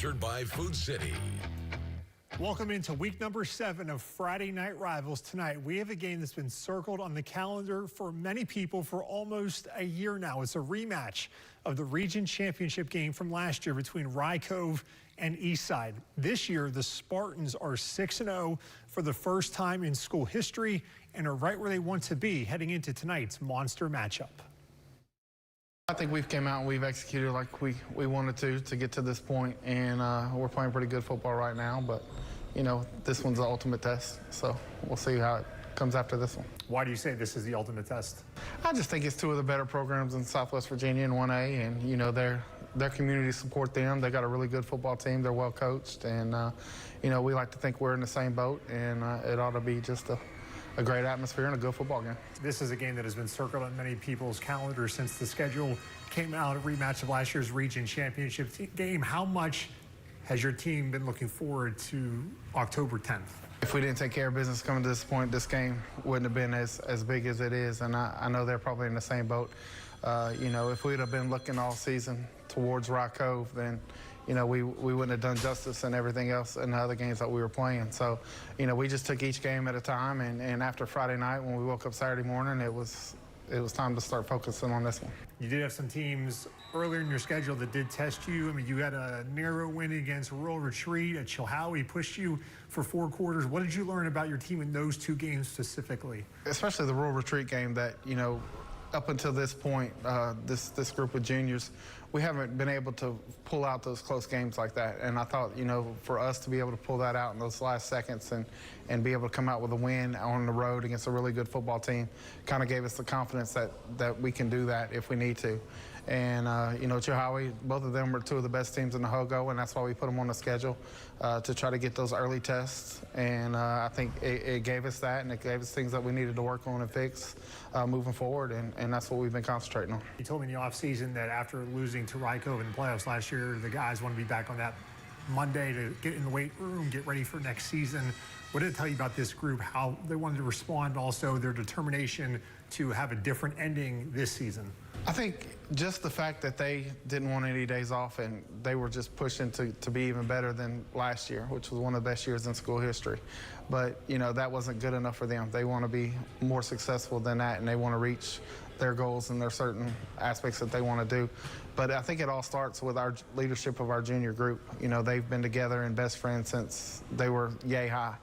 Sponsored by Food City. Welcome into week number 7 of Friday Night Rivals. Tonight, we have a game that's been circled on the calendar for many people for almost a year now. It's a rematch of the region championship game from last year between Rye Cove and Eastside. This year, the Spartans are 6-0 for the first time in school history and are right where they want to be heading into tonight's monster matchup. I think we've came out and we've executed like we wanted to get to this point, and we're playing pretty good football right now, but you know, this one's the ultimate test, so we'll see how it comes after this one. Why do you say this is the ultimate test? I just think it's two of the better programs in Southwest Virginia in 1A, and you know, their community support them. They got a really good football team. They're well coached, and you know, we like to think we're in the same boat, and it ought to be just a great atmosphere and a good football game. This is a game that has been circled on many people's calendars since the schedule came out, a rematch of last year's region championship game. How much has your team been looking forward to October 10th? If we didn't take care of business coming to this point, this game wouldn't have been as big as it is, and I know they're probably in the same boat. You know, if we'd have been looking all season towards Rye Cove, then you know, we wouldn't have done justice and everything else in the other games that we were playing. So, you know, we just took each game at a time, and after Friday night, when we woke up Saturday morning, it was time to start focusing on this one. You did have some teams earlier in your schedule that did test you. I mean, you had a narrow win against Rural Retreat at Chilhowie, pushed you for 4 quarters. What did you learn about your team in those 2 games specifically? Especially the Rural Retreat game that, you know, up until this point, this group of juniors, we haven't been able to pull out those close games like that. And I thought, you know, for us to be able to pull that out in those last seconds and be able to come out with a win on the road against a really good football team kind of gave us the confidence that we can do that if we need to. And, you know, Chilhowie, both of them were 2 of the best teams in the HOGO, and that's why we put them on the schedule to try to get those early tests. And I think it gave us that, and it gave us things that we needed to work on and fix moving forward, and that's what we've been concentrating on. You told me in the offseason that after losing to Rye Cove in the playoffs last year, the guys want to be back on that Monday to get in the weight room, get ready for next season. What did it tell you about this group, how they wanted to respond, also their determination to have a different ending this season? I think just the fact that they didn't want any days off, and they were just pushing to be even better than last year, which was one of the best years in school history. But, you know, that wasn't good enough for them. They want to be more successful than that, and they want to reach their goals and their certain aspects that they want to do. But I think it all starts with our leadership of our junior group. You know, they've been together and best friends since they were yay high.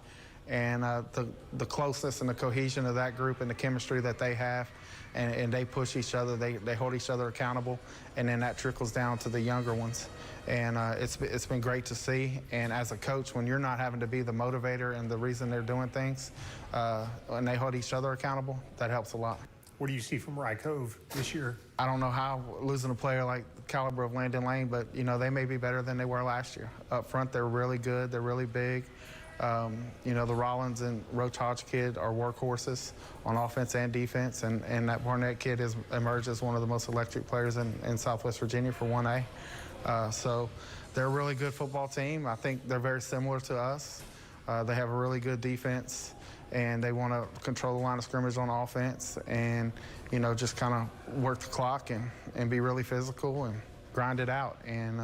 And the closeness and the cohesion of that group and the chemistry that they have, and they push each other, they hold each other accountable, and then that trickles down to the younger ones. And it's been great to see. And as a coach, when you're not having to be the motivator and the reason they're doing things, and they hold each other accountable, that helps a lot. What do you see from Rye Cove this year? I don't know how losing a player like the caliber of Landon Lane, but you know, they may be better than they were last year. Up front, they're really good. They're really big. You know, the Rollins and Roach Hodge kid are workhorses on offense and defense, and that Barnett kid has emerged as one of the most electric players in Southwest Virginia for 1A. So they're a really good football team. I think they're very similar to us. They have a really good defense, and they want to control the line of scrimmage on offense and, you know, just kind of work the clock and be really physical and grind it out. And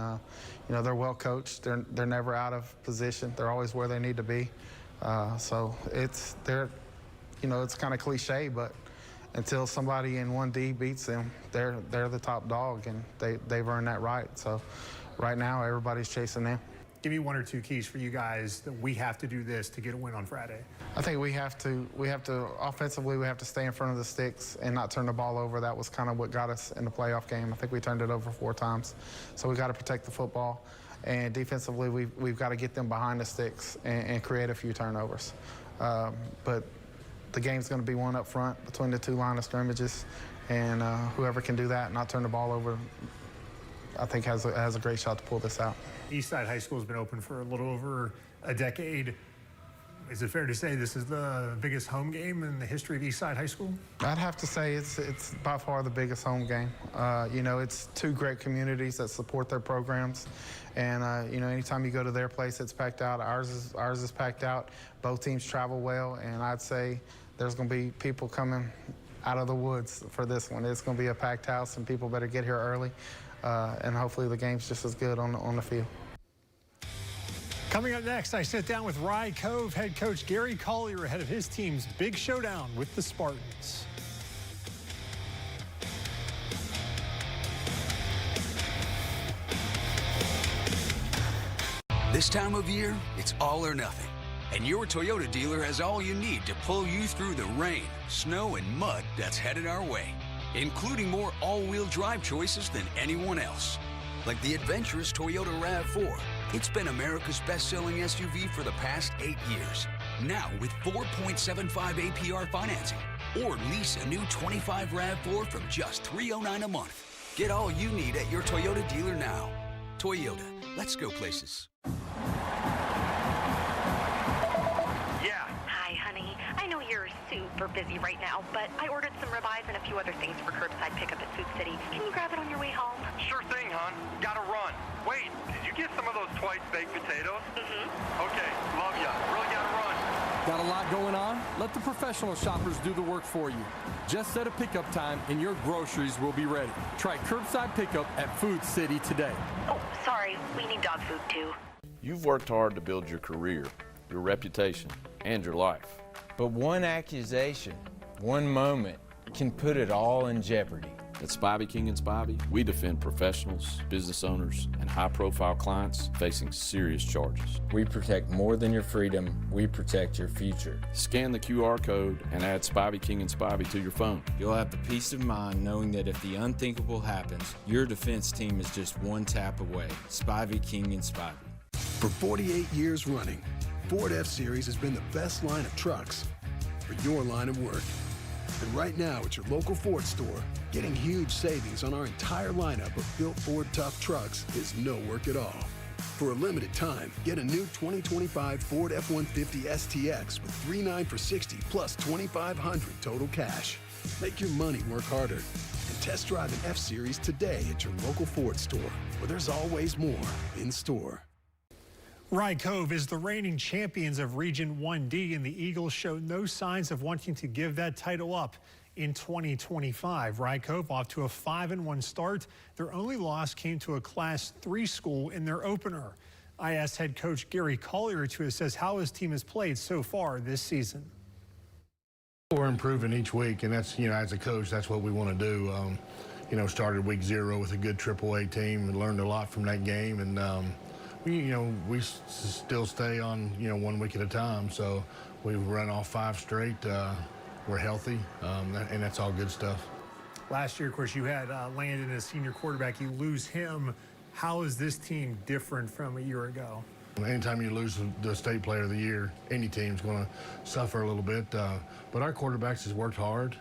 you know, they're well coached. They're never out of position. They're always where they need to be. So you know, it's kind of cliche, but until somebody in 1D beats them, they're the top dog, and they've earned that right. So right now, everybody's chasing them. Give me 1 or 2 keys for you guys that we have to do this to get a win on Friday. I think we have to offensively, we have to stay in front of the sticks and not turn the ball over. That was kind of what got us in the playoff game. I think we turned it over 4 times. So we got to protect the football. And defensively, we've got to get them behind the sticks and create a few turnovers. But the game's going to be won up front between the 2 line of scrimmages, and whoever can do that and not turn the ball over, I think has a great shot to pull this out. Eastside High School has been open for a little over a decade. Is it fair to say this is the biggest home game in the history of Eastside High School? I'd have to say it's by far the biggest home game. You know, it's 2 great communities that support their programs, and you know, anytime you go to their place, it's packed out. Ours is packed out. Both teams travel well, and I'd say there's going to be people coming out of the woods for this one. It's going to be a packed house, and people better get here early, and hopefully the game's just as good on the field. Coming up next, I sit down with Rye Cove head coach Gary Collier ahead of his team's big showdown with the Spartans. This time of year, it's all or nothing. And your Toyota dealer has all you need to pull you through the rain, snow, and mud that's headed our way, including more all-wheel drive choices than anyone else. Like the adventurous Toyota RAV4. It's been America's best-selling SUV for the past 8 years. Now with 4.75 APR financing. Or lease a new 25 RAV4 from just $309 a month. Get all you need at your Toyota dealer now. Toyota, let's go places. I know you're super busy right now, but I ordered some ribeyes and a few other things for curbside pickup at Food City. Can you grab it on your way home? Sure thing, hon. Gotta run. Wait, did you get some of those twice baked potatoes? Okay, love ya. Really gotta run. Got a lot going on? Let the professional shoppers do the work for you. Just set a pickup time and your groceries will be ready. Try curbside pickup at Food City today. Oh, sorry. We need dog food, too. You've worked hard to build your career, your reputation, and your life. But one accusation, one moment, can put it all in jeopardy. At Spivey King & Spivey, we defend professionals, business owners, and high-profile clients facing serious charges. We protect more than your freedom, we protect your future. Scan the QR code and add Spivey King & Spivey to your phone. You'll have the peace of mind knowing that if the unthinkable happens, your defense team is just one tap away. Spivey King & Spivey. For 48 years running, Ford F-Series has been the best line of trucks for your line of work. And right now at your local Ford store, getting huge savings on our entire lineup of built Ford Tough trucks is no work at all. For a limited time, get a new 2025 Ford F-150 STX with $3,900 for $60 plus $2,500 total cash. Make your money work harder and test drive an F-Series today at your local Ford store, where there's always more in store. Rye Cove is the reigning champions of Region 1D, and the Eagles show no signs of wanting to give that title up in 2025. Rye Cove off to a 5-1 start. Their only loss came to a Class 3 school in their opener. I asked head coach Gary Collier to assess how his team has played so far this season. We're improving each week, and that's, as a coach, that's what we want to do. Started week 0 with a good AAA team and learned a lot from that game, and we still stay on, 1 week at a time. So we've run off 5 straight. We're healthy, and that's all good stuff. Last year, of course, you had Landon as senior quarterback. You lose him. How is this team different from a year ago? Anytime you lose the state player of the year, any team's going to suffer a little bit. But our quarterbacks has worked hard.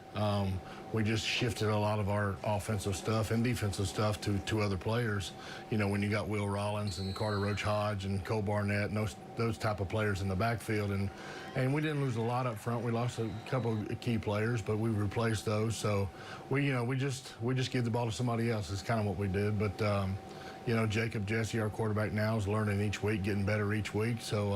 We just shifted a lot of our offensive stuff and defensive stuff to other players. When you got Will Rollins and Carter Roach Hodge and Cole Barnett and those type of players in the backfield. And we didn't lose a lot up front. We lost a couple of key players, but we replaced those. So we just give the ball to somebody else. Is kind of what we did. But Jacob Jesse, our quarterback now, is learning each week, getting better each week. So,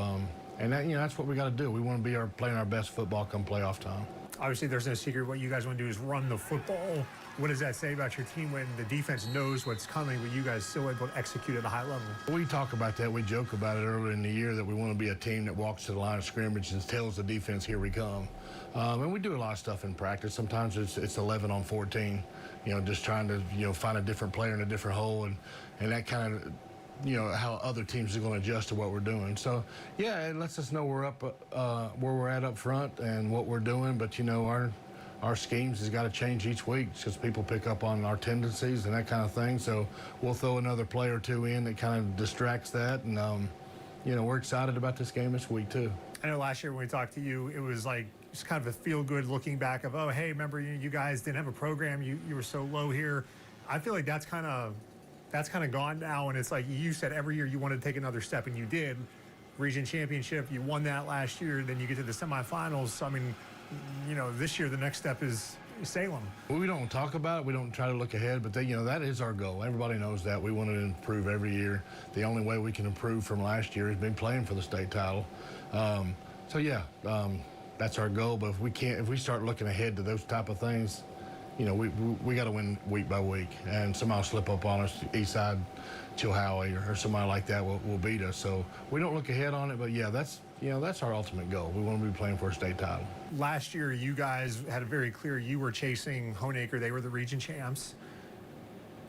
and that's what we got to do. We want to be playing our best football come playoff time. Obviously, there's no secret. What you guys want to do is run the football. What does that say about your team when the defense knows what's coming, but you guys still able to execute at a high level? We talk about that. We joke about it earlier in the year that we want to be a team that walks to the line of scrimmage and tells the defense, here we come. And we do a lot of stuff in practice. Sometimes it's 11 on 14, just trying to, find a different player in a different hole, and that kind of, how other teams are going to adjust to what we're doing. So, yeah, it lets us know where we're at up front and what we're doing. But, our schemes has got to change each week because people pick up on our tendencies and that kind of thing. So we'll throw another player or two in that kind of distracts that. And, we're excited about this game this week, too. I know last year when we talked to you, it was like just kind of a feel-good looking back of, oh, hey, remember you guys didn't have a program. You were so low here. I feel like that's kind of gone now, and it's like you said every year you wanted to take another step, and you did. Region championship, you won that last year, then you get to the semifinals. So, I mean, this year the next step is Salem. We don't talk about it. We don't try to look ahead, but that is our goal. Everybody knows that. We want to improve every year. The only way we can improve from last year has been playing for the state title. That's our goal. But if we start looking ahead to those type of things, you know, we got to win week by week, and somebody will slip up on us, Eastside, Chilhowie, or somebody like that will beat us. So we don't look ahead on it, but yeah, that's our ultimate goal. We want to be playing for a state title. Last year, you guys had it very clear you were chasing Honaker. They were the region champs.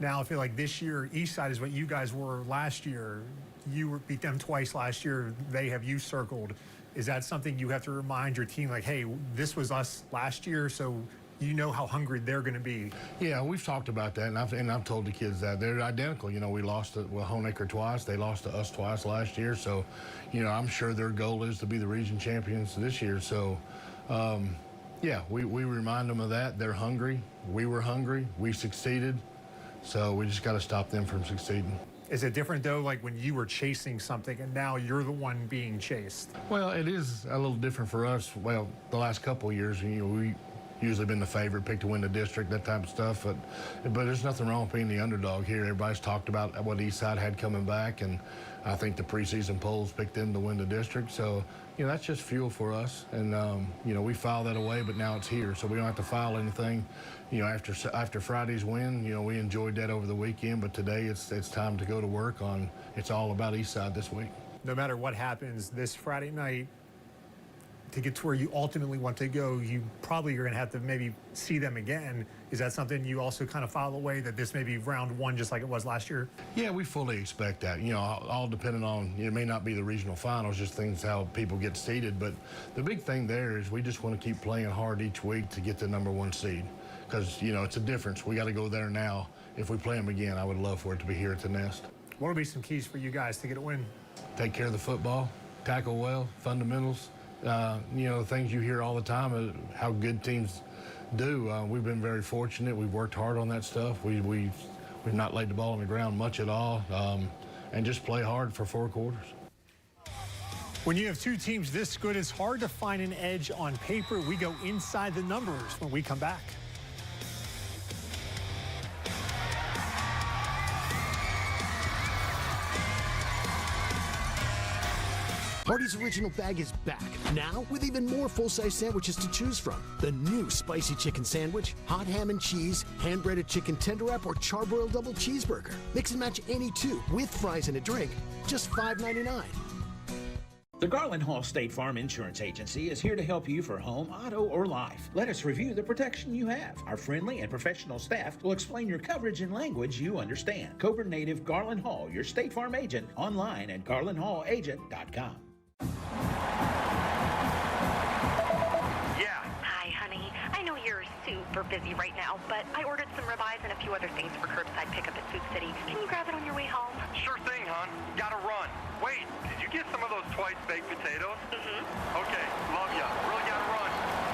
Now I feel like this year, Eastside is what you guys were last year. You beat them twice last year. They have you circled. Is that something you have to remind your team, like, hey, this was us last year, so you know how hungry they're going to be? Yeah, we've talked about that, and I've told the kids that they're identical. You know, we lost to Honaker twice. They lost to us twice last year. So, you know, I'm sure their goal is to be the region champions this year. So, yeah, we remind them of that. They're hungry. We were hungry. We succeeded. So we just got to stop them from succeeding. Is it different, though, like when you were chasing something and now you're the one being chased? Well, it is a little different for us. Well, the last couple of years, you know, we usually been the favorite, picked to win the district, that type of stuff. But there's nothing wrong with being the underdog here. Everybody's talked about what Eastside had coming back, and I think the preseason polls picked them to win the district. So, you know, that's just fuel for us. And, you know, we filed that away, but now it's here. So we don't have to file anything. You know, after Friday's win, you know, we enjoyed that over the weekend, but today it's time to go to work on, it's all about Eastside this week. No matter what happens this Friday night, to get to where you ultimately want to go, you probably are going to have to maybe see them again. Is that something you also kind of file away, that this may be round one just like it was last year? Yeah, we fully expect that. You know, all depending on, it may not be the regional finals, just things how people get seeded. But the big thing there is we just want to keep playing hard each week to get the #1 seed. Because, you know, it's a difference. We got to go there now. If we play them again, I would love for it to be here at the Nest. What will be some keys for you guys to get a win? Take care of the football, tackle well, fundamentals. You know, things you hear all the time, how good teams do. We've been very fortunate. We've worked hard on that stuff. We've not laid the ball on the ground much at all, and just play hard for 4 quarters. When you have two teams this good, it's hard to find an edge on paper. We go inside the numbers when we come back. Hardee's Original Bag is back, now with even more full-size sandwiches to choose from. The new spicy chicken sandwich, hot ham and cheese, hand-breaded chicken tender wrap, or charbroiled double cheeseburger. Mix and match any two with fries and a drink, just $5.99. The Garland Hall State Farm Insurance Agency is here to help you for home, auto, or life. Let us review the protection you have. Our friendly and professional staff will explain your coverage in language you understand. Coburn native Garland Hall, your State Farm agent, online at garlandhallagent.com. Yeah. Hi, honey. I know you're super busy right now, but I ordered some ribeyes and a few other things for curbside pickup at Food City. Can you grab it on your way home? Sure thing, hon. Gotta run. Wait, did you get some of those twice baked potatoes? Okay, love ya. Really gotta run.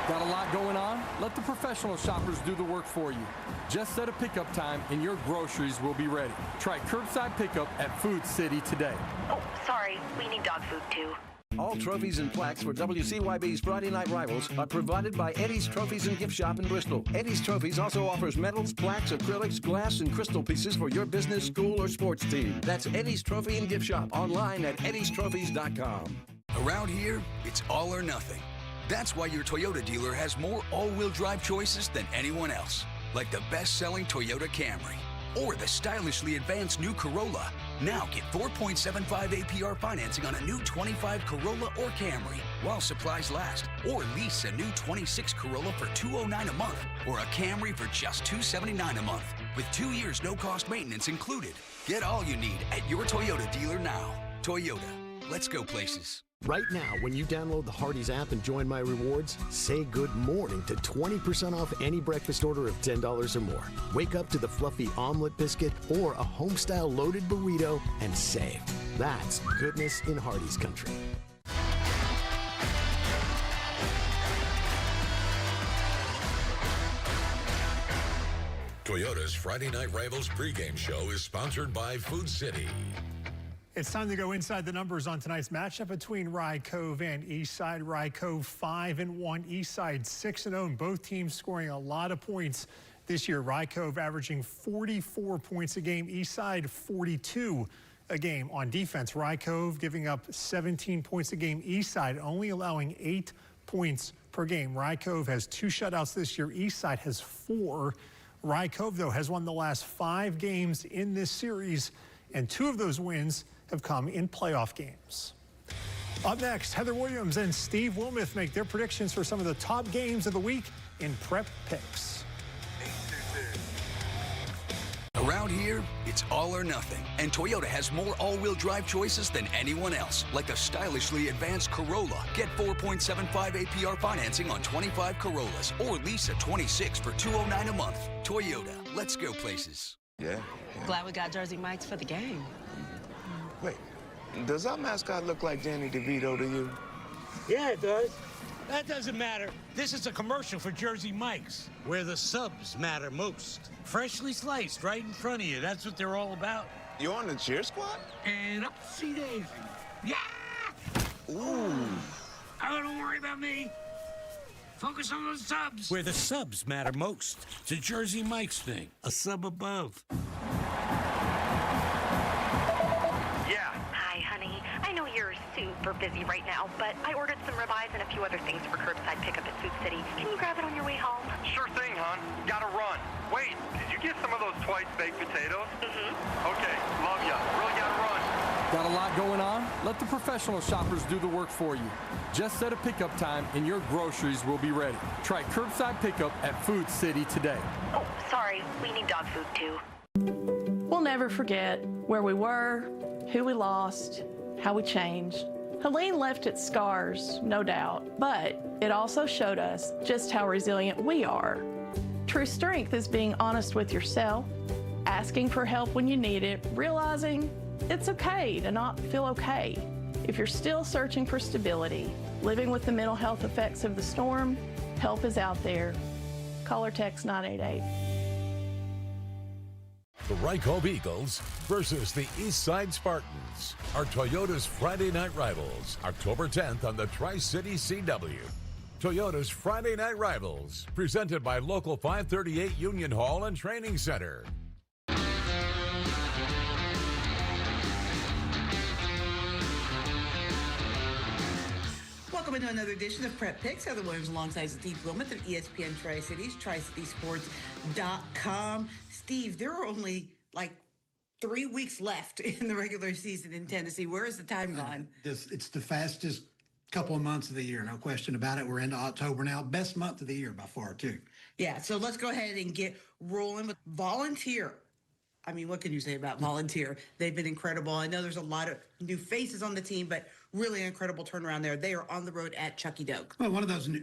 Got a lot going on? Let the professional shoppers do the work for you. Just set a pickup time and your groceries will be ready. Try curbside pickup at Food City today. Oh, sorry. We need dog food, too. All trophies and plaques for WCYB's Friday Night Rivals are provided by Eddie's Trophies and Gift Shop in Bristol. Eddie's Trophies also offers medals, plaques, acrylics, glass, and crystal pieces for your business, school, or sports team. That's Eddie's Trophy and Gift Shop, online at eddiestrophies.com. Around here, it's all or nothing. That's why your Toyota dealer has more all-wheel drive choices than anyone else. Like the best-selling Toyota Camry or the stylishly advanced new Corolla. Now get 4.75 APR financing on a new 25 Corolla or Camry while supplies last. Or lease a new 26 Corolla for $209 a month or a Camry for just $279 a month with 2 years no-cost maintenance included. Get all you need at your Toyota dealer now. Toyota, let's go places. Right now, when you download the Hardee's app and join My Rewards, say good morning to 20% off any breakfast order of $10 or more. Wake up to the fluffy omelet biscuit or a home-style loaded burrito and save. That's goodness in Hardee's country. Toyota's Friday Night Rivals pregame show is sponsored by Food City. It's time to go inside the numbers on tonight's matchup between Rye Cove and Eastside. Rye Cove 5-1, Eastside 6-0. Both teams scoring a lot of points this year. Rye Cove averaging 44 points a game, Eastside 42 a game. On defense, Rye Cove giving up 17 points a game, Eastside only allowing 8 points per game. Rye Cove has 2 shutouts this year. Eastside has 4. Rye Cove, though, has won the last 5 games in this series, and 2 of those wins have come in playoff games. Up next, Heather Williams and Steve Wilmuth make their predictions for some of the top games of the week in Prep Picks. Around here, it's all or nothing. And Toyota has more all-wheel drive choices than anyone else, like the stylishly advanced Corolla. Get 4.75 APR financing on 25 Corollas, or lease a 26 for $209 a month. Toyota, let's go places. Yeah. Glad we got Jersey Mike's for the game. Wait, does our mascot look like Danny DeVito to you? Yeah, it does. That doesn't matter. This is a commercial for Jersey Mike's, where the subs matter most. Freshly sliced right in front of you. That's what they're all about. You on the cheer squad? And up to see Daisy. Yeah! Ooh. Oh, don't worry about me. Focus on those subs. Where the subs matter most. It's a Jersey Mike's thing. A sub above. Yeah. Hi, honey. I know you're super busy right now, but I ordered some ribeyes and a few other things for curbside pickup at Food City. Can you grab it on your way home? Sure thing, hon. Gotta run. Wait, did you get some of those twice-baked potatoes? Mm-hmm. Okay, love ya. Really gotta run. Got a lot going on? Let the professional shoppers do the work for you. Just set a pickup time and your groceries will be ready. Try curbside pickup at Food City today. Oh, sorry. We need dog food, too. We'll never forget where we were, who we lost, how we changed. Helene left its scars, no doubt, but it also showed us just how resilient we are. True strength is being honest with yourself, asking for help when you need it, realizing it's okay to not feel okay. If you're still searching for stability, living with the mental health effects of the storm, help is out there. Call or text 988. The Rye Cove Eagles versus the Eastside Spartans are Toyota's Friday night rivals, October 10th on the Tri-City CW. Toyota's Friday Night Rivals, presented by Local 538 Union Hall and Training Center. Welcome into another edition of Prep Picks. Heather Williams alongside Steve Wilmuth of ESPN Tri-Cities, TriCitySports.com. Steve, there are only like 3 weeks left in the regular season in Tennessee. Where is the time gone? It's the fastest couple of months of the year, no question about it. We're into October now. Best month of the year by far, too. Yeah, so let's go ahead and get rolling with Volunteer. I mean, what can you say about Volunteer? They've been incredible. I know there's a lot of new faces on the team, but really incredible turnaround there. They are on the road at Chucky Doak. Well, one of those new,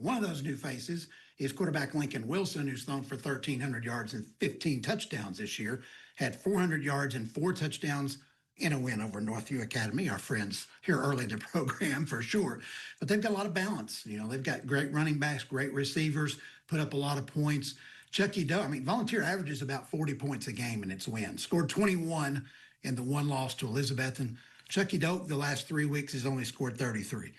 one of those new faces is quarterback Lincoln Wilson, who's thrown for 1,300 yards and 15 touchdowns this year. Had 400 yards and 4 touchdowns in a win over Northview Academy, our friends here early in the program for sure. But they've got a lot of balance. You know, they've got great running backs, great receivers, put up a lot of points. Chucky Doak, I mean, Volunteer averages about 40 points a game in its win. Scored 21 in the one loss to Elizabethton. Chucky Doak, the last 3 weeks, has only scored 33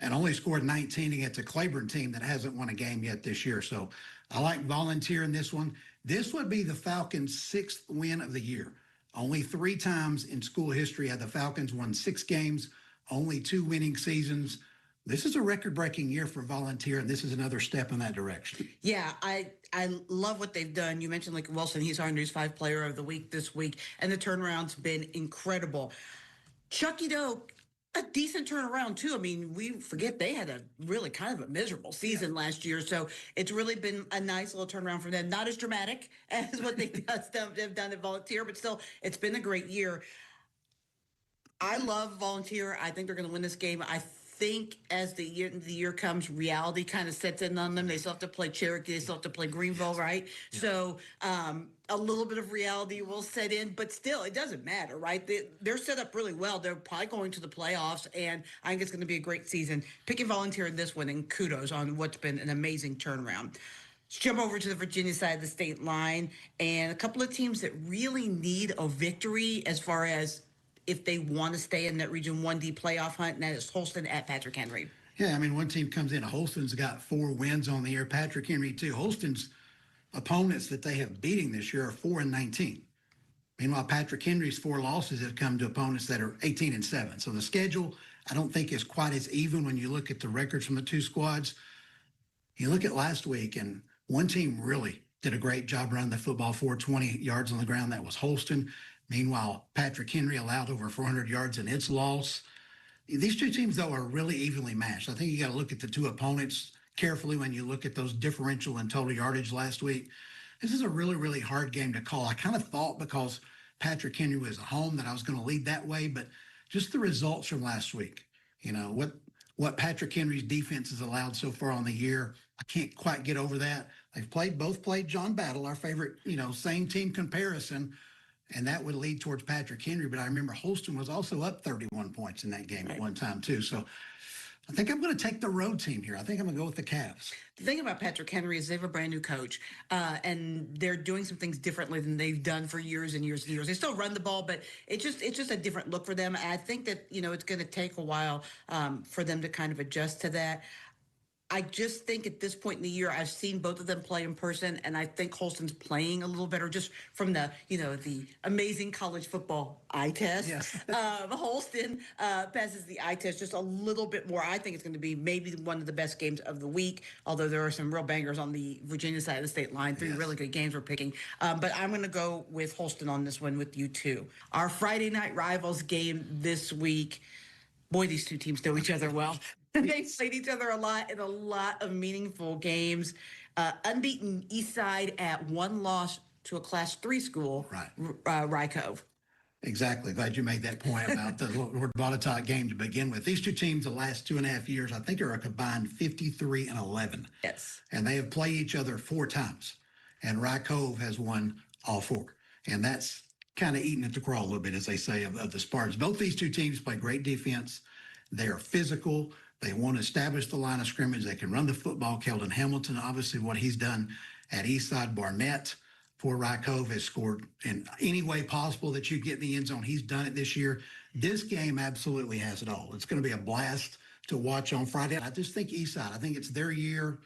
and only scored 19 against a Claiborne team that hasn't won a game yet this year. So I like Volunteer in this one. This would be the Falcons' 6th win of the year. Only 3 times in school history have the Falcons won 6 games, only 2 winning seasons. This is a record-breaking year for Volunteer, and this is another step in that direction. Yeah, I love what they've done. You mentioned Lincoln Wilson. He's our News 5 Player of the Week this week, and the turnaround's been incredible. Chucky Doak, a decent turnaround, too. I mean, we forget they had a really kind of a miserable season last year, so it's really been a nice little turnaround for them. Not as dramatic as what they've done at Volunteer, but still, it's been a great year. I love Volunteer. I think they're going to win this game. I think as the year comes, reality kind of sets in on them. They still have to play Cherokee. They still have to play Greenville, right? Yeah. So a little bit of reality will set in, but still, it doesn't matter, right? They're set up really well. They're probably going to the playoffs, and I think it's going to be a great season. Picking Volunteer in this one, and kudos on what's been an amazing turnaround. Let's jump over to the Virginia side of the state line, and a couple of teams that really need a victory as far as if they want to stay in that Region 1D playoff hunt, and that is Holston at Patrick Henry. Yeah, I mean, one team comes in. Holston's got 4 wins on the year. Patrick Henry, too. Holston's opponents that they have beating this year are 4-19. Meanwhile, Patrick Henry's 4 losses have come to opponents that are 18-7. So the schedule, I don't think is quite as even when you look at the records from the two squads. You look at last week, and one team really did a great job running the football, 420 yards on the ground. That was Holston. Meanwhile, Patrick Henry allowed over 400 yards in its loss. These two teams, though, are really evenly matched. I think you got to look at the two opponents carefully when you look at those differential and total yardage last week. This is a really, really hard game to call. I kind of thought because Patrick Henry was at home that I was going to lead that way, but just the results from last week, you know, what Patrick Henry's defense has allowed so far on the year, I can't quite get over that. They've both played John Battle, our favorite, you know, same team comparison, and that would lead towards Patrick Henry. But I remember Holston was also up 31 points in that game at one time too. So I think I'm going to take the road team here. I think I'm going to go with the Cavs. The thing about Patrick Henry is they have a brand new coach, and they're doing some things differently than they've done for years and years and years. They still run the ball, but it's just a different look for them. And I think that, you know, it's going to take a while for them to kind of adjust to that. I just think at this point in the year, I've seen both of them play in person, and I think Holston's playing a little better just from the, you know, the amazing college football eye test. Yes. Holston passes the eye test just a little bit more. I think it's going to be maybe one of the best games of the week, although there are some real bangers on the Virginia side of the state line. Three really good games we're picking. But I'm going to go with Holston on this one with you too. Our Friday night rivals game this week. Boy, these two teams know each other well. They've played each other a lot in a lot of meaningful games. Unbeaten Eastside at one loss to a Class 3 school, Rye Cove. Exactly. Glad you made that point about the Lord Botetourt game to begin with. These two teams the last 2.5 years, I think, are a combined 53-11. Yes. And they have played each other 4 times. And Rye Cove has won all 4. And that's kind of eating at the crawl a little bit, as they say, of the Spartans. Both these two teams play great defense. They are physical. They want to establish the line of scrimmage. They can run the football. Keldon Hamilton, obviously, what he's done at Eastside. Barnett for Rye Cove has scored in any way possible that you get in the end zone. He's done it this year. This game absolutely has it all. It's going to be a blast to watch on Friday. I just think Eastside, I think it's their year.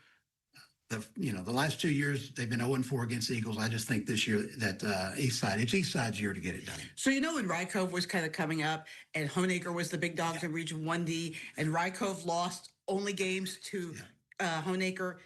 The last 2 years, they've been 0-4 against the Eagles. I just think this year that it's Eastside's year to get it done. So, you know, when Rye Cove was kind of coming up and Honaker was the big dogs in Region 1D and Rye Cove lost only games to Honaker,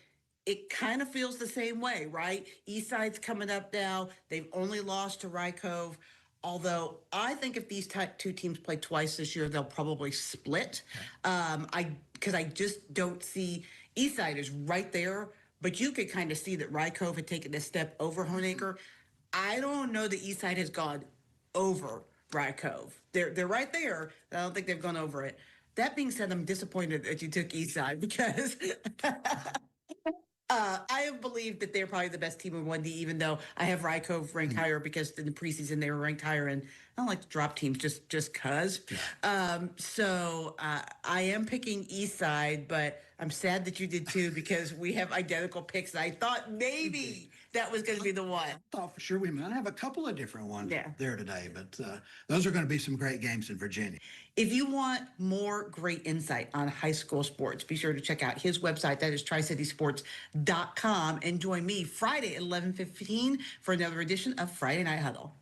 it kind of feels the same way, right? Eastside's coming up now. They've only lost to Rye Cove. Although I think if these two teams play twice this year, they'll probably split. Because I just don't see Eastside is right there. But you could kind of see that Rye Cove had taken a step over Honaker. I don't know that Eastside has gone over Rye Cove. They're right there. I don't think they've gone over it. That being said, I'm disappointed that you took Eastside because I have believed that they're probably the best team in 1D, even though I have Rye Cove ranked higher because in the preseason they were ranked higher, and I don't like to drop teams just because. So I am picking Eastside, but I'm sad that you did too because we have identical picks. I thought maybe that was going to be the one. I thought for sure we might have a couple of different ones there today, but those are going to be some great games in Virginia. If you want more great insight on high school sports, be sure to check out his website. That is TriCitySports.com, and join me Friday at 11:15 for another edition of Friday Night Huddle.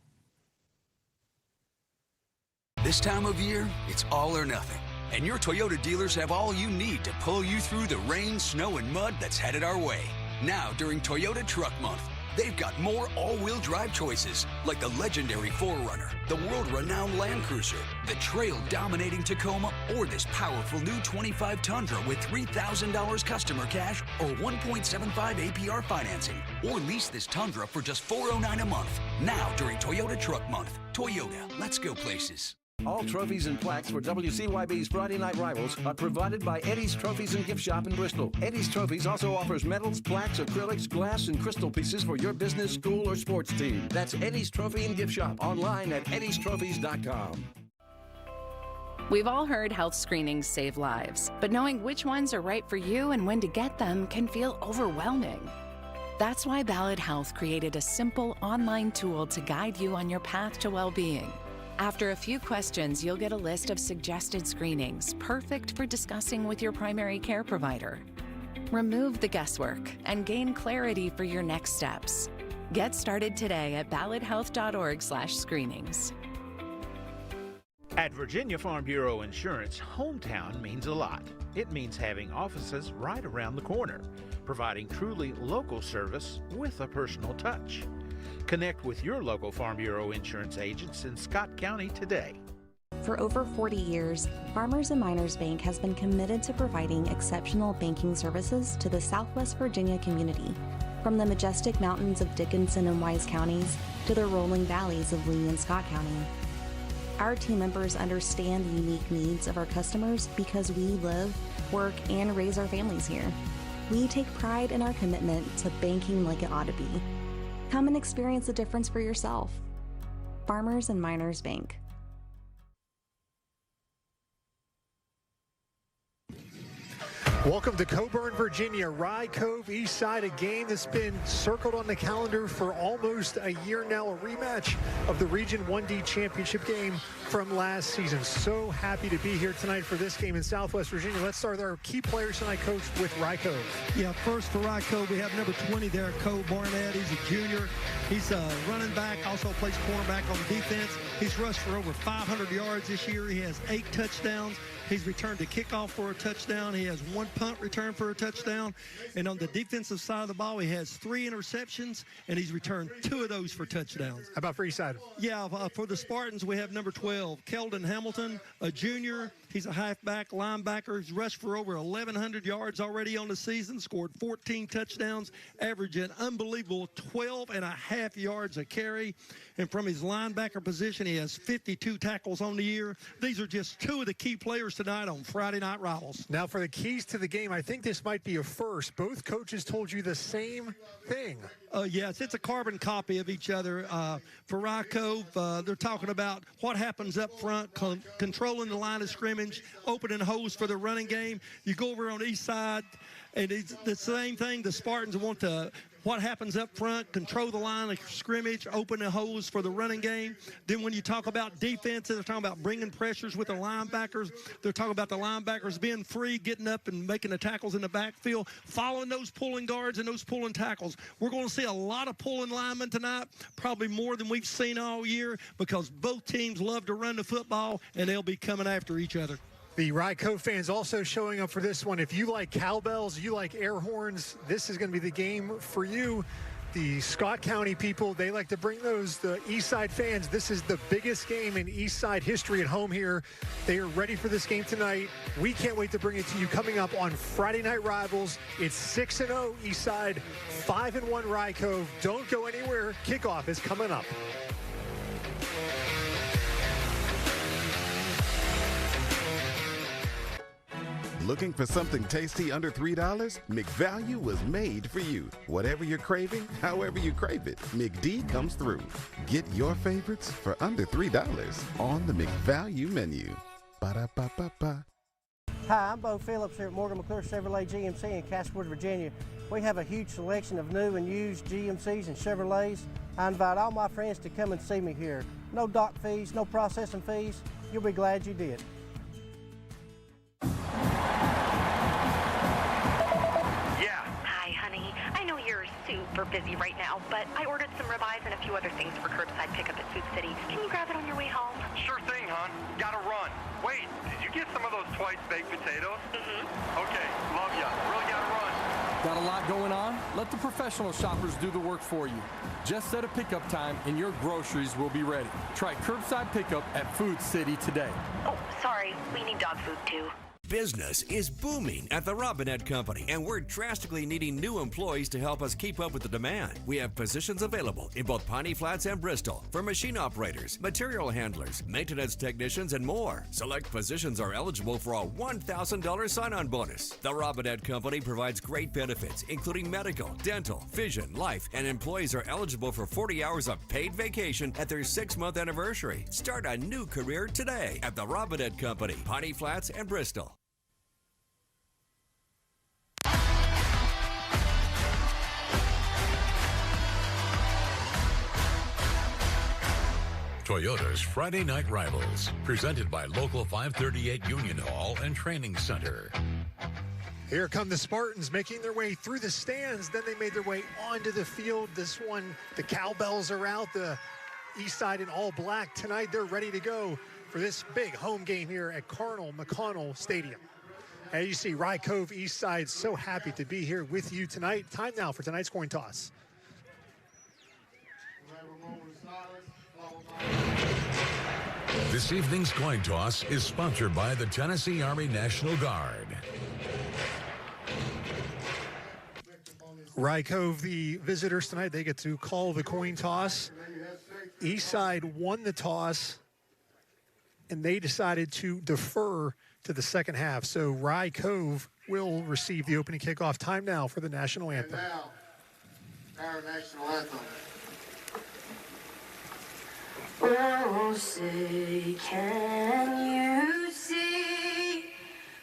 This time of year, it's all or nothing. And your Toyota dealers have all you need to pull you through the rain, snow, and mud that's headed our way. Now, during Toyota Truck Month, they've got more all-wheel drive choices, like the legendary 4Runner, the world-renowned Land Cruiser, the trail-dominating Tacoma, or this powerful new 25 Tundra with $3,000 customer cash or 1.75 APR financing. Or lease this Tundra for just $409 a month. Now, during Toyota Truck Month. Toyota, let's go places. All trophies and plaques for WCYB's Friday Night Rivals are provided by Eddie's Trophies and Gift Shop in Bristol. Eddie's Trophies also offers medals, plaques, acrylics, glass, and crystal pieces for your business, school, or sports team. That's Eddie's Trophy and Gift Shop online at eddiestrophies.com. We've all heard health screenings save lives, but knowing which ones are right for you and when to get them can feel overwhelming. That's why Ballad Health created a simple online tool to guide you on your path to well-being. After a few questions, you'll get a list of suggested screenings, perfect for discussing with your primary care provider. Remove the guesswork and gain clarity for your next steps. Get started today at balladhealth.org/screenings. At Virginia Farm Bureau Insurance, hometown means a lot. It means having offices right around the corner, providing truly local service with a personal touch. Connect with your local Farm Bureau Insurance agents in Scott County today. For over 40 years, Farmers and Miners Bank has been committed to providing exceptional banking services to the Southwest Virginia community. From the majestic mountains of Dickinson and Wise counties to the rolling valleys of Lee and Scott County. Our team members understand the unique needs of our customers because we live, work, and raise our families here. We take pride in our commitment to banking like it ought to be. Come and experience the difference for yourself. Farmers and Miners Bank. Welcome to Coburn, Virginia, Rye Cove, Eastside, a game that's been circled on the calendar for almost a year now, a rematch of the Region 1D Championship game from last season. So happy to be here tonight for this game in Southwest Virginia. Let's start with our key players tonight, Coach, with Rye Cove. Yeah, first for Rye Cove, we have number 20 there, Cole Barnett. He's a junior. He's a running back, also plays cornerback on defense. He's rushed for over 500 yards this year. He has 8 touchdowns. He's returned to kickoff for a touchdown. He has 1 punt return for a touchdown. And on the defensive side of the ball, he has 3 interceptions, and he's returned 2 of those for touchdowns. How about for Eastside? Yeah, for the Spartans, we have number 12, Keldon Hamilton, a junior. He's a halfback, linebacker. He's rushed for over 1,100 yards already on the season, scored 14 touchdowns, averaging unbelievable 12.5 yards a carry. And from his linebacker position, he has 52 tackles on the year. These are just 2 of the key players tonight on Friday Night Rivals. Now for the keys to the game, I think this might be a first. Both coaches told you the same thing. Yes, it's a carbon copy of each other. For Rye Cove, they're talking about what happens up front, controlling the line of scrimmage, opening holes for the running game. You go over on Eastside, and it's the same thing. The Spartans want to what happens up front, control the line of scrimmage, open the holes for the running game. Then when you talk about defense, they're talking about bringing pressures with the linebackers. They're talking about the linebackers being free, getting up and making the tackles in the backfield, following those pulling guards and those pulling tackles. We're going to see a lot of pulling linemen tonight, probably more than we've seen all year, because both teams love to run the football, and they'll be coming after each other. The Rye Cove fans also showing up for this one. If you like cowbells, you like air horns, this is going to be the game for you. The Scott County people, they like to bring those. The Eastside fans, this is the biggest game in Eastside history at home here. They are ready for this game tonight. We can't wait to bring it to you coming up on Friday Night Rivals. It's 6-0 Eastside, 5-1 Rye Cove. Don't go anywhere. Kickoff is coming up. Looking for something tasty under $3? McValue was made for you. Whatever you're craving, however you crave it, McD comes through. Get your favorites for under $3 on the McValue menu. Ba-da-ba-ba-ba. Hi, I'm Bo Phillips here at Morgan McClure Chevrolet GMC in Castlewood, Virginia. We have a huge selection of new and used GMCs and Chevrolets. I invite all my friends to come and see me here. No dock fees, no processing fees. You'll be glad you did. Super busy right now, but I ordered some ribeyes and a few other things for curbside pickup at Food City. Can you grab it on your way home? Sure thing, hon. Gotta run. Wait, did you get some of those twice baked potatoes? Okay, love ya. Really gotta run. Got a lot going on? Let the professional shoppers do the work for you. Just set a pickup time and your groceries will be ready. Try curbside pickup at Food City today. Oh, sorry. We need dog food too. Business is booming at the Robinette Company, and we're drastically needing new employees to help us keep up with the demand. We have positions available in both Piney Flats and Bristol for machine operators, material handlers, maintenance technicians, and more. Select positions are eligible for a $1,000 sign-on bonus. The Robinette Company provides great benefits, including medical, dental, vision, life, and employees are eligible for 40 hours of paid vacation at their 6-month anniversary. Start a new career today at the Robinette Company, Piney Flats and Bristol. Toyota's Friday Night Rivals, presented by Local 538 Union Hall and Training Center. Here come the Spartans making their way through the stands. Then they made their way onto the field. This one, the cowbells are out. The Eastside in all black tonight. They're ready to go. for this big home game here at Carnell McConnell Stadium. As you see, Rye Cove Eastside so happy to be here with you tonight. Time now for tonight's coin toss. This evening's coin toss is sponsored by the Tennessee Army National Guard. Rye Cove, the visitors tonight, they get to call the coin toss. Eastside won the toss, and they decided to defer to the second half. So Rye Cove will receive the opening kickoff. Time now for the national anthem. And now, our national anthem. Oh, say, can you see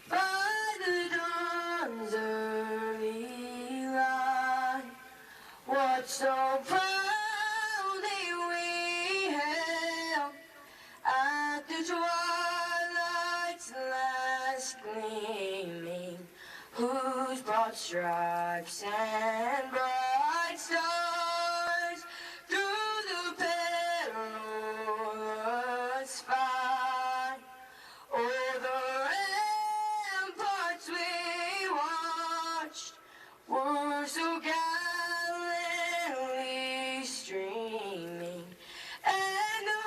by the dawn's early light what so proudly we hailed at the twilight's last gleaming, whose broad stripes and bright stars through the perilous fight o'er the ramparts we watched were so gallantly streaming, and the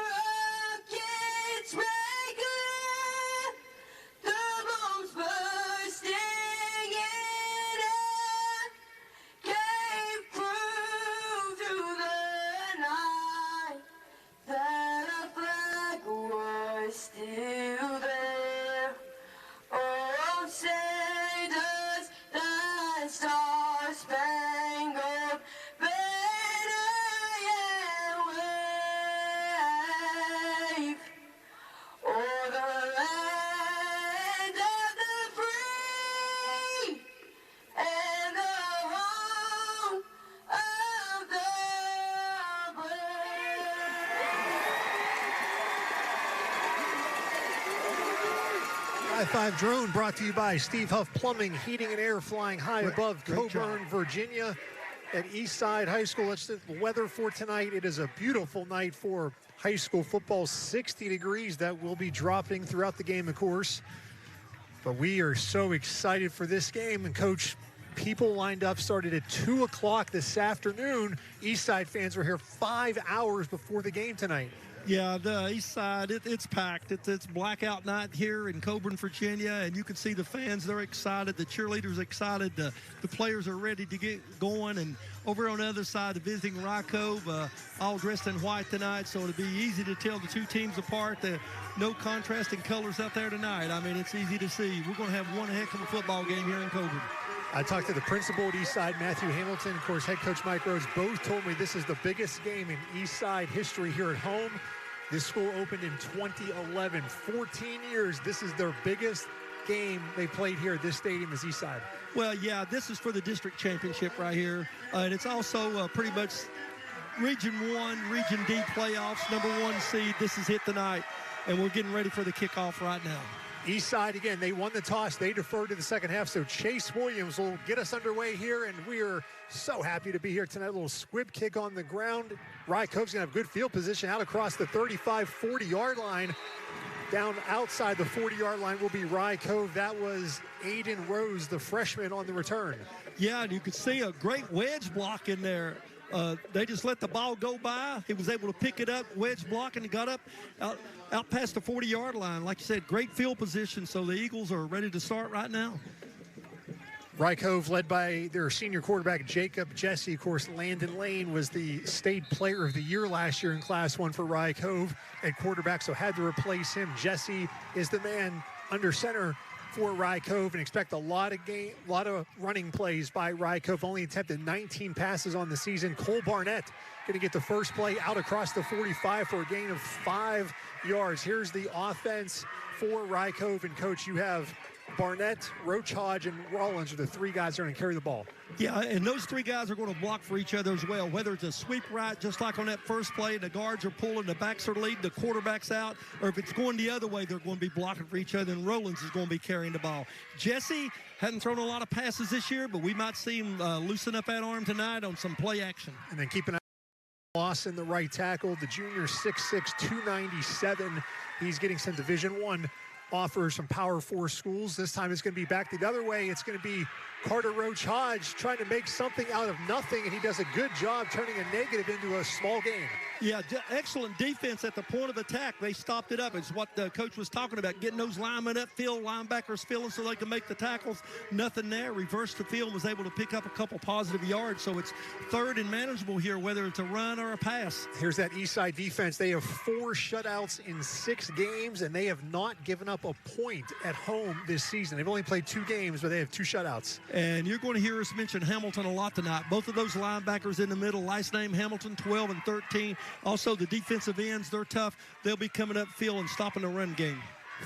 rockets breaking, the bombs bursting in air, gave proof through the night that our flag was still there. Oh, say does that star-spangled banner yet wave o'er the land of the free and the home of the High-five drone brought to you by Steve Huff Plumbing, Heating and Air, flying high above Great Coburn, job. Virginia at Eastside High School. That's the weather for tonight. It is a beautiful night for high school football, 60 degrees. That will be dropping throughout the game, of course. But we are so excited for this game. And, Coach, people lined up, started at 2 o'clock this afternoon. Eastside fans were here 5 hours before the game tonight. Yeah, the east side, it's packed. It's blackout night here in Coburn, Virginia, and you can see the fans, they're excited. The cheerleaders are excited. The players are ready to get going. And over on the other side, the visiting Rye Cove, all dressed in white tonight, so it'll be easy to tell the two teams apart. No contrasting colors out there tonight. I mean, it's easy to see. We're going to have one heck of a football game here in Coburn. I talked to the principal at Eastside, Matthew Hamilton, of course, head coach Mike Rhodes. Both told me this is the biggest game in Eastside history here at home. This school opened in 2011. 14 years, this is their biggest game they played here at this stadium is Eastside. Well, yeah, this is for the district championship right here. And it's also pretty much Region 1, Region D playoffs, number 1 seed. This is it tonight, and we're getting ready for the kickoff right now. Eastside, again, they won the toss. They deferred to the second half, so Chase Williams will get us underway here, and we are so happy to be here tonight. A little squib kick on the ground. Rye Cove's going to have good field position out across the 35, 40-yard line. Down outside the 40-yard line will be Rye Cove. That was Aiden Rose, the freshman, on the return. Yeah, and you could see a great wedge block in there. They just let the ball go by. He was able to pick it up, wedge block, and he got up out past the 40-yard line. Like you said, great field position, so the Eagles are ready to start right now. Rye Cove led by their senior quarterback, Jacob Jesse. Of course, Landon Lane was the state player of the year last year in Class 1 for Rye Cove at quarterback, so had to replace him. Jesse is the man under center for Rye Cove, and expect a lot of running plays by Rye Cove. Only attempted 19 passes on the season. Cole Barnett going to get the first play out across the 45 for a gain of 5 yards. Here's the offense for Rye Cove, and Coach, you have Barnett, Roach Hodge, and Rollins are the three guys that are going to carry the ball. Yeah, and those three guys are going to block for each other as well, whether it's a sweep right, just like on that first play, the guards are pulling, the backs are leading, the quarterback's out, or if it's going the other way, they're going to be blocking for each other, and Rollins is going to be carrying the ball. Jesse hadn't thrown a lot of passes this year, but we might see him loosen up that arm tonight on some play action. And then keep an eye Lawson, the right tackle, the junior 6'6", 297. He's getting some Division I offers from Power 4 schools. This time it's going to be back the other way. It's going to be Carter Roach Hodge trying to make something out of nothing, and he does a good job turning a negative into a small gain. Yeah, excellent defense at the point of attack. They stopped it up. It's what the coach was talking about, getting those linemen upfield, linebackers filling so they can make the tackles. Nothing there. Reversed the field, was able to pick up a couple positive yards. So it's third and manageable here, whether it's a run or a pass. Here's that Eastside defense. They have 4 shutouts in 6 games, and they have not given up a point at home this season. They've only played 2 games, but they have 2 shutouts. And you're going to hear us mention Hamilton a lot tonight. Both of those linebackers in the middle, last name Hamilton, 12 and 13. Also, the defensive ends, they're tough. They'll be coming up field and stopping the run game.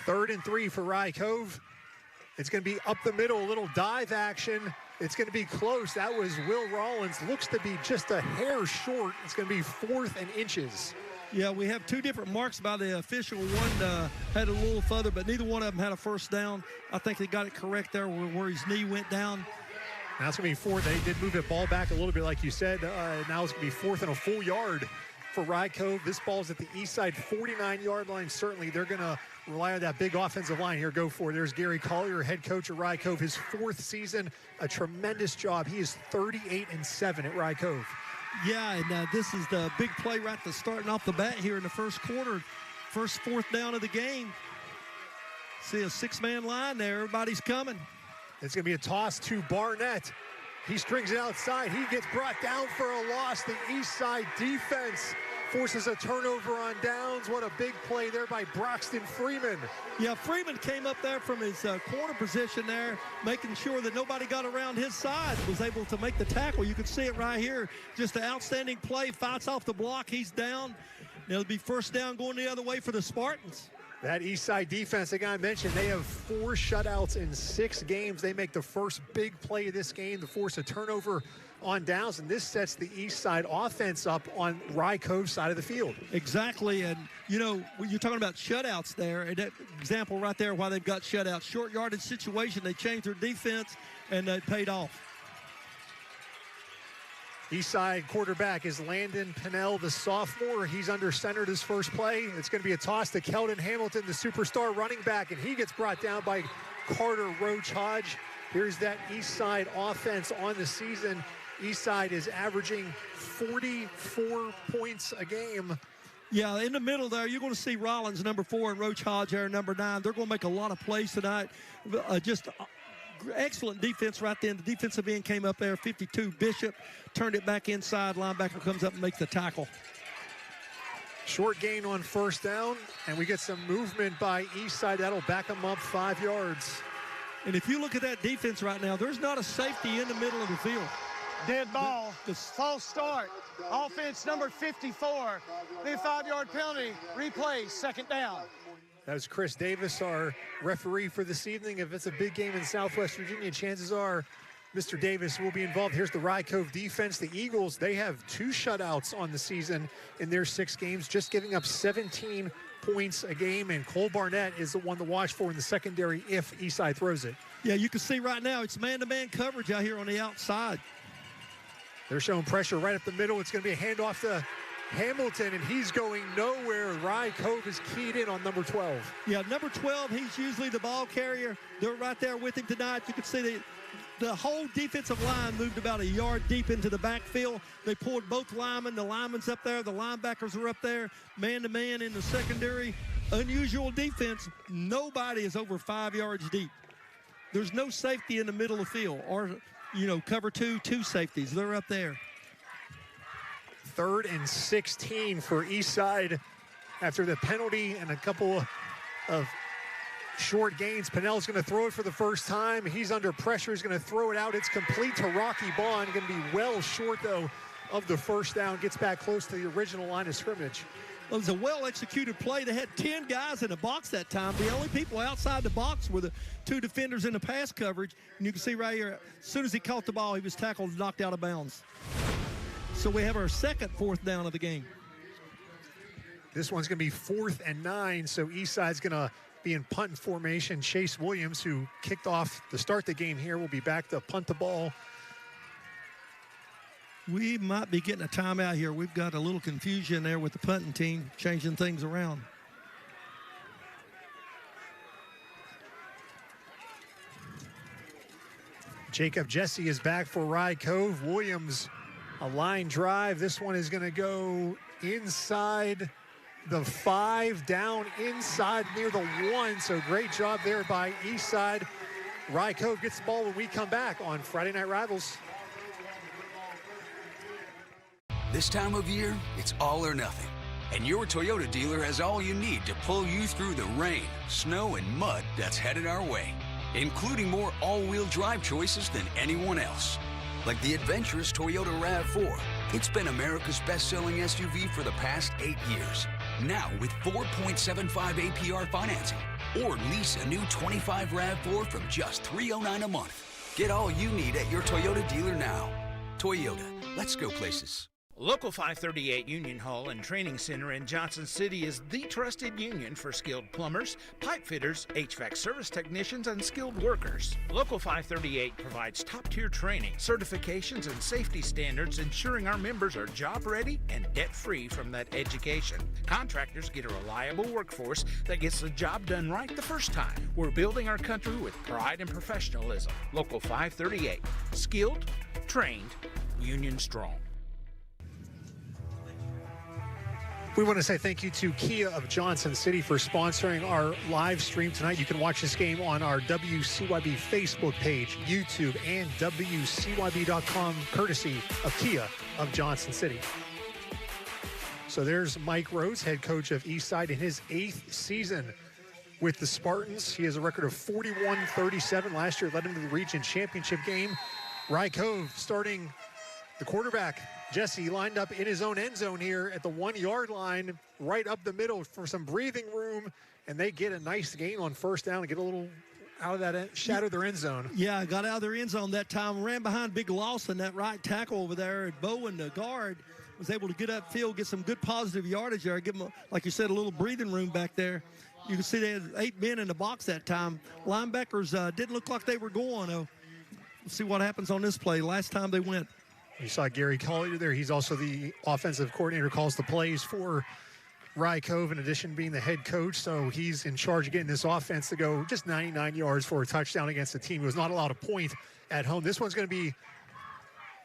3rd and 3 for Rye Cove. It's going to be up the middle, a little dive action. It's going to be close. That was Will Rollins. Looks to be just a hair short. It's going to be 4th and inches. Yeah, we have 2 different marks by the official. One had a little further, but neither one of them had a first down. I think they got it correct there where his knee went down. Now it's going to be 4th. They did move the ball back a little bit, like you said. Now it's going to be 4th and a full yard for Rye Cove. This ball's at the Eastside 49-yard line. Certainly, they're going to rely on that big offensive line here. Go for it. There's Gary Collier, head coach of Rye Cove. His 4th season, a tremendous job. He is 38-7 at Rye Cove. Yeah, and this is the big play right to starting off the bat here in the first quarter. First 4th down of the game. See a 6-man line there. Everybody's coming. It's going to be a toss to Barnett. He strings it outside. He gets brought down for a loss. The Eastside defense forces a turnover on downs. What a big play there by Broxton Freeman. Yeah, Freeman came up there from his corner position there, making sure that nobody got around his side, was able to make the tackle. You can see it right here. Just an outstanding play. Fights off the block. He's down. It'll be first down going the other way for the Spartans. That Eastside defense, again, I mentioned, they have 4 shutouts in 6 games. They make the first big play of this game to force a turnover on downs, and this sets the Eastside offense up on Rye Cove side of the field. Exactly, and you know, when you're talking about shutouts there, and that example right there why they've got shutouts. Short yardage situation, they changed their defense, and it paid off. Eastside quarterback is Landon Pinnell, the sophomore. He's under centered his first play. It's going to be a toss to Keldon Hamilton, the superstar running back, and he gets brought down by Carter Roach Hodge. Here's that Eastside offense on the season. Eastside is averaging 44 points a game. Yeah, in the middle there, you're going to see Rollins, number 4, and Roach Hodge there, number 9. They're going to make a lot of plays tonight. Excellent defense right then. The defensive end came up there, 52. Bishop turned it back inside. Linebacker comes up and makes the tackle. Short gain on first down, and we get some movement by Eastside. That'll back them up 5 yards. And if you look at that defense right now, there's not a safety in the middle of the field. Dead ball, false start. Offense number 54. Be a 5-yard penalty. Replay, 2nd down. That was Chris Davis, our referee for this evening. If it's a big game in Southwest Virginia, chances are Mr. Davis will be involved. Here's the Rye Cove defense. The Eagles, they have 2 shutouts on the season in their 6 games, just giving up 17 points a game, and Cole Barnett is the one to watch for in the secondary if Eastside throws it. Yeah, you can see right now it's man-to-man coverage out here on the outside. They're showing pressure right up the middle. It's going to be a handoff to Hamilton, and he's going nowhere. Rye Cove is keyed in on number 12. Yeah, number 12, he's usually the ball carrier. They're right there with him tonight. You can see the whole defensive line moved about a yard deep into the backfield. They pulled both linemen. The linemen's up there. The linebackers are up there. Man-to-man in the secondary. Unusual defense. Nobody is over 5 yards deep. There's no safety in the middle of the field. Or, you know, cover 2 safeties. They're up there. 3rd and 16 for Eastside after the penalty and a couple of short gains. Pinnell's going to throw it for the first time. He's under pressure. He's going to throw it out. It's complete to Rocky Bond. Going to be well short, though, of the first down. Gets back close to the original line of scrimmage. Well, it was a well-executed play. They had 10 guys in the box that time. The only people outside the box were the 2 defenders in the pass coverage. And you can see right here, as soon as he caught the ball, he was tackled and knocked out of bounds. So we have our second 4th down of the game. This one's going to be 4th and 9, so Eastside's going to be in punt formation. Chase Williams, who kicked off to start the game here, will be back to punt the ball. We might be getting a timeout here. We've got a little confusion there with the punting team, changing things around. Jacob Jesse is back for Rye Cove. Williams, a line drive. This one is going to go inside the 5, down inside near the 1. So great job there by Eastside. Rye Cove gets the ball when we come back on Friday Night Rivals. This time of year, it's all or nothing. And your Toyota dealer has all you need to pull you through the rain, snow, and mud that's headed our way, including more all-wheel drive choices than anyone else. Like the adventurous Toyota RAV4. It's been America's best-selling SUV for the past 8 years. Now with 4.75 APR financing. Or lease a new 25 RAV4 from just $309 a month. Get all you need at your Toyota dealer now. Toyota, let's go places. Local 538 Union Hall and Training Center in Johnson City is the trusted union for skilled plumbers, pipe fitters, HVAC service technicians, and skilled workers. Local 538 provides top-tier training, certifications, and safety standards, ensuring our members are job-ready and debt-free from that education. Contractors get a reliable workforce that gets the job done right the first time. We're building our country with pride and professionalism. Local 538. Skilled, trained, union strong. We want to say thank you to Kia of Johnson City for sponsoring our live stream tonight. You can watch this game on our WCYB Facebook page, YouTube, and WCYB.com, courtesy of Kia of Johnson City. So there's Mike Rhodes, head coach of Eastside, in his 8th season with the Spartans. He has a record of 41-37. Last year led him to the region championship game. Rye Cove starting the quarterback, Jesse, lined up in his own end zone here at the 1-yard line, right up the middle for some breathing room, and they get a nice gain on first down and get a little out of that shadow of their end zone. Yeah, got out of their end zone that time, ran behind Big Lawson, that right tackle over there, and Bowen, the guard, was able to get upfield, get some good positive yardage there, give them, like you said, a little breathing room back there. You can see they had 8 men in the box that time. Linebackers didn't look like they were going. We'll see what happens on this play. Last time they went. You saw Gary Collier there. He's also the offensive coordinator, calls the plays for Rye Cove, in addition to being the head coach. So he's in charge of getting this offense to go just 99 yards for a touchdown against a team who was not allowed a point at home. This one's going to be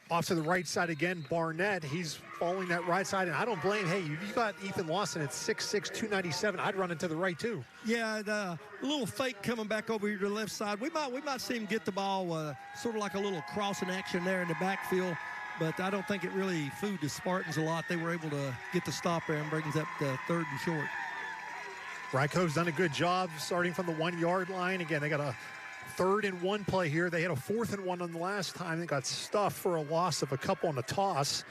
off to the right side again. Barnett, he's following that right side, and I don't blame. Hey, you got Ethan Lawson at 6'6", 297. I'd run into the right too. Yeah, a little fake coming back over here to the left side. We might see him get the ball, sort of like a little crossing action there in the backfield. But I don't think it really fooled the Spartans a lot. They were able to get the stop there and brings up the 3rd and short. Rye Cove's done a good job starting from the 1-yard line. Again, they got a 3rd and 1 play here. They had a 4th and 1 on the last time. They got stuffed for a loss of a couple on the toss.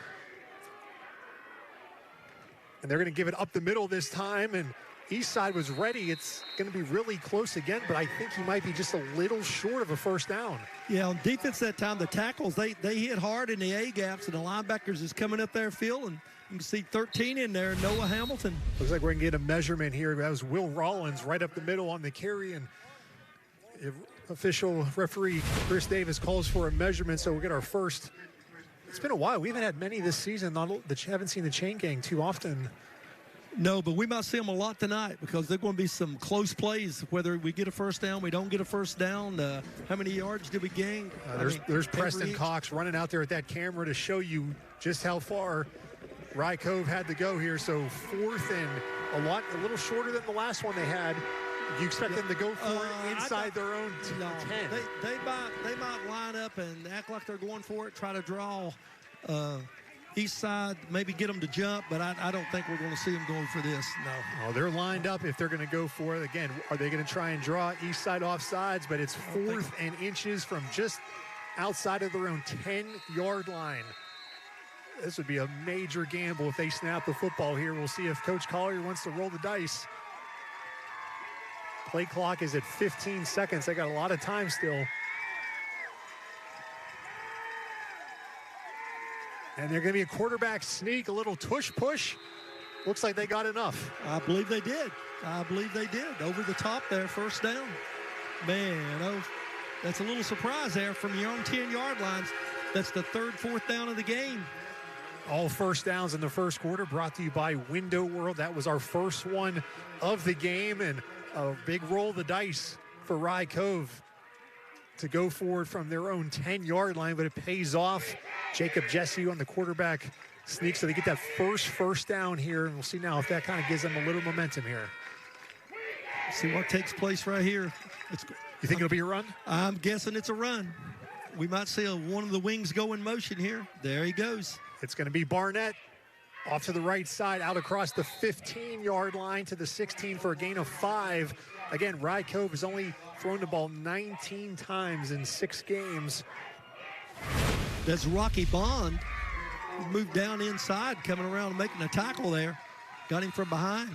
And they're going to give it up the middle this time. And Eastside was ready. It's going to be really close again, but I think he might be just a little short of a first down. Yeah, on defense that time, the tackles, they hit hard in the A-gaps, and the linebackers is coming up their field, and you can see 13 in there, Noah Hamilton. Looks like we're going to get a measurement here. That was Will Rollins right up the middle on the carry, and official referee Chris Davis calls for a measurement, so we'll get our first. It's been a while. We haven't had many this season. Haven't seen the chain gang too often. No, but we might see them a lot tonight because they're going to be some close plays, whether we get a first down, we don't get a first down. How many yards did we gain? There's Preston Cox running out there at that camera to show you just how far Rye Cove had to go here. So 4th and a little shorter than the last one they had. You expect them to go for it inside their own 10? They might line up and act like they're going for it, try to draw Eastside, maybe get them to jump, but I don't think we're going to see them going for this, no. Oh, they're lined up if they're going to go for it. Again, are they going to try and draw Eastside off sides? But it's 4th and inches from just outside of their own 10-yard line. This would be a major gamble if they snap the football here. We'll see if Coach Collier wants to roll the dice. Play clock is at 15 seconds. They got a lot of time still. And they're going to be a quarterback sneak, a little tush-push. Looks like they got enough. I believe they did. Over the top there, first down. Man, that's a little surprise there from your own 10-yard lines. That's the 3rd, 4th down of the game. All first downs in the first quarter brought to you by Window World. That was our first one of the game, and a big roll of the dice for Rye Cove to go forward from their own 10-yard line, but it pays off. Jacob Jesse on the quarterback sneak, so they get that first down here, and we'll see now if that kind of gives them a little momentum here. See what takes place right here. You think it'll be a run? I'm guessing it's a run. We might see one of the wings go in motion here. There he goes. It's going to be Barnett off to the right side, out across the 15-yard line to the 16 for a gain of 5. Again, Rye Cove has only thrown the ball 19 times in 6 games. That's Rocky Bond. He moved down inside, coming around and making a tackle there. Got him from behind.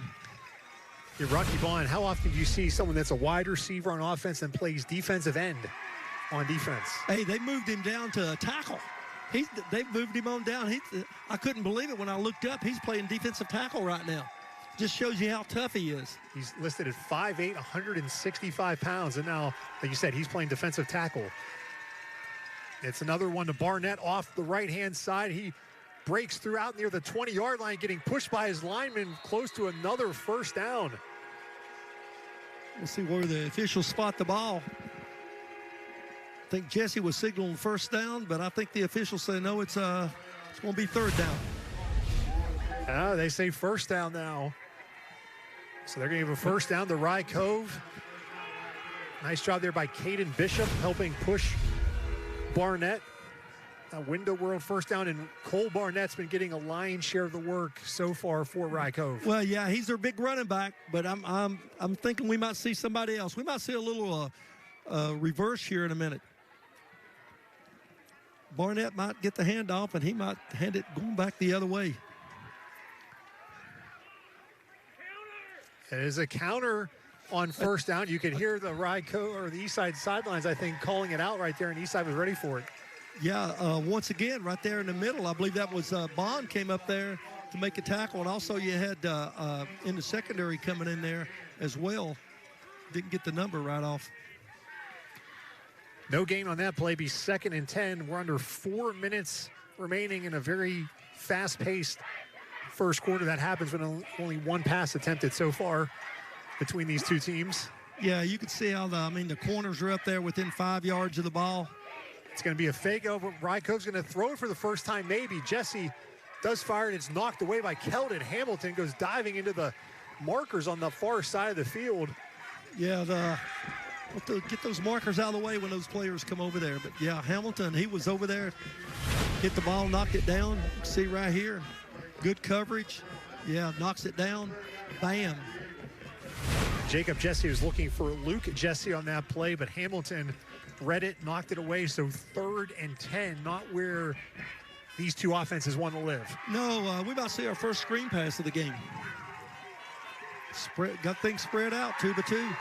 Yeah, Rocky Bond, how often do you see someone that's a wide receiver on offense and plays defensive end on defense? Hey, they moved him down to a tackle. They moved him on down. I couldn't believe it when I looked up. He's playing defensive tackle right now. Just shows you how tough he is. He's listed at 5'8", 165 pounds, and now, like you said, he's playing defensive tackle. It's another one to Barnett off the right-hand side. He breaks throughout near the 20-yard line, getting pushed by his lineman close to another first down. We'll see where the officials spot the ball. I think Jesse was signaling first down, but I think the officials say no, it's going to be third down. They say first down now. So they're going to give a first down to Rye Cove. Nice job there by Caden Bishop helping push Barnett. Window World first down, and Cole Barnett's been getting a lion's share of the work so far for Rye Cove. Well, yeah, he's their big running back, but I'm thinking we might see somebody else. We might see a little reverse here in a minute. Barnett might get the handoff, and he might hand it going back the other way. It is a counter on first down. You could hear the Rye Cove or the Eastside sidelines, I think, calling it out right there, and Eastside was ready for it. Yeah, once again, right there in the middle, I believe that was Bond came up there to make a tackle, and also you had in the secondary coming in there as well. Didn't get the number right off. No gain on that play. Be 2nd and 10. We're under 4 minutes remaining in a very fast-paced first quarter. That happens when only one pass attempted so far between these two teams. Yeah, you can see how the corners are up there within 5 yards of the ball. It's going to be a fake over. Rye Cove's going to throw it for the first time, maybe. Jesse does fire, and it's knocked away by Keldon. Hamilton goes diving into the markers on the far side of the field. Yeah, get those markers out of the way when those players come over there. But, yeah, Hamilton, he was over there, hit the ball, knocked it down. See right here, good coverage. Yeah, knocks it down. Bam. Jacob Jesse was looking for Luke Jesse on that play, but Hamilton read it, knocked it away. So 3rd and 10, not where these two offenses want to live. No, we about to see our first screen pass of the game. Got things spread out 2-2.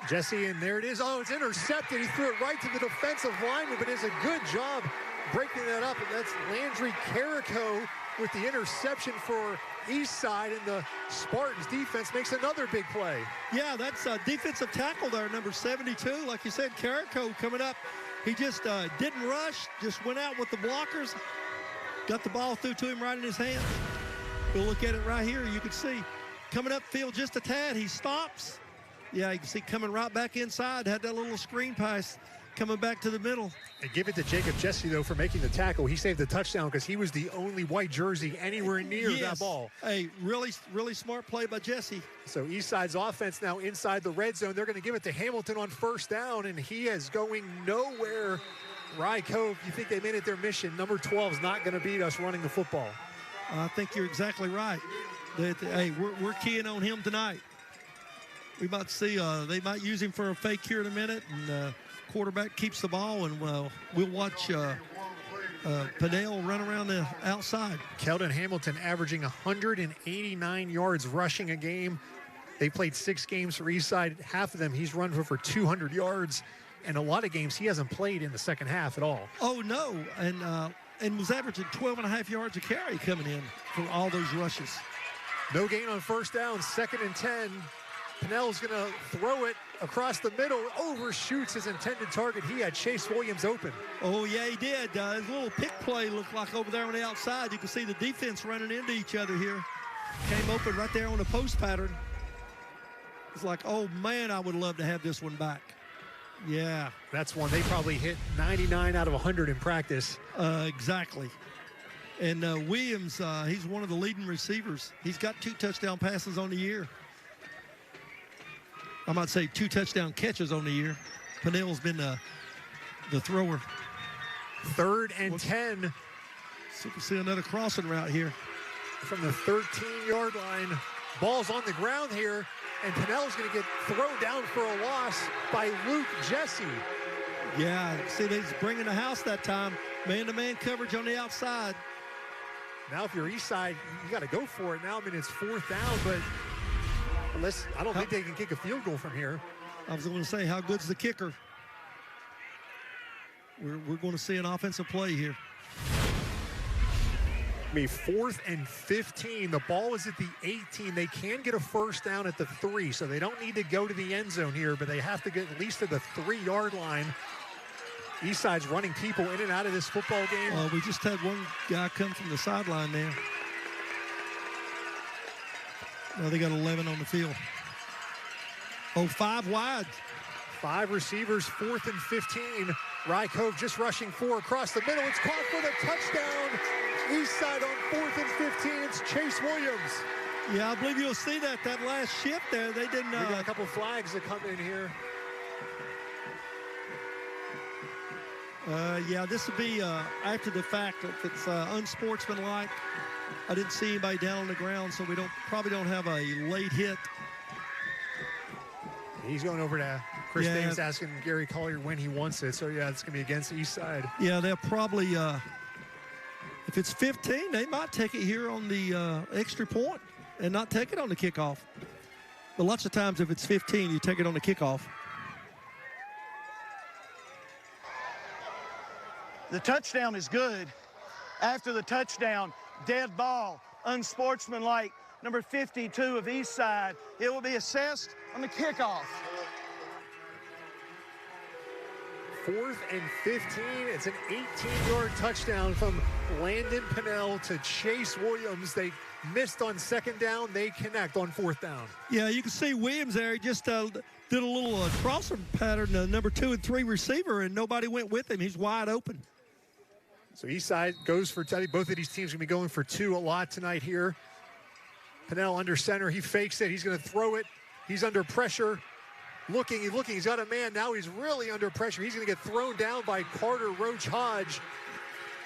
Jesse, and there it is. Oh, it's intercepted. He threw it right to the defensive lineman, but does a good job breaking that up. And that's Landry Carrico with the interception for Eastside, and the Spartans defense makes another big play. Yeah, that's a defensive tackle there, number 72. Like you said, Carrico coming up. He just didn't rush, just went out with the blockers, got the ball through to him right in his hands. We'll look at it right here. You can see coming upfield just a tad, he stops. Yeah, you can see coming right back inside, had that little screen pass coming back to the middle. And give it to Jacob Jesse, though, for making the tackle. He saved the touchdown because he was the only white jersey anywhere near that ball. Hey, really smart play by Jesse. So Eastside's offense now inside the red zone. They're going to give it to Hamilton on first down, and he is going nowhere. Rye Cove, you think they made it their mission. Number 12 is not going to beat us running the football. I think you're exactly right. Hey, we're keying on him tonight. We might see, they might use him for a fake here in a minute, and quarterback keeps the ball, and we'll watch Padel run around the outside. Keldon Hamilton averaging 189 yards rushing a game. They played 6 games for Eastside. Half of them he's run for 200 yards, and a lot of games he hasn't played in the second half at all. Oh, no, and was averaging 12.5 yards a carry coming in for all those rushes. No gain on first down, 2nd and 10. Pinnell's going to throw it across the middle, overshoots his intended target. He had Chase Williams open. Oh, yeah, he did. His little pick play looked like over there on the outside. You can see the defense running into each other here. Came open right there on the post pattern. It's like, oh, man, I would love to have this one back. Yeah. That's one they probably hit 99 out of 100 in practice. Exactly. And Williams, he's one of the leading receivers. He's got 2 touchdown passes on the year. I might say 2 touchdown catches on the year. Pinnell's been the thrower. 3rd and 10. So we can see another crossing route here. From the 13-yard line. Ball's on the ground here, and Pinnell's going to get thrown down for a loss by Luke Jesse. Yeah, see, he's bringing the house that time. Man-to-man coverage on the outside. Now, if you're Eastside, you got to go for it now. I mean, it's 4th down, but unless I don't think they can kick a field goal from here. I was going to say, how good's the kicker? We're going to see an offensive play here. I mean, 4th and 15. The ball is at the 18. They can get a first down at the 3, so they don't need to go to the end zone here, but they have to get at least to the 3-yard line. Eastside's running people in and out of this football game. We just had one guy come from the sideline there. Well, they got 11 on the field. 5 wide. 5 receivers, 4th and 15. Rye Cove just rushing 4 across the middle. It's caught for the touchdown. Eastside on 4th and 15. It's Chase Williams. Yeah, I believe you'll see that last shift there. They didn't. We got a couple flags that come in here. Yeah, this would be after the fact. If it's unsportsmanlike, I didn't see anybody down on the ground, so we probably don't have a late hit. He's going over to Chris Davis, asking Gary Collier when he wants it. So yeah, it's going to be against Eastside. Yeah, they'll probably. If it's 15, they might take it here on the extra point and not take it on the kickoff. But lots of times, if it's 15, you take it on the kickoff. The touchdown is good. After the touchdown, dead ball, unsportsmanlike, number 52 of Eastside. It will be assessed on the kickoff. 4th and 15. It's an 18-yard touchdown from Landon Pinnell to Chase Williams. They missed on 2nd down. They connect on 4th down. Yeah, you can see Williams there. He just did a little crossing pattern, number 2 and 3 receiver, and nobody went with him. He's wide open. So Eastside goes for, I think both of these teams are going to be going for 2 a lot tonight here. Pinnell under center. He fakes it. He's going to throw it. He's under pressure. Looking. He's got a man. Now he's really under pressure. He's going to get thrown down by Carter Roach Hodge.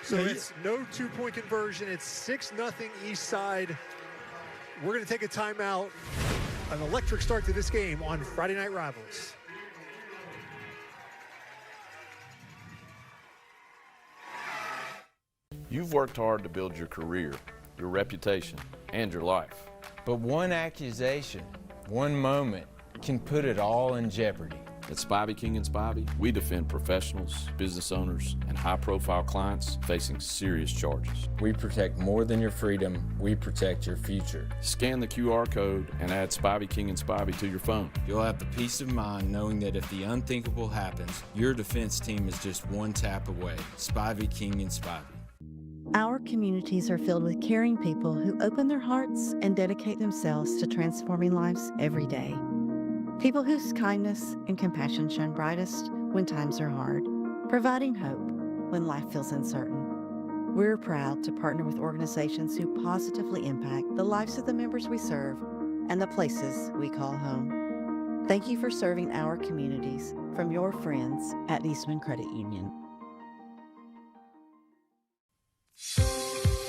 So it's no 2-point conversion. It's 6-0 Eastside. We're going to take a timeout. An electric start to this game on Friday Night Rivals. You've worked hard to build your career, your reputation, and your life. But one accusation, one moment, can put it all in jeopardy. At Spivey King & Spivey, we defend professionals, business owners, and high-profile clients facing serious charges. We protect more than your freedom, we protect your future. Scan the QR code and add Spivey King & Spivey to your phone. You'll have the peace of mind knowing that if the unthinkable happens, your defense team is just one tap away. Spivey King & Spivey. Our communities are filled with caring people who open their hearts and dedicate themselves to transforming lives every day. People whose kindness and compassion shine brightest when times are hard, providing hope when life feels uncertain. We're proud to partner with organizations who positively impact the lives of the members we serve and the places we call home. Thank you for serving our communities from your friends at Eastman Credit Union.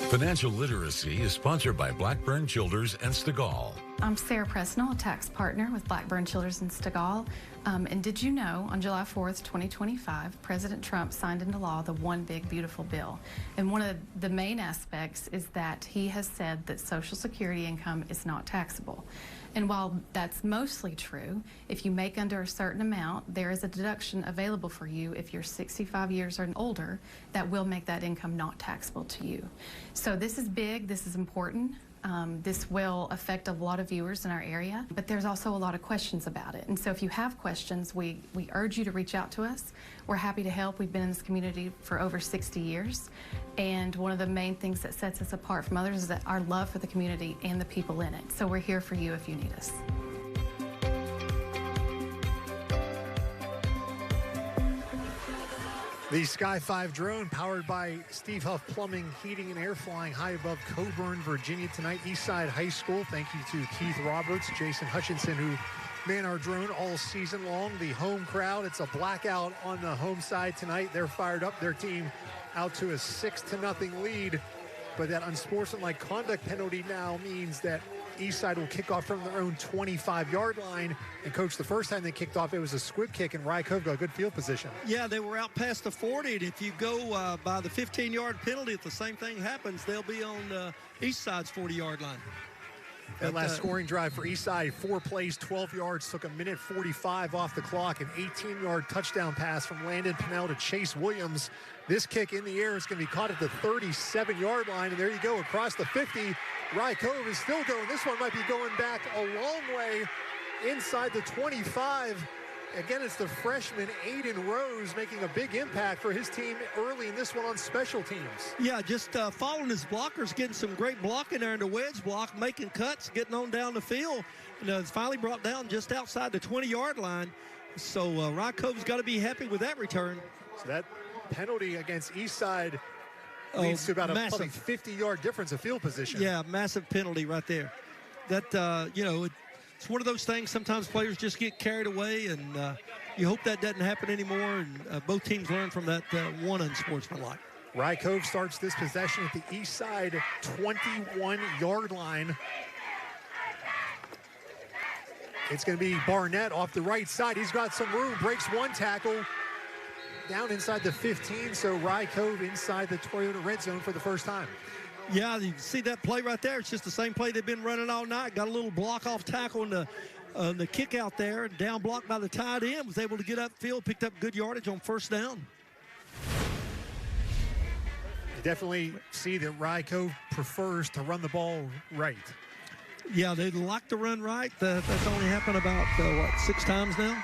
Financial Literacy is sponsored by Blackburn Childers and Stegall. I'm Sarah Presnell, a tax partner with Blackburn Childers and Stegall. And did you know on July 4th, 2025, President Trump signed into law the One Big Beautiful Bill. And one of the main aspects is that he has said that Social Security income is not taxable. And while that's mostly true, if you make under a certain amount, there is a deduction available for you if you're 65 years or older that will make that income not taxable to you. So this is big, this is important. This will affect a lot of viewers in our area, but there's also a lot of questions about it. And so if you have questions, we urge you to reach out to us. We're happy to help. We've been in this community for over 60 years. And one of the main things that sets us apart from others is that our love for the community and the people in it. So we're here for you if you need us. The Sky 5 drone, powered by Steve Huff Plumbing, Heating and Air, flying high above Coburn, Virginia tonight. Eastside High School. Thank you to Keith Roberts, Jason Hutchinson, who man our drone all season long. The home crowd, it's a blackout on the home side tonight. They're fired up. Their team out to a 6-0 lead. But that unsportsmanlike conduct penalty now means that Eastside will kick off from their own 25-yard line. And, Coach, the first time they kicked off, it was a squib kick, and Rye Cove got good field position. Yeah, they were out past the 40, and if you go by the 15-yard penalty, if the same thing happens, they'll be on Eastside's 40-yard line. That last scoring drive for Eastside, 4 plays, 12 yards, took a minute 45 off the clock. An 18-yard touchdown pass from Landon Pinnell to Chase Williams. This kick in the air is going to be caught at the 37-yard line, and there you go, across the 50. Rye Cove is still going. This one might be going back a long way inside the 25. Again, it's the freshman Aiden Rose making a big impact for his team early in this one on special teams. Yeah, just following his blockers, getting some great blocking there in the wedge block, making cuts, getting on down the field. And it's finally brought down just outside the 20-yard line. So Rye Cove's got to be happy with that return. So that penalty against Eastside leads to about a probably 50-yard difference of field position. Yeah, massive penalty right there. That, you know, it's one of those things, sometimes players just get carried away, and you hope that doesn't happen anymore, and both teams learn from that one unsportsmanlike. Rye Cove starts this possession at the Eastside 21-yard line. It's going to be Barnett off the right side. He's got some room, breaks one tackle down inside the 15, so Rye Cove inside the Toyota red zone for the first time. Yeah, you see that play right there. It's just the same play they've been running all night. Got a little block-off tackle in the kick out there. Down blocked by the tight end. Was able to get upfield, picked up good yardage on first down. You definitely see that Rye Cove prefers to run the ball right. Yeah, they like to run right. That's only happened about, 6 times now?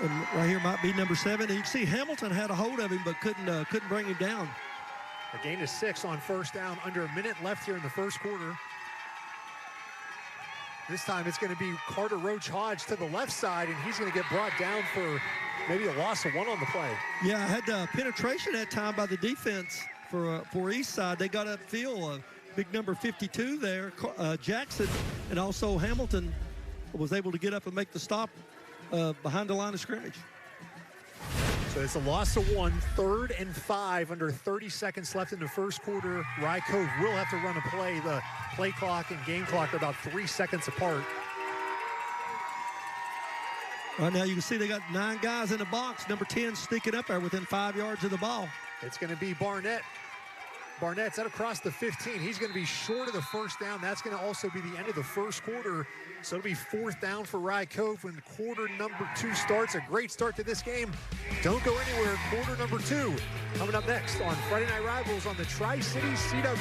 And right here might be number 7. And you can see Hamilton had a hold of him but couldn't bring him down. A gain of 6 on first down, under a minute left here in the first quarter. This time it's going to be Carter Roach Hodge to the left side, and he's going to get brought down for maybe a loss of 1 on the play. Yeah, I had penetration that time by the defense for Eastside. They got upfield, big number 52 there, Jackson, and also Hamilton was able to get up and make the stop behind the line of scrimmage. So it's a loss of 1, 3rd and 5, under 30 seconds left in the first quarter. Rye Cove will have to run a play. The play clock and game clock are about 3 seconds apart. Right now you can see they got 9 guys in the box. Number 10 sneaking up there within 5 yards of the ball. It's going to be Barnett. Barnett's out across the 15. He's going to be short of the first down. That's going to also be the end of the first quarter. So it'll be 4th down for Rye Cove when quarter number 2 starts. A great start to this game. Don't go anywhere. Quarter number 2 coming up next on Friday Night Rivals on the Tri-City CW.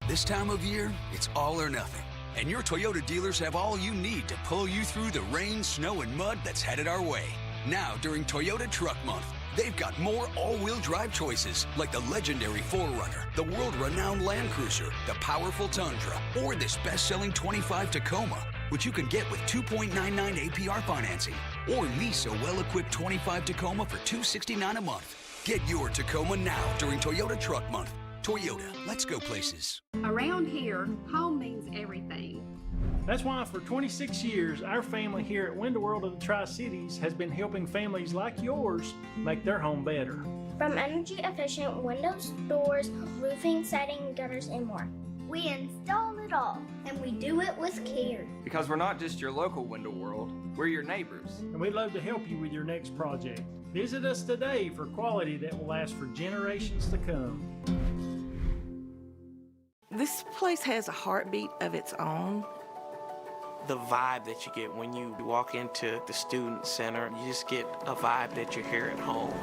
This time of year, it's all or nothing. And your Toyota dealers have all you need to pull you through the rain, snow, and mud that's headed our way. Now, during Toyota Truck Month, they've got more all-wheel drive choices, like the legendary 4Runner, the world-renowned Land Cruiser, the powerful Tundra, or this best-selling 25 Tacoma, which you can get with 2.99 APR financing, or lease a well-equipped 25 Tacoma for $269 a month. Get your Tacoma now during Toyota Truck Month. Toyota, let's go places. Around here, home means everything. That's why for 26 years, our family here at Window World of the Tri-Cities has been helping families like yours make their home better. From energy-efficient windows, doors, roofing, siding, gutters, and more. We install it all, and we do it with care. Because we're not just your local Window World, we're your neighbors. And we'd love to help you with your next project. Visit us today for quality that will last for generations to come. This place has a heartbeat of its own. The vibe that you get when you walk into the student center, you just get a vibe that you're here at home.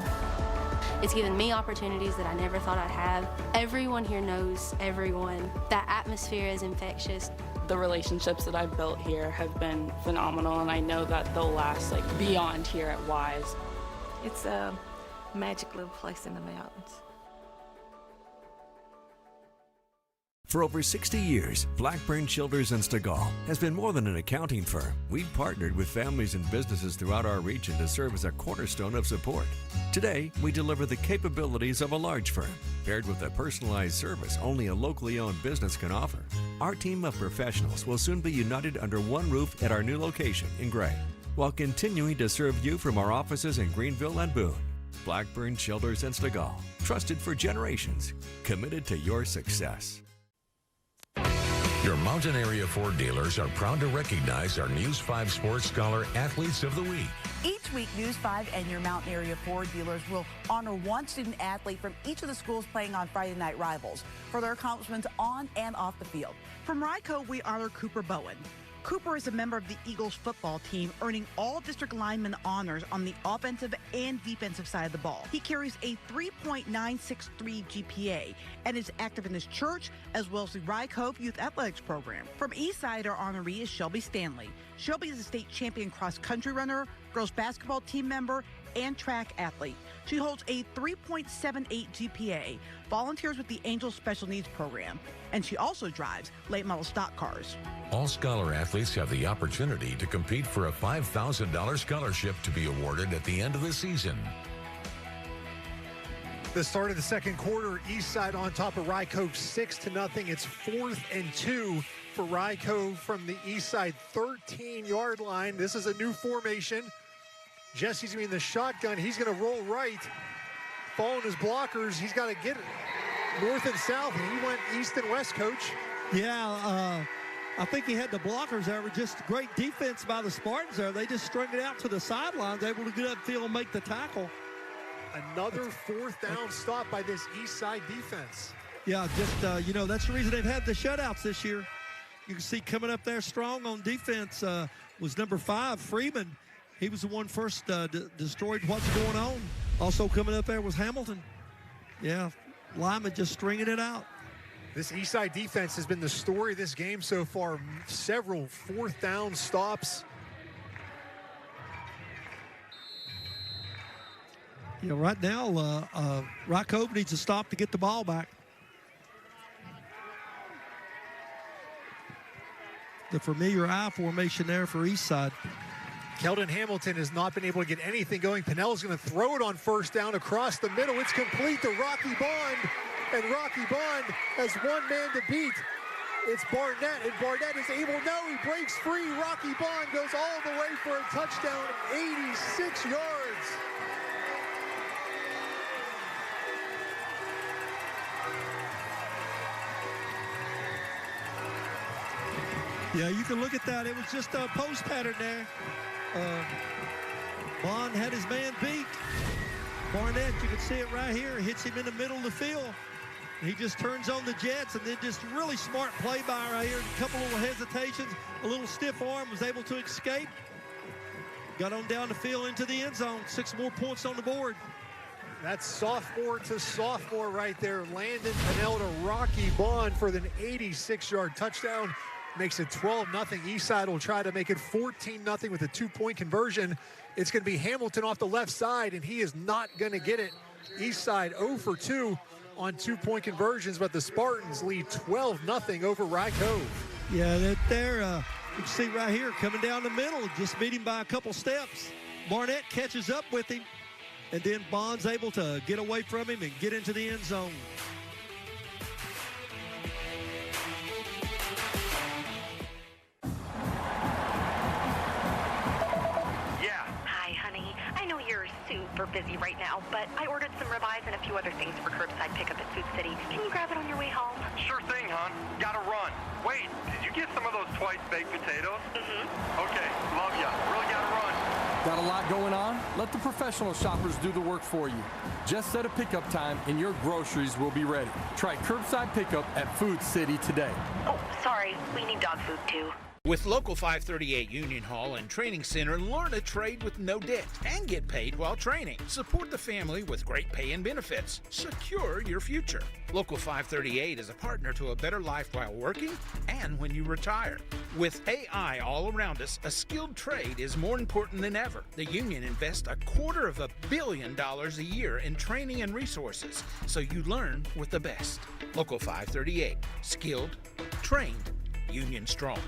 It's given me opportunities that I never thought I'd have. Everyone here knows everyone. That atmosphere is infectious. The relationships that I've built here have been phenomenal, and I know that they'll last beyond here at Wise. It's a magic little place in the mountains. For over 60 years, Blackburn Childers and Stegall has been more than an accounting firm. We've partnered with families and businesses throughout our region to serve as a cornerstone of support. Today, we deliver the capabilities of a large firm, paired with a personalized service only a locally owned business can offer. Our team of professionals will soon be united under one roof at our new location in Gray, while continuing to serve you from our offices in Greenville and Boone. Blackburn Childers and Stegall, trusted for generations, committed to your success. Your Mountain Area Ford dealers are proud to recognize our News 5 Sports Scholar Athletes of the Week. Each week, News 5 and your Mountain Area Ford dealers will honor one student athlete from each of the schools playing on Friday Night Rivals for their accomplishments on and off the field. From Rye Cove, we honor Cooper Bowen. Cooper is a member of the Eagles football team, earning all district lineman honors on the offensive and defensive side of the ball. He carries a 3.963 GPA and is active in his church as well as the Rye Cove Youth Athletics Program. From Eastside, our honoree is Shelby Stanley. Shelby is a state champion cross-country runner, girls basketball team member, and track athlete. She holds a 3.78 GPA, volunteers with the Angels Special Needs Program, and she also drives late model stock cars. All Scholar athletes have the opportunity to compete for a $5,000 scholarship to be awarded at the end of the season. The start of the second quarter, Eastside on top of Rye Cove 6-0. It's 4th and 2 for Rye Cove from the Eastside 13-yard line. This is a new formation. Jesse's going to be in the shotgun. He's going to roll right. Following his blockers, he's got to get it north and south. And he went east and west, Coach. Yeah, I think he had the blockers there. Just great defense by the Spartans there. They just strung it out to the sidelines, able to get upfield and make the tackle. Another 4th down stop by this Eastside defense. Yeah, just, that's the reason they've had the shutouts this year. You can see coming up there strong on defense was number 5, Freeman. He was the one first destroyed what's going on. Also coming up there was Hamilton. Yeah, Lyman just stringing it out. This Eastside defense has been the story of this game so far. Several 4th down stops. Yeah, right now, Rye Cove needs a stop to get the ball back. The familiar I formation there for Eastside. Keldon Hamilton has not been able to get anything going. Pinnell's going to throw it on 1st down across the middle. It's complete to Rocky Bond, and Rocky Bond has one man to beat. It's Barnett, and Barnett is able, no, he breaks free. Rocky Bond goes all the way for a touchdown, 86 yards. Yeah, you can look at that. It was just a post pattern there. Bond had his man beat. Barnett, you can see it right here, hits him in the middle of the field. He just turns on the jets, and then just really smart play by right here. A couple little hesitations, a little stiff arm, was able to escape. Got on down the field into the end zone. 6 more points on the board. That's sophomore to sophomore right there. Landon Pinnell to Rocky Bond for an 86-yard touchdown. Makes it 12-0. Eastside will try to make it 14-0 with a 2-point conversion. It's going to be Hamilton off the left side, and he is not going to get it. Eastside 0 for 2 on 2-point conversions, but the Spartans lead 12-0 over Rye Cove. Yeah, you can see right here coming down the middle, just beat him by a couple steps. Barnett catches up with him, and then Bond's able to get away from him and get into the end zone. Super busy right now, but I ordered some ribeyes and a few other things for curbside pickup at Food City. Can you grab it on your way home? Sure thing, hon. Gotta run. Wait, did you get some of those twice baked potatoes? Okay, love ya. Really gotta run. Got a lot going on? Let the professional shoppers do the work for you. Just set a pickup time and your groceries will be ready. Try curbside pickup at Food City today. Oh, sorry. We need dog food too. With Local 538 Union Hall and Training Center, learn a trade with no debt and get paid while training. Support the family with great pay and benefits. Secure your future. Local 538 is a partner to a better life while working and when you retire. With AI all around us, a skilled trade is more important than ever. The union invests $250 million a year in training and resources, so you learn with the best. Local 538. Skilled, trained, union strong.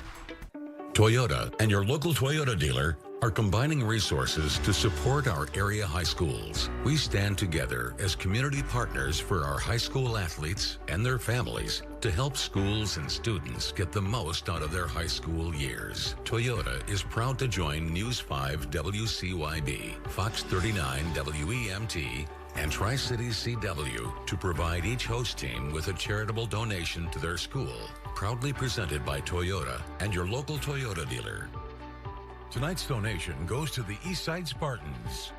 Toyota and your local Toyota dealer are combining resources to support our area high schools. We stand together as community partners for our high school athletes and their families to help schools and students get the most out of their high school years. Toyota is proud to join News 5 WCYB, Fox 39 WEMT, and Tri-Cities CW to provide each host team with a charitable donation to their school. Proudly presented by Toyota and your local Toyota dealer. Tonight's donation goes to the Eastside Spartans.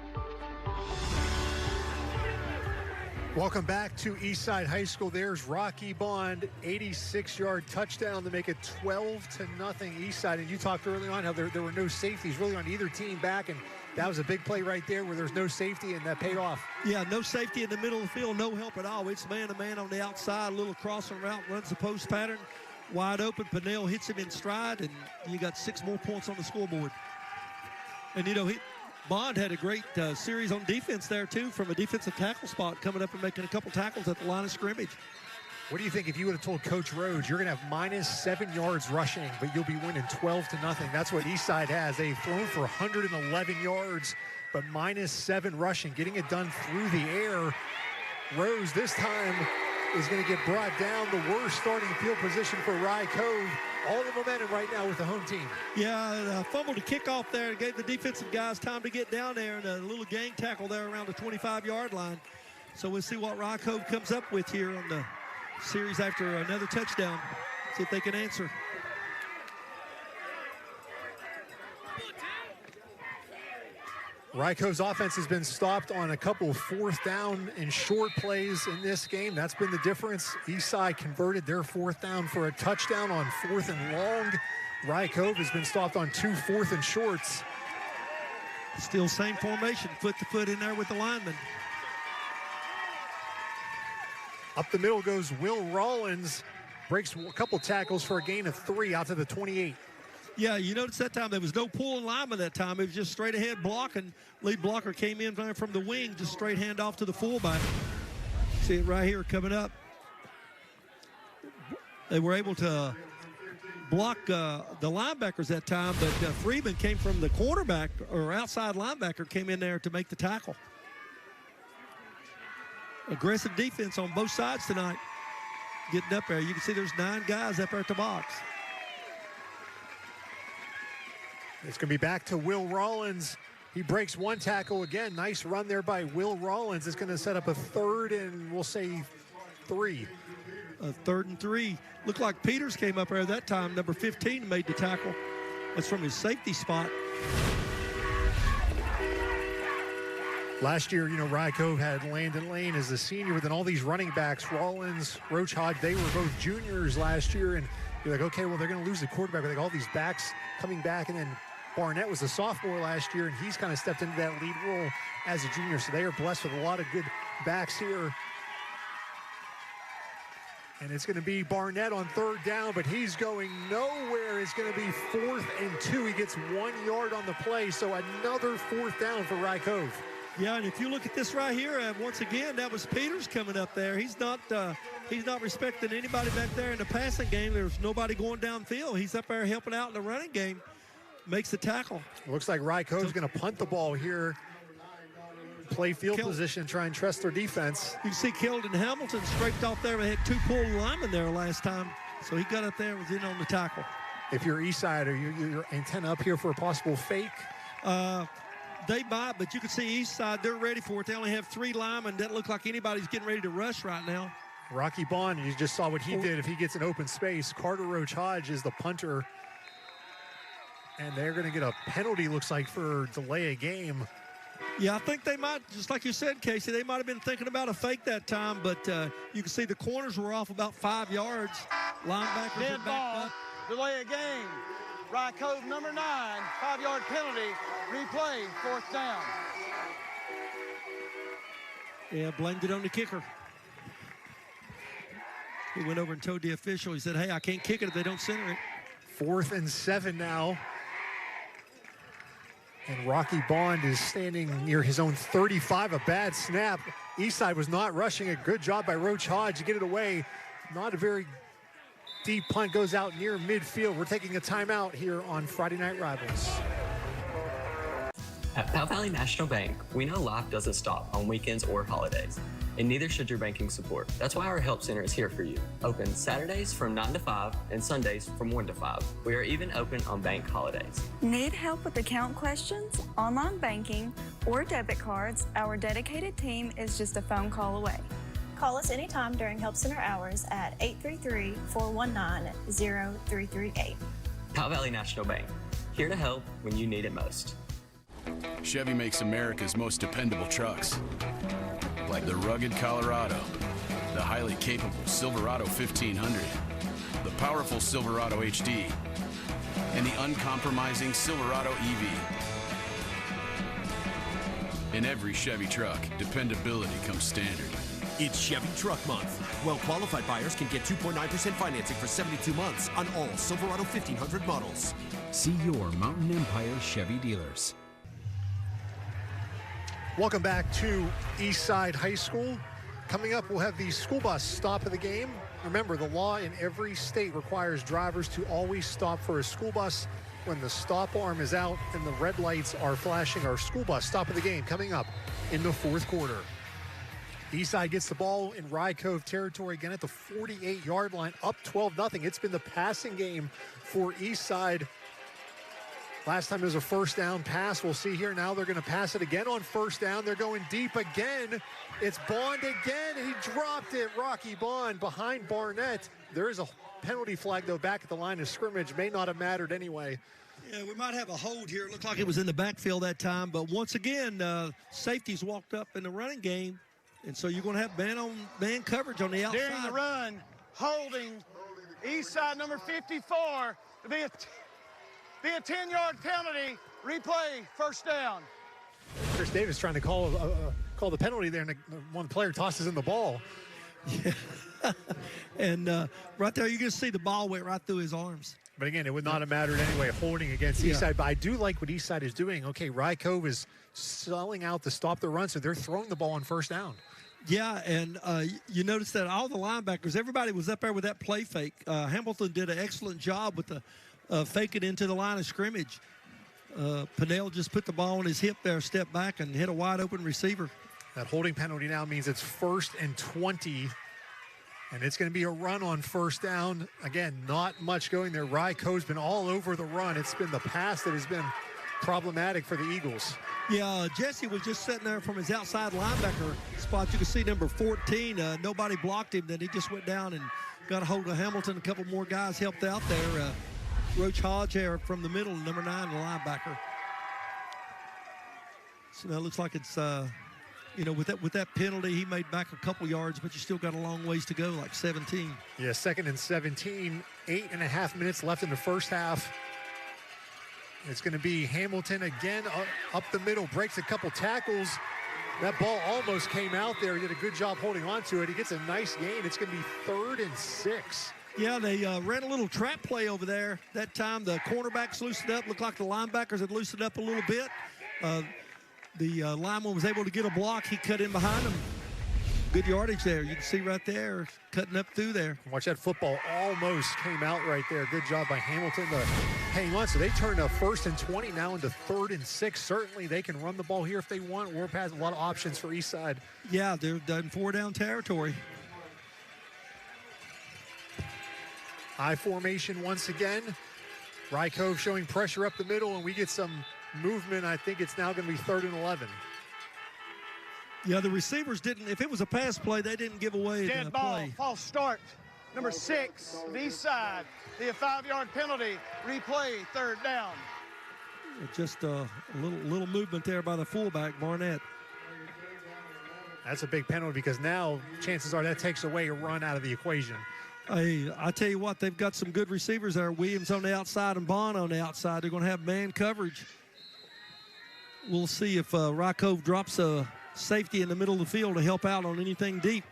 Welcome back to Eastside High School. There's Rocky Bond, 86-yard touchdown to make it 12-0 Eastside. And you talked early on how there were no safeties really on either team back, and that was a big play right there where there's no safety, and that paid off. Yeah, no safety in the middle of the field, no help at all. It's man-to-man on the outside, a little crossing route, runs the post pattern. Wide open, Pinnell hits him in stride, and you got 6 more points on the scoreboard. And, you know, Bond had a great series on defense there, too, from a defensive tackle spot, coming up and making a couple tackles at the line of scrimmage. What do you think if you would have told Coach Rhodes you're going to have -7 yards rushing, but you'll be winning 12-0? That's what Eastside has. They've thrown for 111 yards, but -7 rushing, getting it done through the air. Rose this time is going to get brought down. The worst starting field position for Rye Cove. All the momentum right now with the home team. Yeah, fumbled a kickoff there and gave the defensive guys time to get down there, and a little gang tackle there around the 25-yard line. So we'll see what Rye Cove comes up with here on the series after another touchdown. See if they can answer. Rye Cove's offense has been stopped on a couple of 4th down and short plays in this game. That's been the difference. Eastside converted their 4th down for a touchdown on 4th and long. Rye Cove has been stopped on 2 4th and shorts. Still same formation, foot to foot in there with the lineman. Up the middle goes Will Rollins. Breaks a couple tackles for a gain of 3 out to the 28. Yeah, you notice that time there was no pulling lineman that time. It was just straight ahead blocking. Lead blocker came in from the wing, just straight hand off to the fullback. See it right here coming up. They were able to block the linebackers that time, but Freeman came from the cornerback or outside linebacker, came in there to make the tackle. Aggressive defense on both sides tonight. Getting up there. You can see there's 9 guys up there at the box. It's going to be back to Will Rollins. He breaks 1 tackle again. Nice run there by Will Rollins. It's going to set up a 3rd and we'll say 3. A 3rd and 3. Looked like Peters came up there that time. Number 15 made the tackle. That's from his safety spot. Last year, you know, Rye Cove had Landon Lane as a senior, but then all these running backs, Rollins, Roach Hodge, they were both juniors last year. And you're like, okay, well, they're going to lose the quarterback. But like all these backs coming back, and then Barnett was a sophomore last year, and he's kind of stepped into that lead role as a junior. So they are blessed with a lot of good backs here. And it's going to be Barnett on 3rd down, but he's going nowhere. It's going to be 4th and 2. He gets 1 yard on the play, so another 4th down for Rye Cove. Yeah, and if you look at this right here, once again, that was Peters coming up there. He's not respecting anybody back there in the passing game. There's nobody going downfield. He's up there helping out in the running game. Makes the tackle. Looks like Rye Cove's going to punt the ball here. Play field position, try and trust their defense. You see Keldon Hamilton scraped off there. They had 2 pulled linemen there last time. So he got up there and was in on the tackle. If you're Eastside, are your antenna up here for a possible fake? They might, but you can see Eastside, they're ready for it. They only have 3 linemen. Doesn't look like anybody's getting ready to rush right now. Rocky Bond, you just saw what he did if he gets an open space. Carter Roach Hodge is the punter. And they're going to get a penalty, looks like, for delay a game. Yeah, I think they might, just like you said, Casey, they might have been thinking about a fake that time, but you can see the corners were off about 5 yards. Linebackers are backed up. Delay a game. Rye Cove number 9, 5-yard penalty, replay, 4th down. Yeah, blamed it on the kicker. He went over and told the official, he said, hey, I can't kick it if they don't center it. 4th and 7 now. And Rocky Bond is standing near his own 35, a bad snap. Eastside was not rushing it. Good job by Roach Hodge to get it away. Not a very deep punt, goes out near midfield. We're taking a timeout here on Friday Night Rivals. At Powell Valley National Bank, we know life doesn't stop on weekends or holidays, and neither should your banking support. That's why our Help Center is here for you. Open Saturdays from 9 to 5 and Sundays from 1 to 5. We are even open on bank holidays. Need help with account questions, online banking, or debit cards? Our dedicated team is just a phone call away. Call us anytime during Help Center hours at 833-419-0338. Powell Valley National Bank, here to help when you need it most. Chevy makes America's most dependable trucks, like the rugged Colorado, the highly capable Silverado 1500, the powerful Silverado HD, and the uncompromising Silverado EV. In every Chevy truck, dependability comes standard. It's Chevy Truck Month. Well-qualified buyers can get 2.9% financing for 72 months on all Silverado 1500 models. See your Mountain Empire Chevy dealers. Welcome back to Eastside High School. Coming up, we'll have the school bus stop of the game. Remember, the law in every state requires drivers to always stop for a school bus when the stop arm is out and the red lights are flashing. Our school bus stop of the game coming up in the 4th quarter. Eastside gets the ball in Rye Cove territory again at the 48-yard line, up 12-0. It's been the passing game for Eastside. Last time it was a first down pass. We'll see here now. They're going to pass it again on first down. They're going deep again. It's Bond again. He dropped it. Rocky Bond behind Barnett. There is a penalty flag, though, back at the line of scrimmage. May not have mattered anyway. Yeah, we might have a hold here. It looked like it was in the backfield that time. But once again, safeties walked up in the running game. And so you're going to have man coverage on the outside. During the run, holding Eastside number 54 to be a 10-yard penalty. Replay, first down. Chris Davis trying to call the penalty there, and one player tosses in the ball. Yeah. And right there, you can see the ball went right through his arms. But again, it would not have mattered anyway, holding against Eastside. But I do like what Eastside is doing. Okay, Rye Cove is selling out to stop the run, so they're throwing the ball on first down. Yeah, and you notice that all the linebackers, everybody was up there with that play fake. Hamilton did an excellent job with the fake it into the line of scrimmage. Pinnell just put the ball on his hip there, step back, and hit a wide-open receiver. That holding penalty now means it's 1st and 20, and it's going to be a run on first down. Again, not much going there. Rye Cove's been all over the run. It's been the pass that has been problematic for the Eagles. Yeah, Jesse was just sitting there from his outside linebacker spot. You can see number 14. Nobody blocked him. Then he just went down and got a hold of Hamilton. A couple more guys helped out there. Roach Hodge there from the middle, number 9, the linebacker. So now it looks like it's, with that penalty, he made back a couple yards, but you still got a long ways to go, like 17. Yeah, 2nd and 17, 8.5 minutes left in the first half. It's going to be Hamilton again up the middle, breaks a couple tackles. That ball almost came out there. He did a good job holding on to it. He gets a nice gain. It's going to be 3rd and 6. Yeah, they ran a little trap play over there. That time the cornerbacks loosened up. Looked like the linebackers had loosened up a little bit. The lineman was able to get a block. He cut in behind him. Good yardage there. You can see right there, cutting up through there. Watch that football almost came out right there. Good job by Hamilton to hang on. So they turned a 1st and 20 now into 3rd and 6. Certainly they can run the ball here if they want. Warp has a lot of options for Eastside. Yeah, they're in 4-down territory. I formation once again. Rye Cove showing pressure up the middle, and we get some movement. I think it's now going to be 3rd and 11. Yeah, the receivers didn't, if it was a pass play, they didn't give away Dead the ball, play. false start. Number 6, Eastside. The 5-yard penalty. Replay, 3rd down. Just a little movement there by the fullback, Barnett. That's a big penalty because now chances are that takes away a run out of the equation. Hey, I tell you what, they've got some good receivers there. Williams on the outside and Bond on the outside. They're going to have man coverage. We'll see if Rye Cove drops a safety in the middle of the field to help out on anything deep.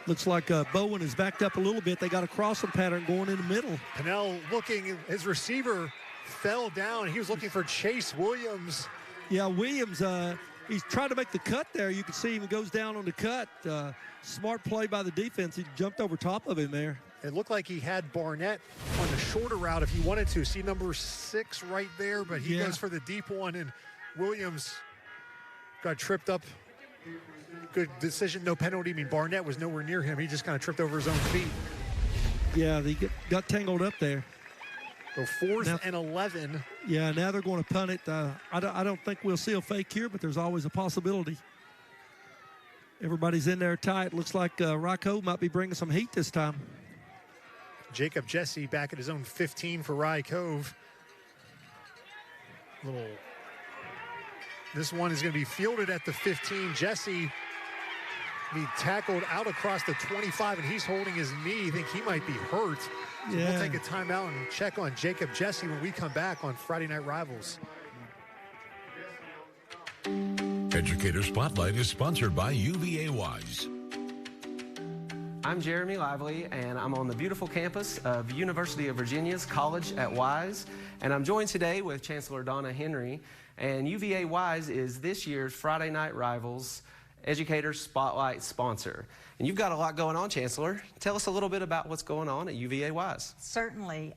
Looks like Bowen is backed up a little bit. They got a crossing pattern going in the middle. Pinnell looking, his receiver fell down. He was looking for Chase Williams. Yeah, Williams, he's trying to make the cut there. You can see him goes down on the cut. Smart play by the defense. He jumped over top of him there. It looked like he had Barnett on the shorter route if he wanted to. See number 6 right there, but he goes for the deep one, and Williams got tripped up. Good decision, no penalty. I mean, Barnett was nowhere near him. He just kind of tripped over his own feet. Yeah, they got tangled up there. So 4th and 11. Yeah, now they're going to punt it. I don't think we'll see a fake here, but there's always a possibility. Everybody's in there tight. Looks like Rye Cove might be bringing some heat this time. Jacob Jesse back at his own 15 for Rye Cove. This one is going to be fielded at the 15. Jesse be tackled out across the 25, and he's holding his knee. I think he might be hurt. So we'll take a timeout and check on Jacob Jesse when we come back on Friday Night Rivals. Educator Spotlight is sponsored by UVA Wise. I'm Jeremy Lively, and I'm on the beautiful campus of University of Virginia's College at Wise, and I'm joined today with Chancellor Donna Henry, and UVA Wise is this year's Friday Night Rivals Educator Spotlight sponsor. And you've got a lot going on, Chancellor. Tell us a little bit about what's going on at UVA Wise. Certainly.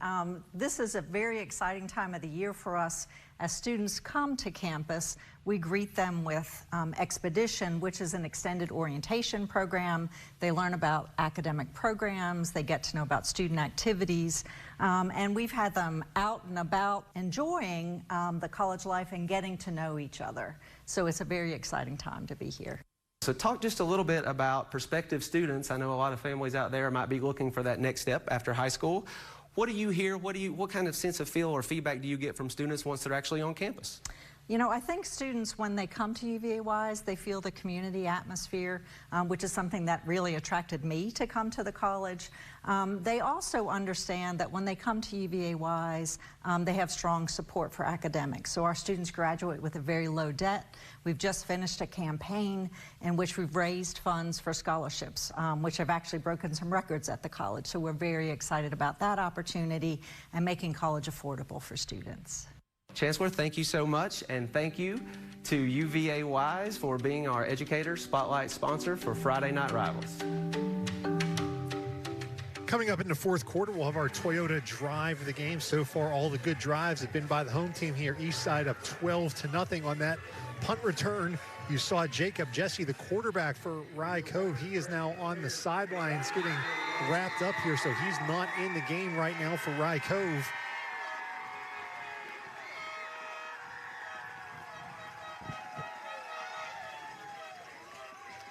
This is a very exciting time of the year for us. As students come to campus, we greet them with Expedition, which is an extended orientation program. They learn about academic programs, they get to know about student activities, and we've had them out and about enjoying the college life and getting to know each other. So it's a very exciting time to be here. So talk just a little bit about prospective students. I know a lot of families out there might be looking for that next step after high school. What do you hear? What kind of sense of feel or feedback do you get from students once they're actually on campus? You know, I think students, when they come to UVA Wise, they feel the community atmosphere, which is something that really attracted me to come to the college. They also understand that when they come to UVA Wise, they have strong support for academics. So our students graduate with a very low debt. We've just finished a campaign in which we've raised funds for scholarships, which have actually broken some records at the college. So we're very excited about that opportunity and making college affordable for students. Chancellor, thank you so much, and thank you to UVA Wise for being our Educator Spotlight sponsor for Friday Night Rivals. Coming up in the fourth quarter, we'll have our Toyota drive of the game. So far, all the good drives have been by the home team here. Eastside up 12-0 on that punt return. You saw Jacob Jesse, the quarterback for Rye Cove. He is now on the sidelines getting wrapped up here, so he's not in the game right now for Rye Cove.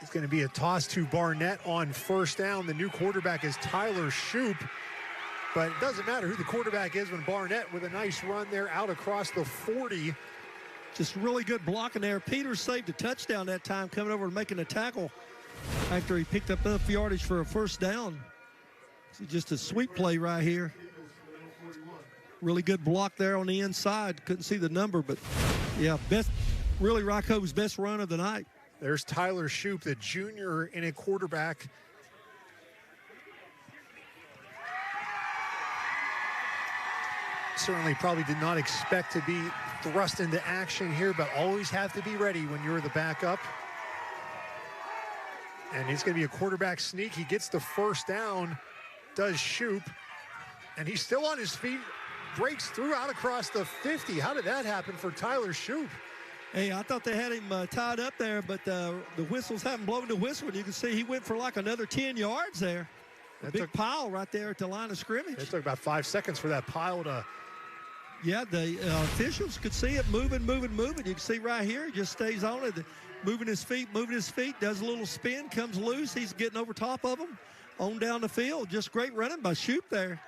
It's going to be a toss to Barnett on first down. The new quarterback is Tyler Shoup, but it doesn't matter who the quarterback is when Barnett with a nice run there out across the 40. Just really good blocking there. Peters saved a touchdown that time, coming over and making a tackle after he picked up enough yardage for a first down. It's just a sweet play right here. Really good block there on the inside. Couldn't see the number, but yeah, really Rye Cove's best run of the night. There's Tyler Shoup, the junior in a quarterback. Certainly probably did not expect to be thrust into action here, but always have to be ready when you're the backup. And it's going to be a quarterback sneak. He gets the first down, does Shoup, and he's still on his feet, breaks through out across the 50. How did that happen for Tyler Shoup? Hey, I thought they had him tied up there, but the whistles haven't blown the whistle. And you can see he went for like another 10 yards there. A big pile right there at the line of scrimmage. It took about 5 seconds for that pile to... Yeah, the officials could see it moving. You can see right here, he just stays on it, moving his feet, does a little spin, comes loose. He's getting over top of him, on down the field. Just great running by Shoup there.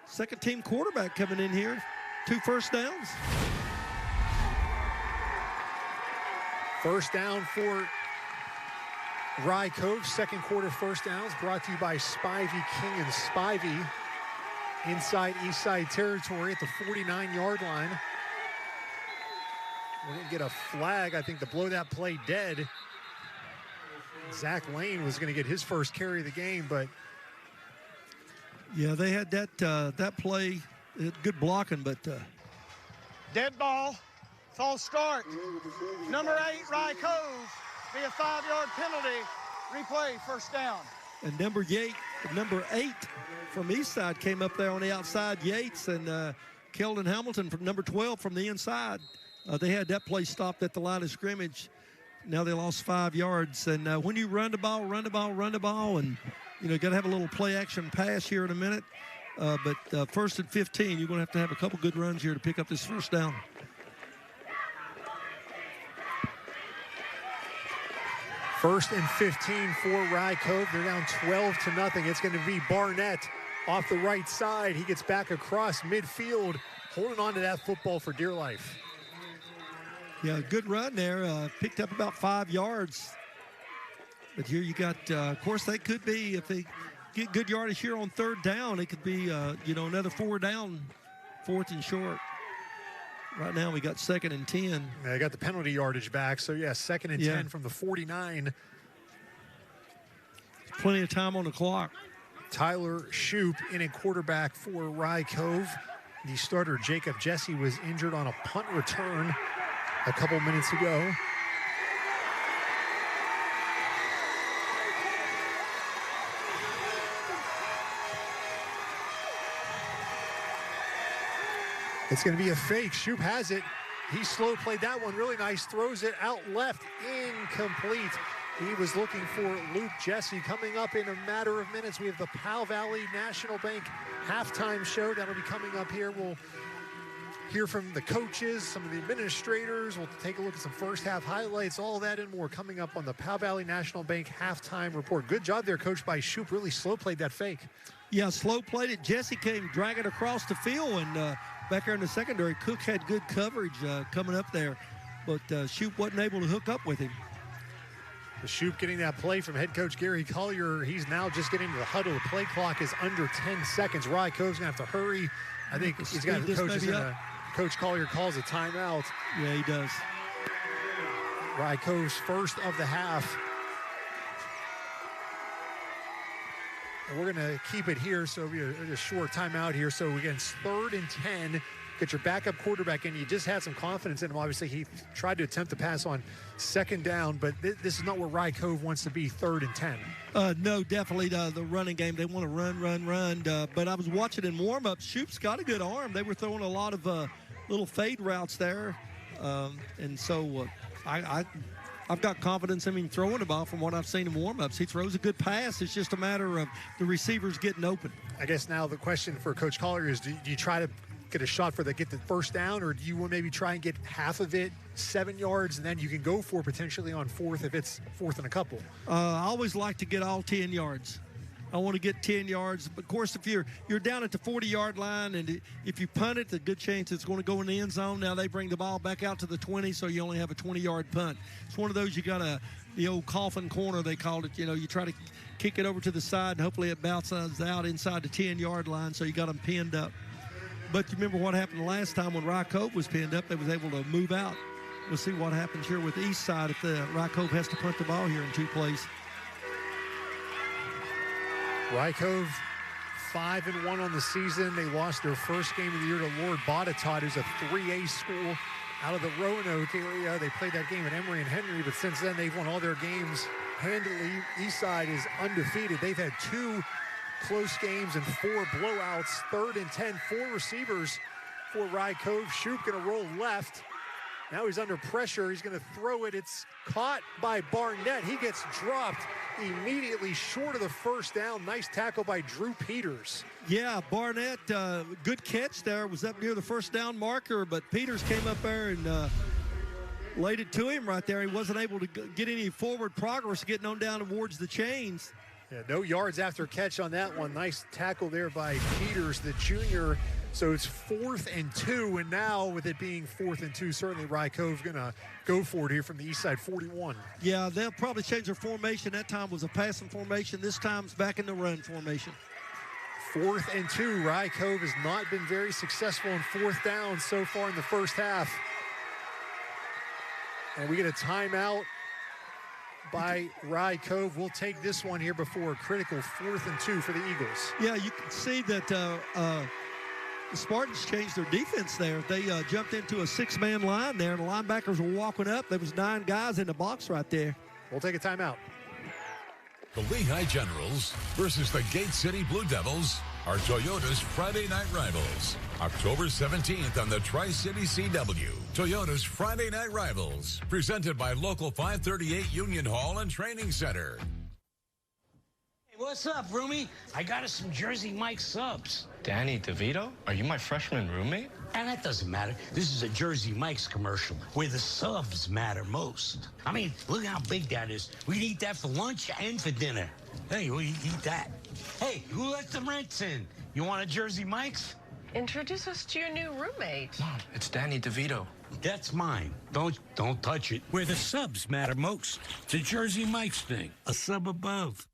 Second team quarterback coming in here. 2 first downs. First down for Rye Cove, second quarter first downs brought to you by Spivey, King, and Spivey. Inside Eastside territory at the 49-yard line. We're going to get a flag, I think, to blow that play dead. Zach Lane was going to get his first carry of the game, but... Yeah, they had that play, good blocking, but... Dead ball, false start. Number 8, Rye Cove, be a 5-yard penalty. Replay, first down. And number 8 from Eastside came up there on the outside, Yates, and Keldon Hamilton from number 12 from the inside. They had that play stopped at the line of scrimmage. Now they lost 5 yards. And when you run the ball, and, you know, got to have a little play action pass here in a minute. But first and 15, you're going to have a couple good runs here to pick up this first down. First and 15 for Rye Cove. They're down 12-0. It's going to be Barnett off the right side. He gets back across midfield, holding on to that football for dear life. Yeah, good run there. Picked up about 5 yards. But here you got, of course, they could be, if they get good yardage here on third down, it could be, you know, another 4 down, fourth and short. Right now we got 2nd and 10. Yeah, they got the penalty yardage back. So, yeah, 2nd and 10 from the 49. Plenty of time on the clock. Tyler Shoup in a quarterback for Rye Cove. The starter, Jacob Jesse, was injured on a punt return a couple minutes ago. It's going to be a fake. Shoup has it. He slow played that one really nice. Throws it out left. Incomplete. He was looking for Luke Jesse. Coming up in a matter of minutes, we have the Powell Valley National Bank halftime show. That'll be coming up here. We'll hear from the coaches, some of the administrators. We'll take a look at some first half highlights, all that and more coming up on the Powell Valley National Bank halftime report. Good job there, coached by Shoup. Really slow played that fake. Yeah, slow played it. Jesse came dragging across the field, and back there in the secondary, Cook had good coverage coming up there, but Shoup wasn't able to hook up with him. The Shoup getting that play from head coach Gary Collier. He's now just getting to the huddle. The play clock is under 10 seconds. Rye Cove's going to have to hurry. I think he's got Coach Collier calls a timeout. Yeah, he does. Rye Cove's first of the half. And we're going to keep it here, so it'll be a short timeout here. So again, it's 3rd and 10. Get your backup quarterback in. You just had some confidence in him. Obviously, he tried to attempt to pass on 2nd down, but this is not where Rye Cove wants to be, 3rd and 10. No, definitely the running game. They want to run. But I was watching in warm-ups. Shoup's got a good arm. They were throwing a lot of little fade routes there. And so I've got confidence in him throwing the ball from what I've seen in warm-ups. He throws a good pass. It's just a matter of the receivers getting open. I guess now the question for Coach Collier is, do you try to get a shot for get the first down, or do you want to maybe try and get half of it, 7 yards, and then you can go for potentially on 4th if it's 4th and a couple? I always like to get all 10 yards. I want to get 10 yards. But of course, if you're down at the 40-yard line, and if you punt it, a good chance it's going to go in the end zone. Now they bring the ball back out to the 20, so you only have a 20-yard punt. It's one of those you got the old coffin corner, they called it. You know, you try to kick it over to the side, and hopefully it bounces out inside the 10-yard line, so you got them pinned up. But you remember what happened the last time when Rye Cove was pinned up, they was able to move out. We'll see what happens here with Eastside if the Rye Cove has to punt the ball here in 2 plays. Rye Cove 5-1 on the season. They lost their first game of the year to Lord Botetourt, who's a 3A school out of the Roanoke area. They played that game at Emory and Henry, but since then they've won all their games handily. Eastside is undefeated. They've had 2 close games and 4 blowouts. 3rd and 10, 4 receivers for Rye Cove. Shoup going to roll left. Now he's under pressure. He's going to throw it. It's caught by Barnett. He gets dropped immediately short of the first down. Nice tackle by Drew Peters. Yeah, Barnett, good catch there. Was up near the first down marker, but Peters came up there and laid it to him right there. He wasn't able to get any forward progress getting on down towards the chains. Yeah, no yards after catch on that one. Nice tackle there by Peters, the junior. So it's 4th and 2, and now with it being 4th and 2, certainly Rye Cove going to go for it here from the Eastside 41. Yeah, they'll probably change their formation. That time was a passing formation. This time's back in the run formation. 4th and 2. Rye Cove has not been very successful in 4th down so far in the first half. And we get a timeout by Rye Cove. We'll take this one here before a critical 4th and 2 for the Eagles. Yeah, you can see that the Spartans changed their defense there. They jumped into a 6-man line there, and the linebackers were walking up. There was 9 guys in the box right there. We'll take a timeout. The Lehigh Generals versus the Gate City Blue Devils are Toyota's Friday night rivals. October 17th on the Tri-City CW. Toyota's Friday night rivals, presented by Local 538 Union Hall and Training Center. Hey, what's up, roomie? I got us some Jersey Mike subs. Danny DeVito? Are you my freshman roommate? And that doesn't matter. This is a Jersey Mike's commercial where the subs matter most. I mean, look how big that is. We'd eat that for lunch and for dinner. Hey, we eat that. Hey, who let the rents in? You want a Jersey Mike's? Introduce us to your new roommate. Mom, it's Danny DeVito. That's mine. Don't touch it. Where the subs matter most. It's a Jersey Mike's thing. A sub above.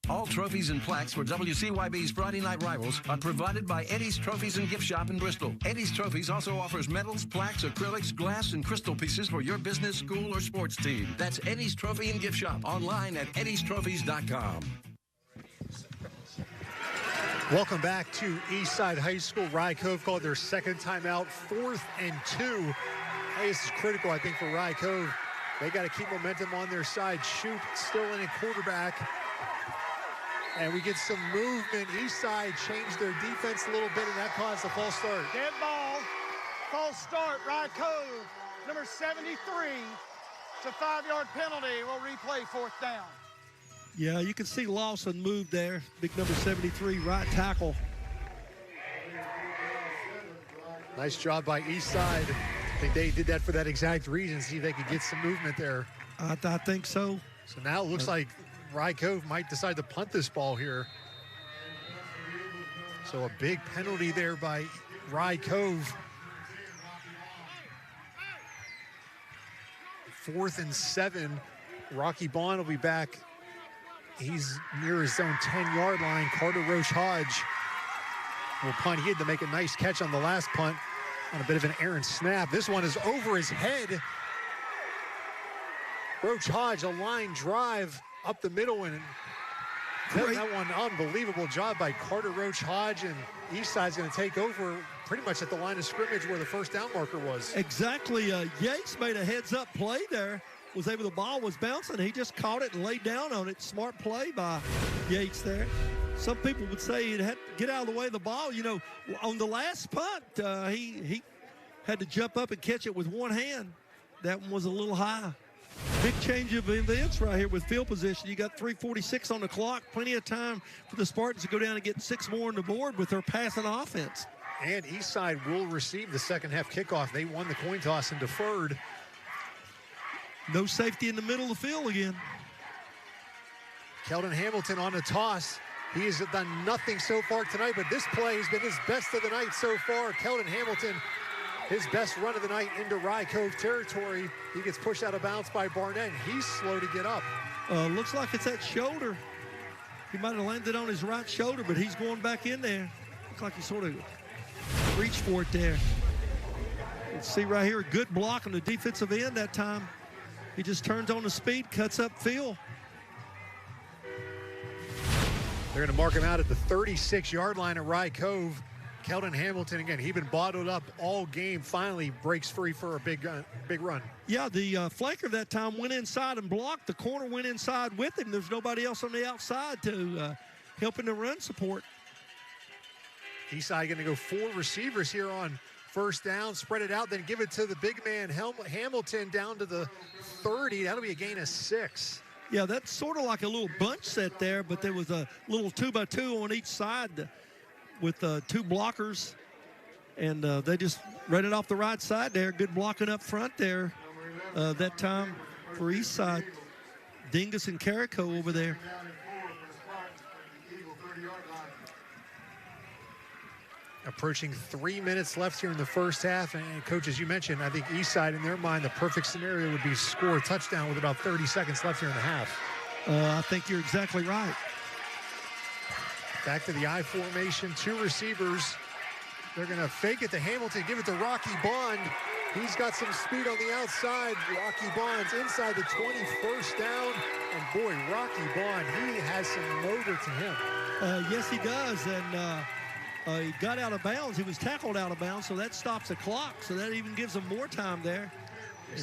All trophies and plaques for WCYB's Friday Night Rivals are provided by Eddie's Trophies and Gift Shop in Bristol. Eddie's Trophies also offers medals, plaques, acrylics, glass, and crystal pieces for your business, school, or sports team. That's Eddie's Trophy and Gift Shop online at eddiestrophies.com. Welcome back to Eastside High School. Rye Cove called their second timeout, 4th and 2. Hey, this is critical, I think, for Rye Cove. They got to keep momentum on their side. Shoot still in at quarterback. And we get some movement. Eastside changed their defense a little bit, and that caused a false start. Dead ball. False start. Rye Cove, number 73. It's a 5-yard penalty. We'll replay 4th down. Yeah, you can see Lawson move there. Big number 73, right tackle. Nice job by Eastside. I think they did that for that exact reason, see if they could get some movement there. I think so. So now it looks like Rye Cove might decide to punt this ball here. So a big penalty there by Rye Cove. 4th and 7. Rocky Bond will be back. He's near his own 10-yard line. Carter Roche Hodge will punt. He had to make a nice catch on the last punt on a bit of an errant snap. This one is over his head. Roche Hodge, a line drive up the middle, and that one, unbelievable job by Carter Roche Hodge, and Eastside's going to take over pretty much at the line of scrimmage where the first down marker was. Exactly. Yates made a heads-up play there. The ball was bouncing. He just caught it and laid down on it. Smart play by Yates there. Some people would say he'd had to get out of the way of the ball. You know, on the last punt, he had to jump up and catch it with one hand. That one was a little high. Big change of events right here with field position. You got 3:46 on the clock. Plenty of time for the Spartans to go down and get 6 more on the board with their passing offense. And Eastside will receive the second half kickoff. They won the coin toss and deferred. No safety in the middle of the field again. Keldon Hamilton on the toss. He has done nothing so far tonight, but this play has been his best of the night so far. Keldon Hamilton, his best run of the night into Rye Cove territory. He gets pushed out of bounds by Barnett. He's slow to get up. Looks like it's that shoulder. He might have landed on his right shoulder, but he's going back in there. Looks like he sort of reached for it there. Let's see right here, a good block on the defensive end that time. He just turns on the speed, cuts up field. They're going to mark him out at the 36-yard line at Rye Cove. Keldon Hamilton, again, he'd been bottled up all game, finally breaks free for a big run. Yeah, the flanker that time went inside and blocked. The corner went inside with him. There's nobody else on the outside to help in the run support. Eastside going to go 4 receivers here on first down, spread it out, then give it to the big man, Hamilton, down to the 30. That'll be a gain of 6. Yeah, that's sort of like a little bunch set there, but there was a little 2x2 on each side with 2 blockers, and they just ran it off the right side there. Good blocking up front there that time for Eastside. Dingus and Carrico over there. Approaching 3 minutes left here in the first half. And Coach, as you mentioned, I think Eastside, in their mind, the perfect scenario would be score a touchdown with about 30 seconds left here in the half. I think you're exactly right. Back to the I formation, 2 receivers. They're going to fake it to Hamilton, give it to Rocky Bond. He's got some speed on the outside. Rocky Bond's inside the 20, first down. And boy, Rocky Bond, he has some motor to him. Yes, he does. And he got out of bounds. He was tackled out of bounds, so that stops the clock. So that even gives him more time there.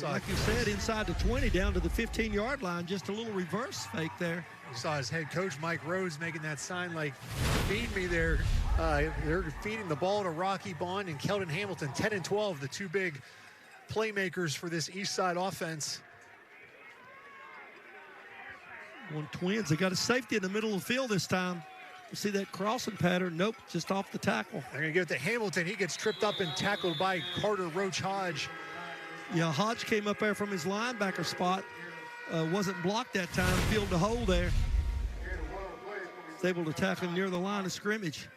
Like you said, inside the 20 down to the 15-yard line, just a little reverse fake there. You saw his head coach, Mike Rhodes, making that sign like, feed me there. They're feeding the ball to Rocky Bond and Keldon Hamilton, 10 and 12, the 2 big playmakers for this Eastside offense. One Twins, they got a safety in the middle of the field this time. You see that crossing pattern? Nope, just off the tackle. They're going to give it to Hamilton. He gets tripped up and tackled by Carter Roach Hodge. Yeah, Hodge came up there from his linebacker spot. Wasn't blocked that time, fielded a hole there. Was able to tackle him near the line of scrimmage.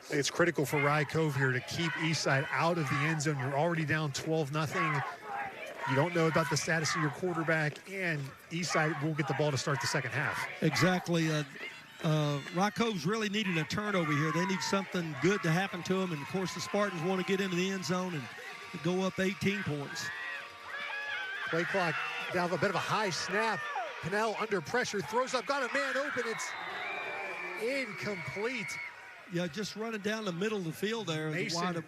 It's critical for Rye Cove here to keep Eastside out of the end zone. You're already down 12-0. You don't know about the status of your quarterback, and Eastside will get the ball to start the second half. Exactly. Rye Cove's really needing a turnover here. They need something good to happen to them, and of course the Spartans want to get into the end zone and go up 18 points. Play clock down, a bit of a high snap. Pinnell under pressure, throws up, got a man open. It's incomplete. Yeah, just running down the middle of the field there. Mason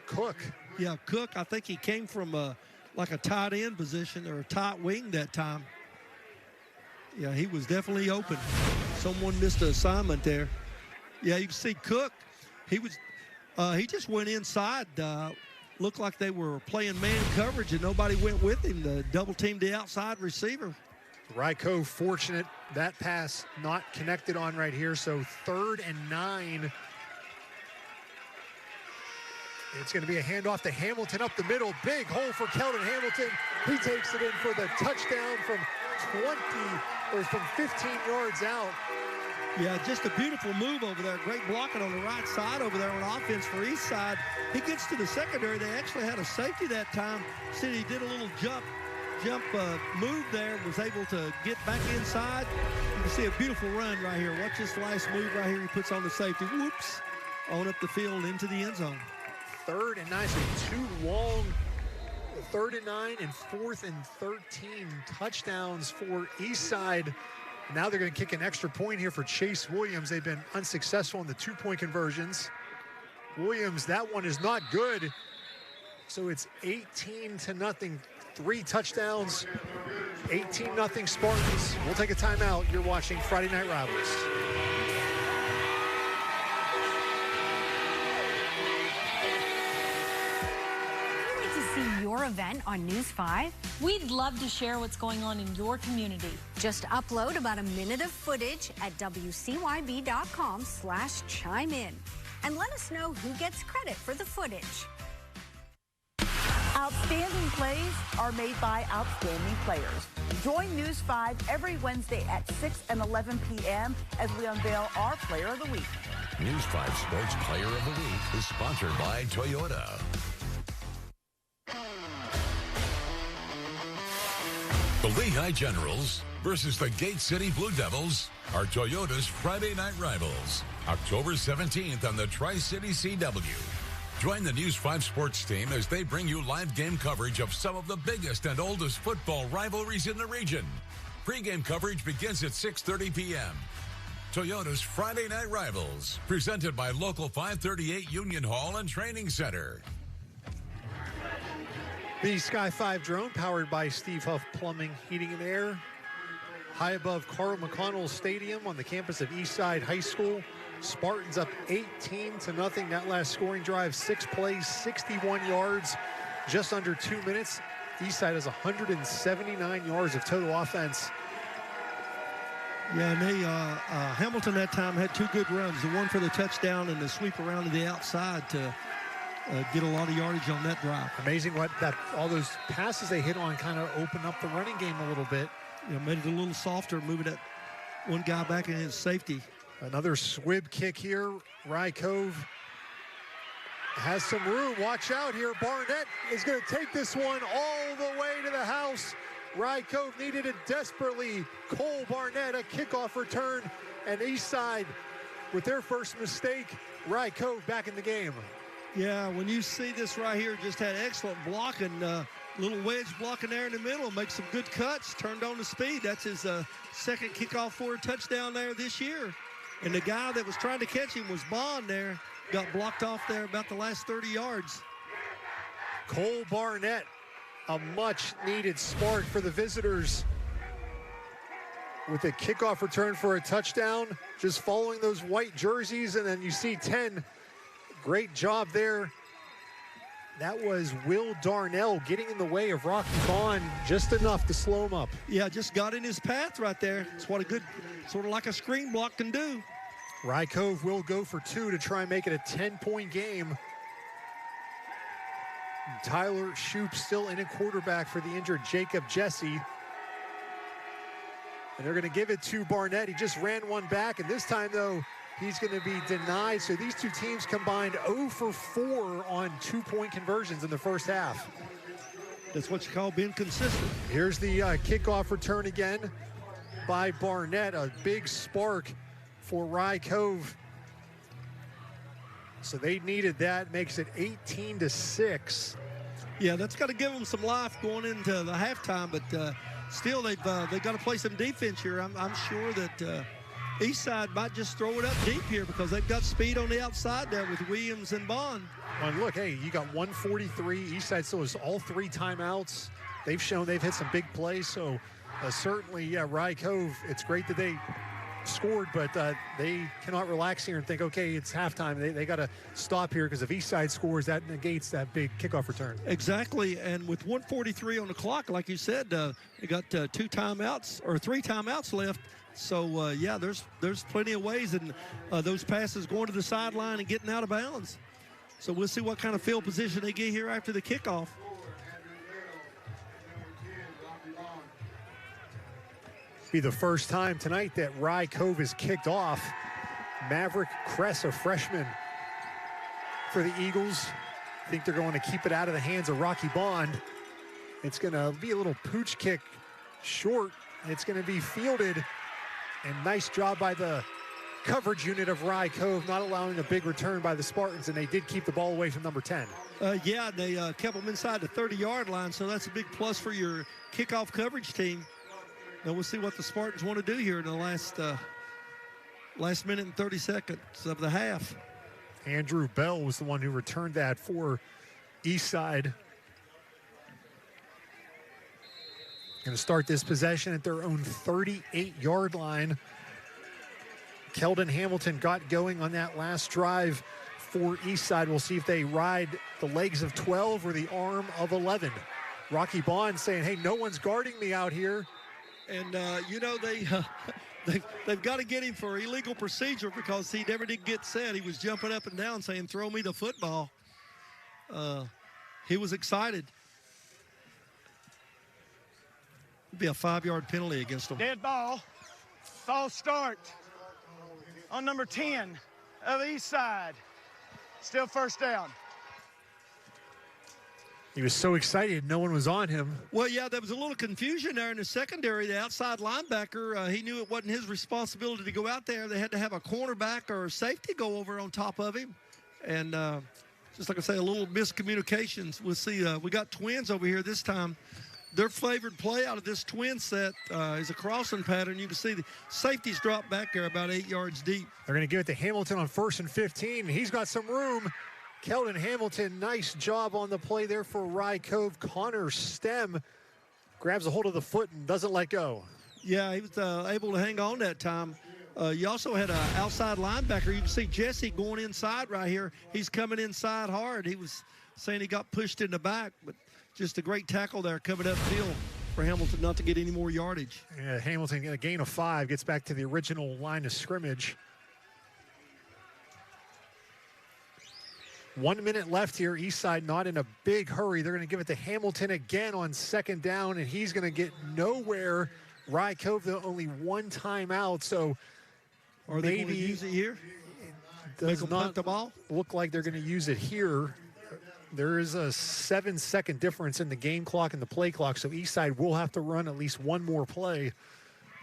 Cook. Yeah, Cook, I think he came from like a tight end position or a tight wing that time. Yeah, he was definitely open. Someone missed an assignment there. Yeah, you can see Cook. He just went inside. Looked like they were playing man coverage and nobody went with him. The double teamed the outside receiver. Rye Cove fortunate that pass not connected on right here. So 3rd and 9. It's going to be a handoff to Hamilton up the middle. Big hole for Keldon Hamilton. He takes it in for the touchdown from 15 yards out. Yeah, just a beautiful move over there. Great blocking on the right side over there on offense for Eastside. He gets to the secondary. They actually had a safety that time. See, he did a little jump move there, was able to get back inside. You can see a beautiful run right here. Watch this last move right here. He puts on the safety. Whoops. On up the field into the end zone. 3rd and 9, so 2 long 3rd and 9 and 4th and 13 touchdowns for Eastside. Now they're going to kick an extra point here for Chase Williams. They've been unsuccessful in the 2-point conversions. Williams, that one is not good. So it's 18-0, 3 touchdowns, 18-0 Spartans. We'll take a timeout. You're watching Friday Night Rivals. Your event on News 5? We'd love to share what's going on in your community. Just upload about a minute of footage at WCYB.com/chime-in and let us know who gets credit for the footage. Outstanding plays are made by outstanding players. Join News 5 every Wednesday at 6 and 11 p.m. as we unveil our Player of the Week. News 5 Sports Player of the Week is sponsored by Toyota. The Lehigh Generals versus the Gate City Blue Devils are Toyota's Friday night rivals. October 17th on the Tri-City CW. Join the News 5 sports team as they bring you live game coverage of some of the biggest and oldest football rivalries in the region. Pregame coverage begins at 6:30 p.m. Toyota's Friday night rivals, presented by Local 538 Union Hall and Training Center. The Sky 5 drone, powered by Steve Huff Plumbing, Heating and Air, high above Carl McConnell Stadium on the campus of Eastside High School. Spartans up 18-0. That last scoring drive, 6 plays, 61 yards, just under 2 minutes. Eastside has 179 yards of total offense. Yeah, and they, Hamilton that time had 2 good runs, the one for the touchdown and the sweep around to the outside to get a lot of yardage on that drive. Amazing what all those passes they hit on kind of opened up the running game a little bit. You know, made it a little softer, moving it one guy back in his safety. Another swib kick here. Rye Cove has some room. Watch out here. Barnett is going to take this one all the way to the house. Rye Cove needed it desperately. Cole Barnett, a kickoff return, and Eastside with their first mistake. Rye Cove back in the game. Yeah, when you see this right here, just had excellent blocking. Little wedge blocking there in the middle. Makes some good cuts. Turned on the speed. That's his second kickoff for a touchdown there this year. And the guy that was trying to catch him was Bond there. Got blocked off there about the last 30 yards. Cole Barnett, a much-needed spark for the visitors with a kickoff return for a touchdown, just following those white jerseys, and then you see 10. Great job there. That was Will Darnell getting in the way of Rocky Bond just enough to slow him up. Yeah, just got in his path right there. It's what a good, sort of like a screen block can do. Rye Cove will go for 2 to try and make it a 10-point game. Tyler Shoup still in at quarterback for the injured Jacob Jesse. And they're going to give it to Barnett. He just ran one back, and this time, though, he's going to be denied. So these two teams combined 0 for 4 on 2-point conversions in the first half. That's what you call being consistent. Here's the kickoff return again by Barnett. A big spark for Rye Cove. So they needed that. Makes it 18-6. Yeah, that's got to give them some life going into the halftime, but still they've got to play some defense here. I'm sure that Eastside might just throw it up deep here because they've got speed on the outside there with Williams and Bond. And look, hey, you got 143. Eastside still has all 3 timeouts. They've shown they've hit some big plays. So certainly, yeah, Rye Cove, it's great that they scored, but they cannot relax here and think, okay, it's halftime. They got to stop here because if Eastside scores, that negates that big kickoff return. Exactly, and with 1:43 on the clock, like you said, they got 2 timeouts or 3 timeouts left. So, yeah, there's plenty of ways, and those passes going to the sideline and getting out of bounds. So we'll see what kind of field position they get here after the kickoff. Be the first time tonight that Rye Cove is kicked off. Maverick Kress, a freshman for the Eagles. I think they're going to keep it out of the hands of Rocky Bond. It's going to be a little pooch kick short. It's going to be fielded. And nice job by the coverage unit of Rye Cove, not allowing a big return by the Spartans, and they did keep the ball away from number 10. Yeah, they kept them inside the 30-yard line, so that's a big plus for your kickoff coverage team. Now we'll see what the Spartans want to do here in the last minute and 30 seconds of the half. Andrew Bell was the one who returned that for Eastside. Going to start this possession at their own 38-yard line. Keldon Hamilton got going on that last drive for Eastside. We'll see if they ride the legs of 12 or the arm of 11. Rocky Bond saying, hey, no one's guarding me out here. And, you know, they've got to get him for illegal procedure because he never did get set. He was jumping up and down saying, throw me the football. He was excited. It'd be a 5-yard penalty against him. Dead ball. False start on number 10 of Eastside. Still first down. He was so excited, no one was on him. Well, yeah, there was a little confusion there in the secondary. The outside linebacker, he knew it wasn't his responsibility to go out there. They had to have a cornerback or a safety go over on top of him. And just like I say, a little miscommunications. We'll see. We got twins over here this time. Their favored play out of this twin set is a crossing pattern. You can see the safeties drop back there about 8 yards deep. They're going to give it to Hamilton on 1st and 15. He's got some room. Keldon Hamilton, nice job on the play there for Rye Cove. Connor Stem grabs a hold of the foot and doesn't let go. Yeah, he was able to hang on that time. You also had an outside linebacker. You can see Jesse going inside right here. He's coming inside hard. He was saying he got pushed in the back, but just a great tackle there coming upfield for Hamilton not to get any more yardage. Yeah, Hamilton, a gain of 5, gets back to the original line of scrimmage. 1 minute left here. Eastside not in a big hurry. They're going to give it to Hamilton again on 2nd down, and he's going to get nowhere Rye Cove, though, only one timeout, so Are they going to use it here? Does not look like they're going to use it here. There is a 7-second difference in the game clock and the play clock, so Eastside will have to run at least one more play.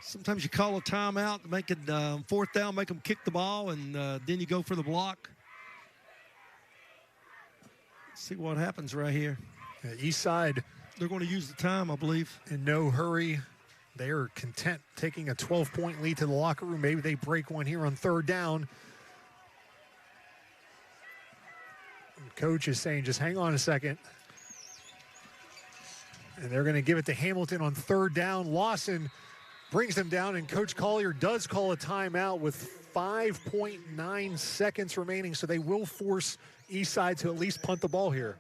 Sometimes you call a timeout, make it fourth down, make them kick the ball, and then you go for the block. See what happens right here. Eastside, they're going to use the time, I believe. In no hurry. They are content taking a 12-point lead to the locker room. Maybe they break one here on third down. Coach is saying, just hang on a second. And they're going to give it to Hamilton on third down. Lawson brings them down, and Coach Collier does call a timeout with 5.9 seconds remaining, so they will force Eastside to at least punt the ball here.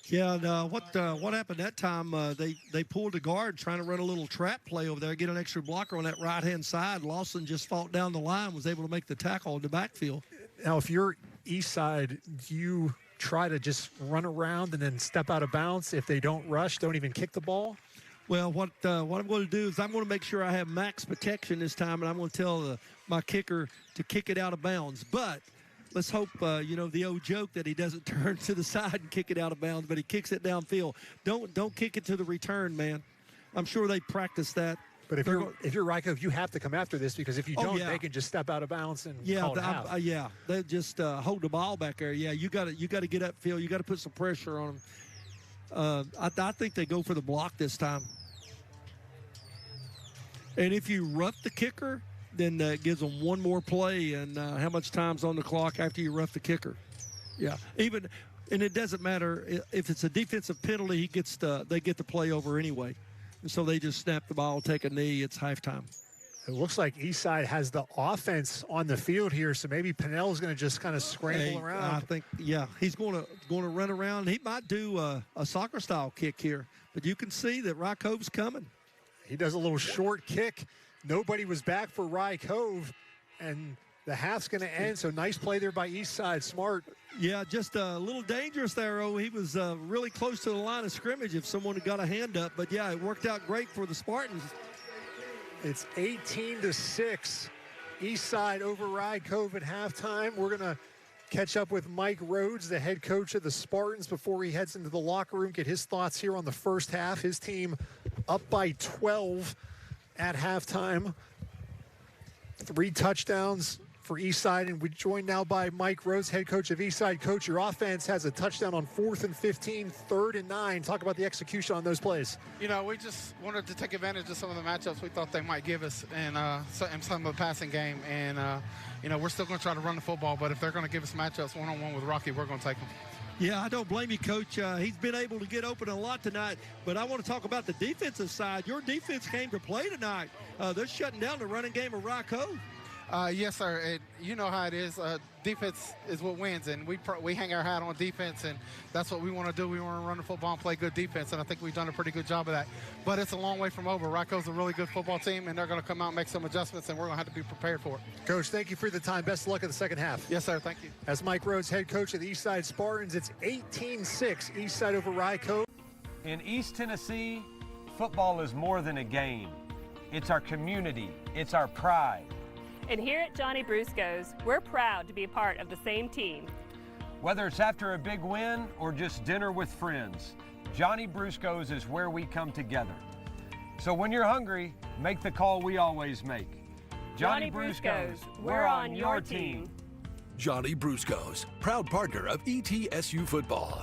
Yeah, and what happened that time, they pulled the guard trying to run a little trap play over there, get an extra blocker on that right-hand side. Lawson just fought down the line, was able to make the tackle in the backfield. Now, if you're Eastside, do you try to just run around and then step out of bounds if they don't rush, don't even kick the ball? Well, what I'm going to do is I'm going to make sure I have max protection this time, and I'm going to tell my kicker to kick it out of bounds. But let's hope, the old joke that he doesn't turn to the side and kick it out of bounds, but he kicks it downfield. Don't kick it to the return, man. I'm sure they practice that. But if you're Rye Cove, you have to come after this, because if you don't, they can just step out of bounds and call it half. They just hold the ball back there. Yeah, you got to get upfield. You got to put some pressure on them. I think they go for the block this time. And if you rough the kicker, then that gives them one more play. And how much time's on the clock after you rough the kicker? Yeah, and it doesn't matter if it's a defensive penalty. They get the play over anyway. And so they just snap the ball, take a knee. It's halftime. It looks like Eastside has the offense on the field here, so maybe Pinnell's going to just kind of scramble around. I think, he's going to run around. He might do a soccer-style kick here, but you can see that Rye Cove's coming. He does a little short kick. Nobody was back for Rye Cove, and the half's going to end, so nice play there by Eastside. Smart. Yeah, just a little dangerous there. He was really close to the line of scrimmage if someone had got a hand up. But, yeah, it worked out great for the Spartans. It's 18-6. Eastside over Rye Cove at halftime. We're going to catch up with Mike Rhodes, the head coach of the Spartans, before he heads into the locker room, get his thoughts here on the first half. His team up by 12 at halftime. 3 touchdowns for Eastside, and we're joined now by Mike Rhodes, head coach of Eastside. Coach, your offense has a touchdown on 4th and 15, 3rd and 9. Talk about the execution on those plays. We just wanted to take advantage of some of the matchups we thought they might give us in some of the passing game. And, we're still going to try to run the football, but if they're going to give us matchups one-on-one with Rocky, we're going to take them. Yeah, I don't blame you, Coach. He's been able to get open a lot tonight, but I want to talk about the defensive side. Your defense came to play tonight. They're shutting down the running game of Rye Cove. Yes, sir. And you know how it is. Defense is what wins, and we hang our hat on defense, and that's what we want to do. We want to run the football and play good defense, and I think we've done a pretty good job of that. But it's a long way from over. Rye Cove's a really good football team, and they're going to come out and make some adjustments, and we're going to have to be prepared for it. Coach, thank you for the time. Best of luck in the second half. Yes, sir. Thank you. As Mike Rhodes, head coach of the Eastside Spartans, it's 18-6, Eastside over Rye Cove. In East Tennessee, football is more than a game. It's our community. It's our pride. And here at Johnny Brusco's, we're proud to be a part of the same team. Whether it's after a big win or just dinner with friends, Johnny Brusco's is where we come together. So when you're hungry, make the call we always make. Johnny Brusco's, we're on your team. Johnny Brusco's, proud partner of ETSU football.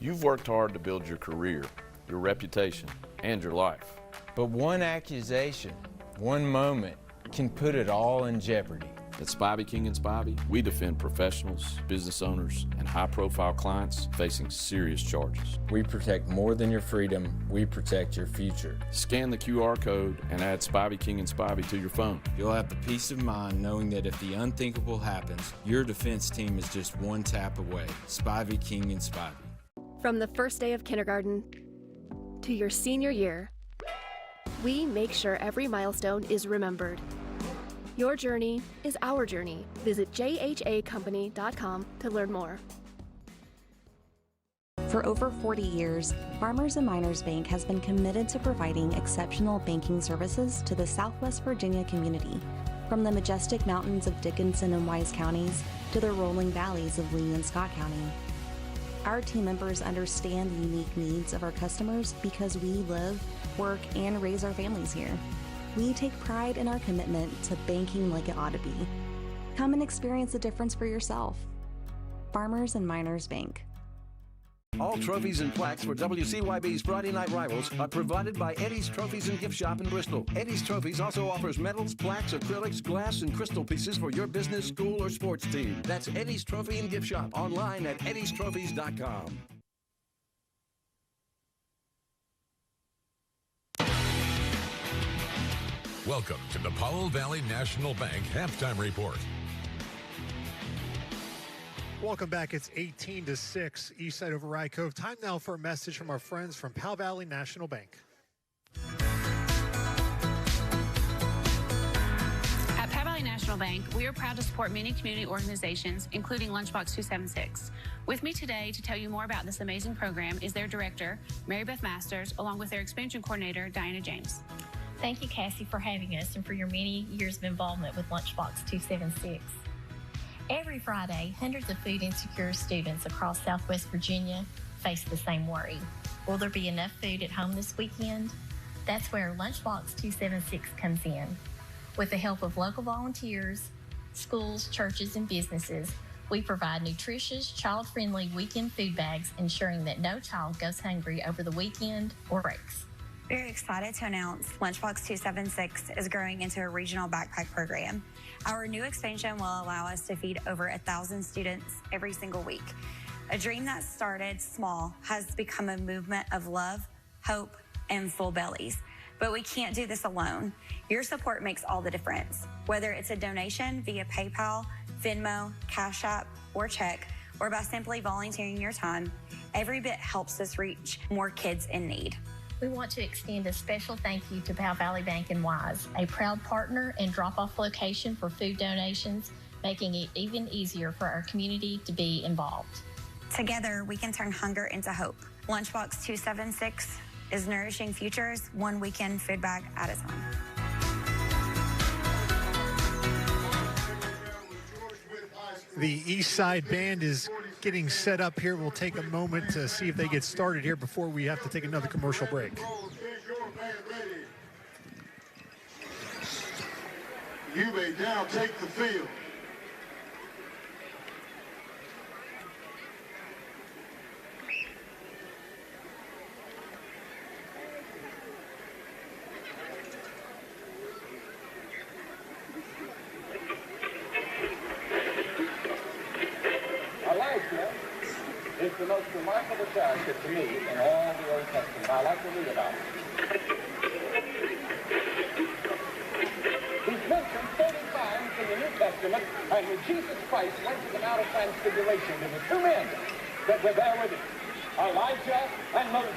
You've worked hard to build your career, your reputation, and your life. But one accusation, one moment, can put it all in jeopardy. At Spivey King & Spivey, we defend professionals, business owners, and high-profile clients facing serious charges. We protect more than your freedom, we protect your future. Scan the QR code and add Spivey King & Spivey to your phone. You'll have the peace of mind knowing that if the unthinkable happens, your defense team is just one tap away. Spivey King & Spivey. From the first day of kindergarten to your senior year, we make sure every milestone is remembered. Your journey is our journey. Visit jhacompany.com to learn more. For over 40 years, Farmers and Miners Bank has been committed to providing exceptional banking services to the Southwest Virginia community, from the majestic mountains of Dickinson and Wise counties to the rolling valleys of Lee and Scott County. Our team members understand the unique needs of our customers because we live, work, and raise our families here. We take pride in our commitment to banking like it ought to be. Come and experience the difference for yourself. Farmers and Miners Bank. All trophies and plaques for WCYB's Friday Night Rivals are provided by Eddie's Trophies and Gift Shop in Bristol. Eddie's Trophies also offers medals, plaques, acrylics, glass, and crystal pieces for your business, school, or sports team. That's Eddie's Trophy and Gift Shop, online at eddiestrophies.com. Welcome to the Powell Valley National Bank Halftime Report. Welcome back. It's 18-6, Eastside over Rye Cove. Time now for a message from our friends from Powell Valley National Bank. At Powell Valley National Bank, we are proud to support many community organizations, including Lunchbox 276. With me today to tell you more about this amazing program is their director, Mary Beth Masters, along with their expansion coordinator, Diana James. Thank you, Cassie, for having us and for your many years of involvement with Lunchbox 276. Every Friday, hundreds of food insecure students across Southwest Virginia face the same worry. Will there be enough food at home this weekend? That's where Lunchbox 276 comes in. With the help of local volunteers, schools, churches, and businesses, we provide nutritious, child-friendly weekend food bags, ensuring that no child goes hungry over the weekend or breaks. Very excited to announce Lunchbox 276 is growing into a regional backpack program. Our new expansion will allow us to feed over 1,000 students every single week. A dream that started small has become a movement of love, hope, and full bellies. But we can't do this alone. Your support makes all the difference. Whether it's a donation via PayPal, Venmo, Cash App, or check, or by simply volunteering your time, every bit helps us reach more kids in need. We want to extend a special thank you to Powell Valley Bank and Wise, a proud partner and drop-off location for food donations, making it even easier for our community to be involved. Together, we can turn hunger into hope. Lunchbox 276 is nourishing futures, one weekend food bag at a time. The Eastside Band is getting set up here. We'll take a moment to see if they get started here before we have to take another commercial break. You may now take the field. It's the most remarkable character to me in all the Old Testament. I like to read about it. He's mentioned 30 times in the New Testament, and when Jesus Christ went to the Mount of Transfiguration, there were two men that were there with him, Elijah and Moses.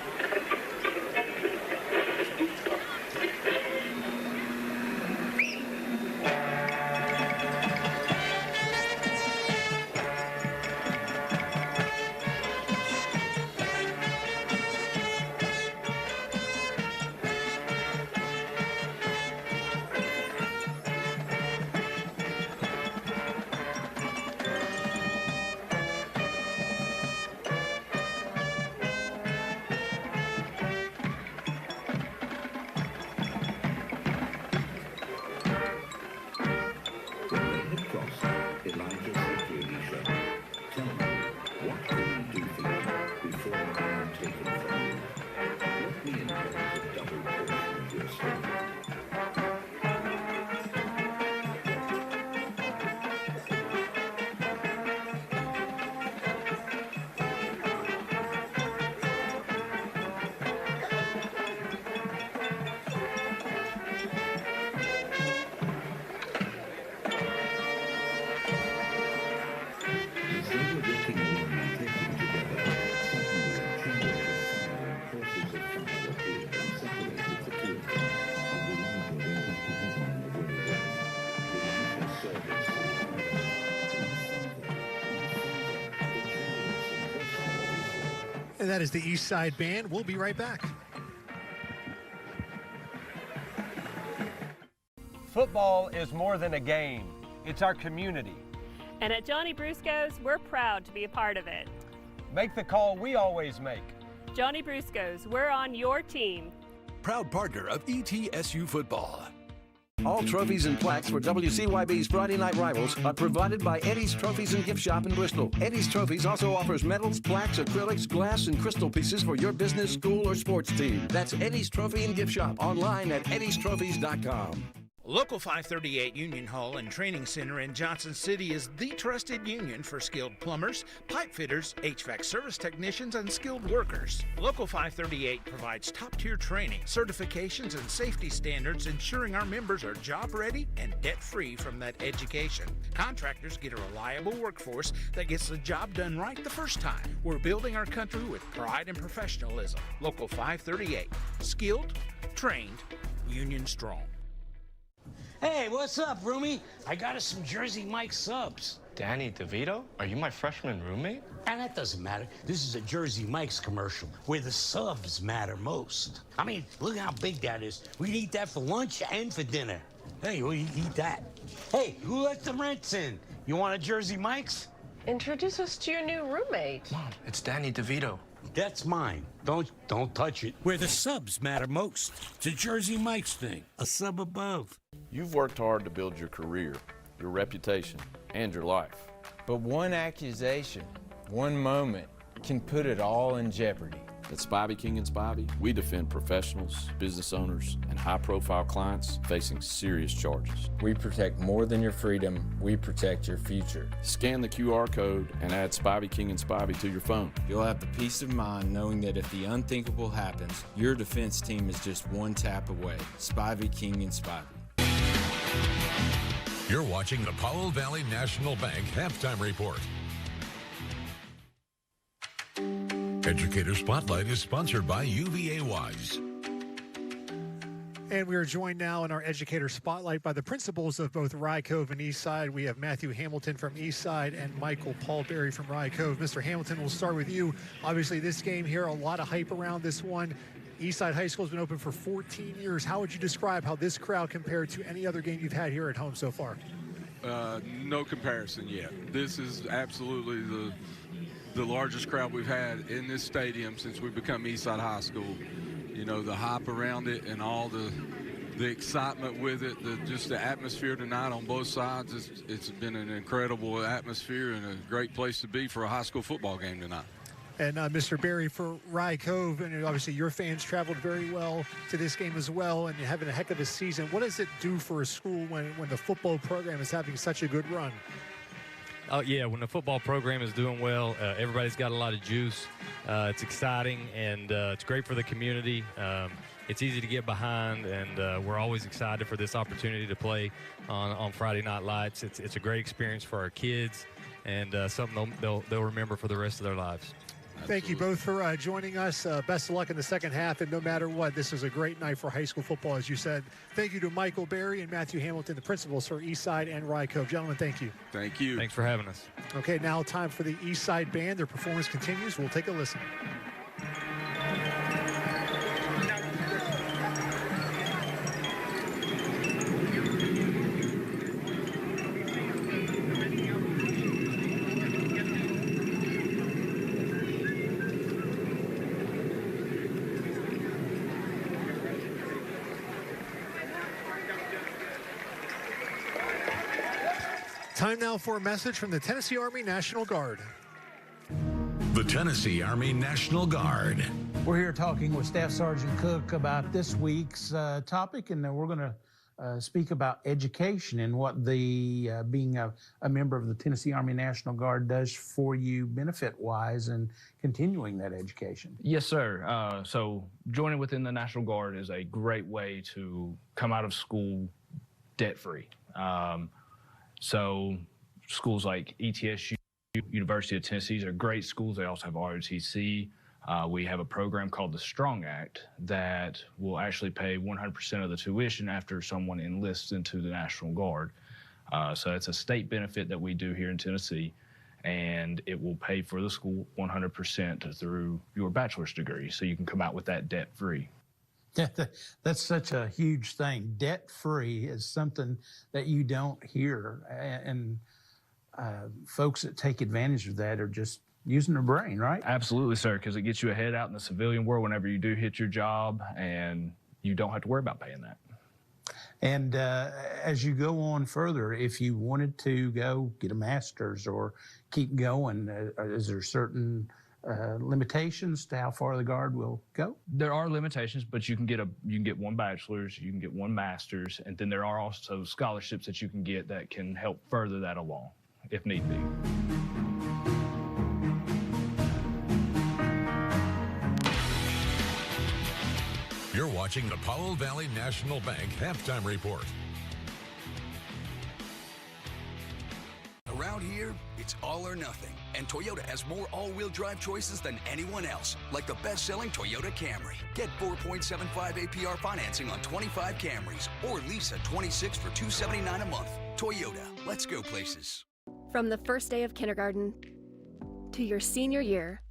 And that is the Eastside Band. We'll be right back. Football is more than a game. It's our community. And at Johnny Brusco's, we're proud to be a part of it. Make the call we always make. Johnny Brusco's, we're on your team. Proud partner of ETSU Football. All trophies and plaques for WCYB's Friday Night Rivals are provided by Eddie's Trophies and Gift Shop in Bristol. Eddie's Trophies also offers medals, plaques, acrylics, glass, and crystal pieces for your business, school, or sports team. That's Eddie's Trophy and Gift Shop online at eddiestrophies.com. Local 538 Union Hall and Training Center in Johnson City is the trusted union for skilled plumbers, pipe fitters, HVAC service technicians, and skilled workers. Local 538 provides top-tier training, certifications, and safety standards, ensuring our members are job-ready and debt-free from that education. Contractors get a reliable workforce that gets the job done right the first time. We're building our country with pride and professionalism. Local 538, skilled, trained, union strong. Hey, what's up, roomie? I got us some Jersey Mike subs. Danny DeVito? Are you my freshman roommate? And that doesn't matter. This is a Jersey Mike's commercial where the subs matter most. I mean, look how big that is. We'd eat that for lunch and for dinner. Hey, we'll eat that. Hey, who let the rents in? You want a Jersey Mike's? Introduce us to your new roommate. Mom, it's Danny DeVito. That's mine. Don't touch it. Where the subs matter most. It's a Jersey Mike's thing. A sub above. You've worked hard to build your career, your reputation, and your life. But one accusation, one moment, can put it all in jeopardy. At Spivey, King & Spivey, we defend professionals, business owners, and high-profile clients facing serious charges. We protect more than your freedom, we protect your future. Scan the QR code and add Spivey, King & Spivey to your phone. You'll have the peace of mind knowing that if the unthinkable happens, your defense team is just one tap away. Spivey, King & Spivey. You're watching the Powell Valley National Bank Halftime Report. Educator Spotlight is sponsored by UVA Wise. And we are joined now in our Educator Spotlight by the principals of both Rye Cove and Eastside. We have Matthew Hamilton from Eastside and Michael Paulberry from Rye Cove. Mr. Hamilton, we'll start with you. Obviously, this game here, a lot of hype around this one. Eastside High School has been open for 14 years. How would you describe how this crowd compared to any other game you've had here at home so far? No comparison yet. This is absolutely the largest crowd we've had in this stadium since we've become Eastside High School. You know, the hype around it and all the excitement with it, just the atmosphere tonight on both sides. It's been an incredible atmosphere and a great place to be for a high school football game tonight. And Mr. Berry, for Rye Cove, and obviously your fans traveled very well to this game as well, and you're having a heck of a season. What does it do for a school when the football program is having such a good run? Oh, yeah, when the football program is doing well, everybody's got a lot of juice. It's exciting, and it's great for the community. It's easy to get behind, and we're always excited for this opportunity to play on Friday Night Lights. It's a great experience for our kids, and something they'll remember for the rest of their lives. Thank you both for joining us. Best of luck in the second half, and no matter what, this is a great night for high school football, as you said. Thank you to Michael Berry and Matthew Hamilton, the principals for Eastside and Rye Cove. Gentlemen, thank you. Thank you. Thanks for having us. Okay, now time for the Eastside Band. Their performance continues. We'll take a listen. Time now for a message from the Tennessee Army National Guard. The Tennessee Army National Guard. We're here talking with Staff Sergeant Cook about this week's topic, and then we're going to speak about education and what the being a member of the Tennessee Army National Guard does for you benefit-wise and continuing that education. Yes, sir. So joining within the National Guard is a great way to come out of school debt-free. So schools like ETSU, University of Tennessee are great schools. They also have ROTC. We have a program called the Strong Act that will actually pay 100% of the tuition after someone enlists into the National Guard. So it's a state benefit that we do here in Tennessee. and it will pay for the school 100% through your bachelor's degree, so you can come out with that debt-free. That's such a huge thing. Debt-free is something that you don't hear, and folks that take advantage of that are just using their brain, right? Absolutely, sir, because it gets you ahead out in the civilian world whenever you do hit your job, and you don't have to worry about paying that. And as you go on further, if you wanted to go get a master's or keep going, is there certain limitations to how far the Guard will go? There are limitations, but you can get one bachelor's, you can get one master's, and then there are also scholarships that you can get that can help further that along, if need be. You're watching the Powell Valley National Bank Halftime Report. Around here, it's all or nothing. And Toyota has more all-wheel drive choices than anyone else, like the best-selling Toyota Camry. Get 4.75 APR financing on 25 Camrys, or lease a 26 for $279 a month. Toyota, let's go places. From the first day of kindergarten to your senior year,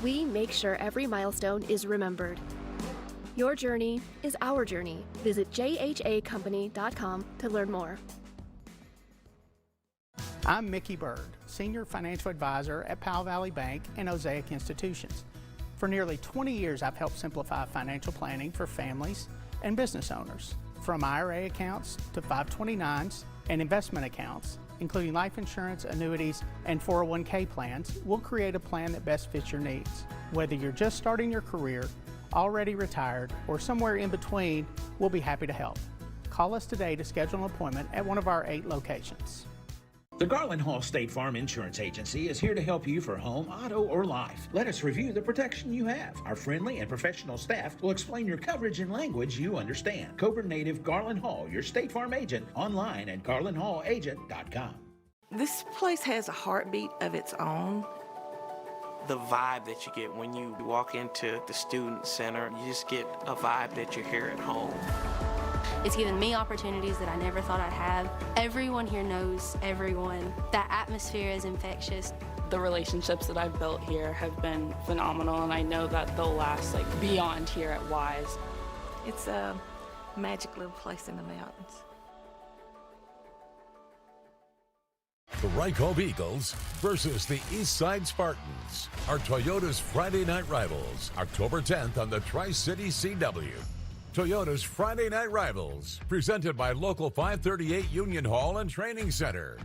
we make sure every milestone is remembered. Your journey is our journey. Visit jhacompany.com to learn more. I'm Mickey Bird, Senior Financial Advisor at Powell Valley Bank and Osaic Institutions. For nearly 20 years, I've helped simplify financial planning for families and business owners. From IRA accounts to 529s and investment accounts, including life insurance, annuities, and 401k plans, we'll create a plan that best fits your needs. Whether you're just starting your career, already retired, or somewhere in between, we'll be happy to help. Call us today to schedule an appointment at one of our 8 locations. The Garland Hall State Farm Insurance Agency is here to help you for home, auto, or life. Let us review the protection you have. Our friendly and professional staff will explain your coverage in language you understand. Coburn native Garland Hall, your State Farm agent, online at garlandhallagent.com. This place has a heartbeat of its own. The vibe that you get when you walk into the student center, you just get a vibe that you're here at home. It's given me opportunities that I never thought I'd have. Everyone here knows everyone. That atmosphere is infectious. The relationships that I've built here have been phenomenal, and I know that they'll last beyond here at Wise. It's a magic little place in the mountains. The Rye Cove Eagles versus the Eastside Spartans are Toyota's Friday night rivals, October 10th on the Tri-City CW. Toyota's Friday Night Rivals, presented by Local 538 Union Hall and Training Center.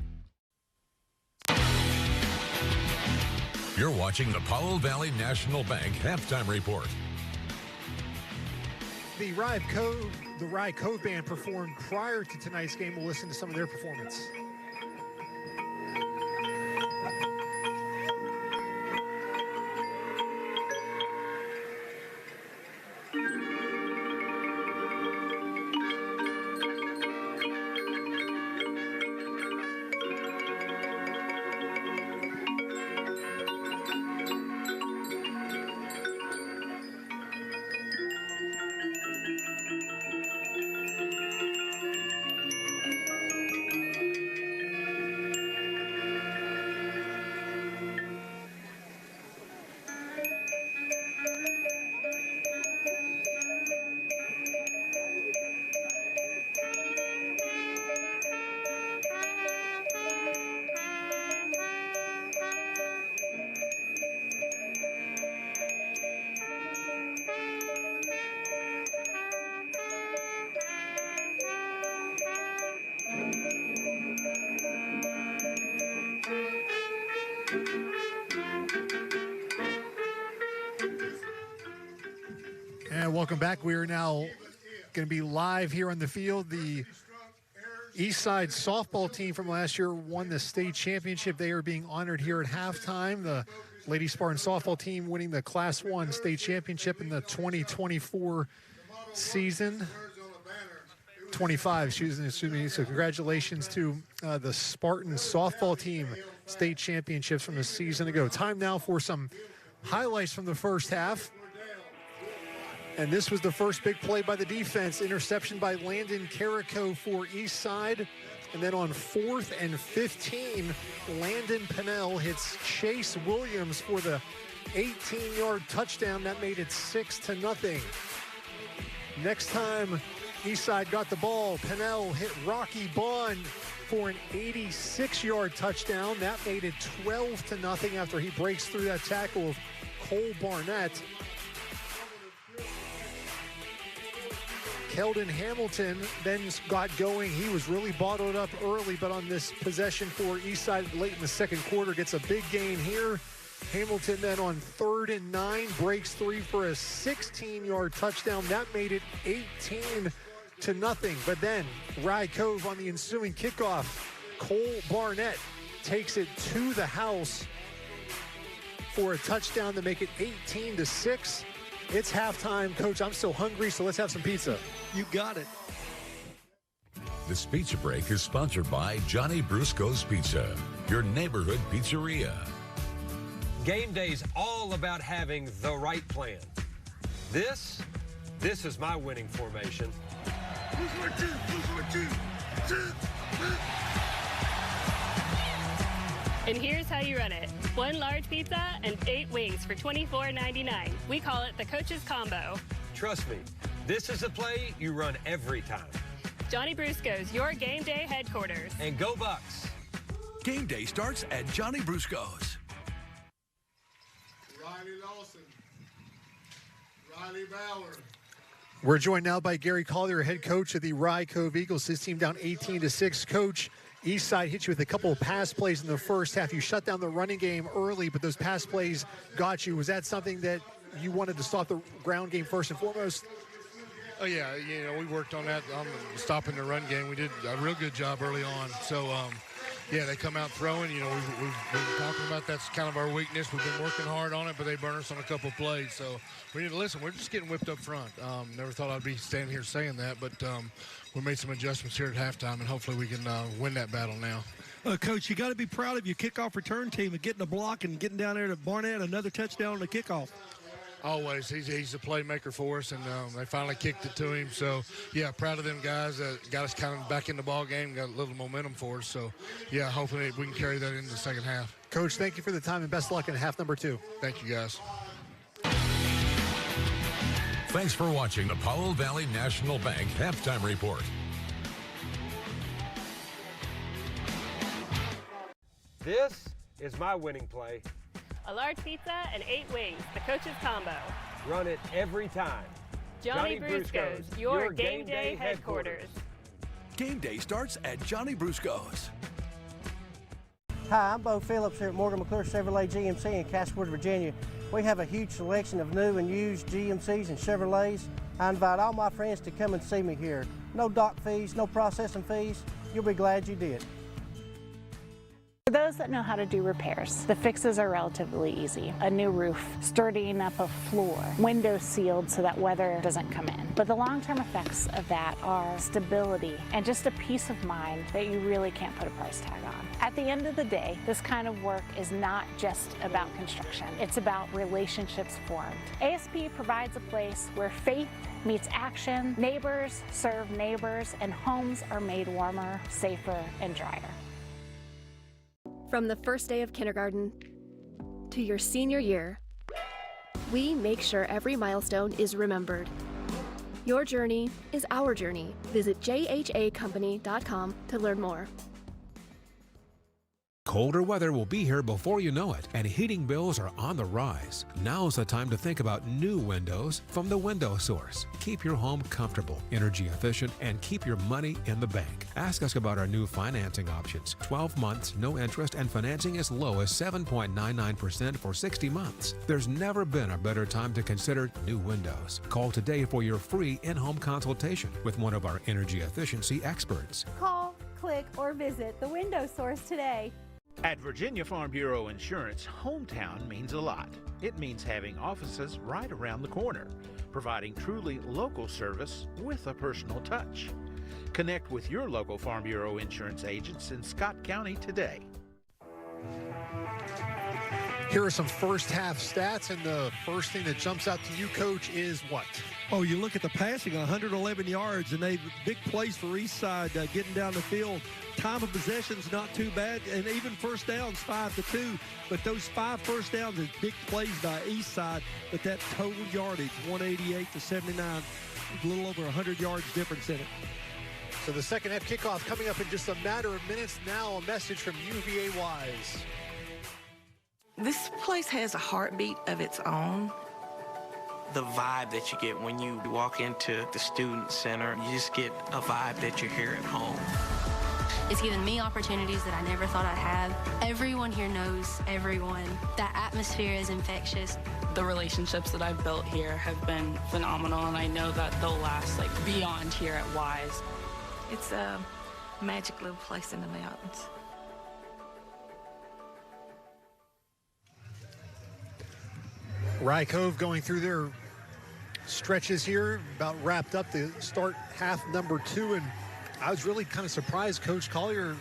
You're watching the Powell Valley National Bank Halftime Report. The Rye Cove Band performed prior to tonight's game. We'll listen to some of their performance. And welcome back. We are now going to be live here on the field. The Eastside softball team from last year won the state championship. They are being honored here at halftime. The Lady Spartan softball team winning the Class 1 state championship in the 2024 season. 25, excuse me. So congratulations to the Spartan softball team, state championships from a season ago. Time now for some highlights from the first half. And this was the first big play by the defense. Interception by Landon Carrico for Eastside. And then on 4th and 15, Landon Pennell hits Chase Williams for the 18-yard touchdown. That made it 6-0. Next time Eastside got the ball, Pennell hit Rocky Bond for an 86-yard touchdown. That made it 12-0 after he breaks through that tackle of Cole Barnett. Keldon Hamilton then got going. He was really bottled up early, but on this possession for Eastside late in the second quarter, gets a big gain here. Hamilton then on 3rd and 9 breaks 3 for a 16-yard touchdown. That made it 18-0. But then Rye Cove on the ensuing kickoff, Cole Barnett takes it to the house for a touchdown to make it 18-6. It's halftime. Coach, I'm so hungry, so let's have some pizza. You got it. This pizza break is sponsored by Johnny Brusco's Pizza, your neighborhood pizzeria. Game day's all about having the right plan. This is my winning formation. And here's how you run it. 1 large pizza and 8 wings for $24.99. We call it the Coach's Combo. Trust me, this is a play you run every time. Johnny Brusco's, your game day headquarters. And go Bucks. Game day starts at Johnny Brusco's. Riley Lawson. Riley Bauer. We're joined now by Gary Collier, head coach of the Rye Cove Eagles. His team down 18-6. Coach, Eastside hit you with a couple of pass plays in the first half. You shut down the running game early, but those pass plays got you. Was that something that you wanted to stop the ground game first and foremost? Oh, yeah, we worked on that, stopping the run game. We did a real good job early on. So, yeah, they come out throwing. We've been talking about that's kind of our weakness. We've been working hard on it, but they burn us on a couple of plays. So we need to listen. We're just getting whipped up front. Never thought I'd be standing here saying that, but we made some adjustments here at halftime, and hopefully we can win that battle now. Coach, you got to be proud of your kickoff return team and getting a block and getting down there to Barnett, another touchdown on the kickoff. Always. He's the playmaker for us, and they finally kicked it to him. So, yeah, proud of them guys that got us kind of back in the ball game, got a little momentum for us. So, yeah, hopefully we can carry that into the second half. Coach, thank you for the time and best luck in half number 2. Thank you, guys. Thanks for watching the Powell Valley National Bank Halftime Report. This is my winning play. A large pizza and 8 wings, the Coach's Combo. Run it every time. Johnny Brusco's, your game day headquarters. Game day starts at Johnny Brusco's. Hi, I'm Bo Phillips here at Morgan McClure Chevrolet GMC in Castlewood, Virginia. We have a huge selection of new and used GMCs and Chevrolets. I invite all my friends to come and see me here. No dock fees, no processing fees. You'll be glad you did. For those that know how to do repairs, the fixes are relatively easy. A new roof, sturdying up a floor, windows sealed so that weather doesn't come in. But the long-term effects of that are stability and just a peace of mind that you really can't put a price tag on. At the end of the day, this kind of work is not just about construction. It's about relationships formed. ASP provides a place where faith meets action, neighbors serve neighbors, and homes are made warmer, safer, and drier. From the first day of kindergarten to your senior year, we make sure every milestone is remembered. Your journey is our journey. Visit jhacompany.com to learn more. Colder weather will be here before you know it, and heating bills are on the rise. Now's the time to think about new windows from The Window Source. Keep your home comfortable, energy efficient, and keep your money in the bank. Ask us about our new financing options. 12 months, no interest, and financing as low as 7.99% for 60 months. There's never been a better time to consider new windows. Call today for your free in-home consultation with one of our energy efficiency experts. Call, click, or visit The Window Source today. At Virginia Farm Bureau Insurance, hometown means a lot. It means having offices right around the corner, providing truly local service with a personal touch. Connect with your local Farm Bureau Insurance agents in Scott County today. Here are some first half stats, and the first thing that jumps out to you, Coach, is what? Oh, you look at the passing, 111 yards, and they big plays for Eastside getting down the field. Time of possession's not too bad, and even first downs 5-2. But those 5 first downs is big plays by Eastside. But that total yardage, 188 to 79, a little over 100 yards difference in it. So the second half kickoff coming up in just a matter of minutes. Now a message from UVA Wise. This place has a heartbeat of its own. The vibe that you get when you walk into the student center, you just get a vibe that you're here at home. It's given me opportunities that I never thought I'd have. Everyone here knows everyone. That atmosphere is infectious. The relationships that I've built here have been phenomenal, and I know that they'll last beyond here at Wise. It's a magic little place in the mountains. Rye Cove going through their stretches here, about wrapped up to start half number 2, and I was really kind of surprised. Coach Collier,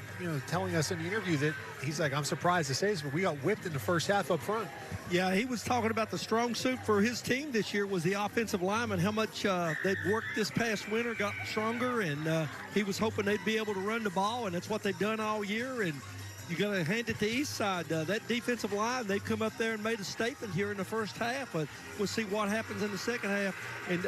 telling us in the interview that he's like, I'm surprised to say this, but we got whipped in the first half up front. Yeah, he was talking about the strong suit for his team this year was the offensive linemen, how much they'd worked this past winter, got stronger, and he was hoping they'd be able to run the ball, and that's what they've done all year. And you got to hand it to Eastside. That defensive line, they've come up there and made a statement here in the first half. But we'll see what happens in the second half. And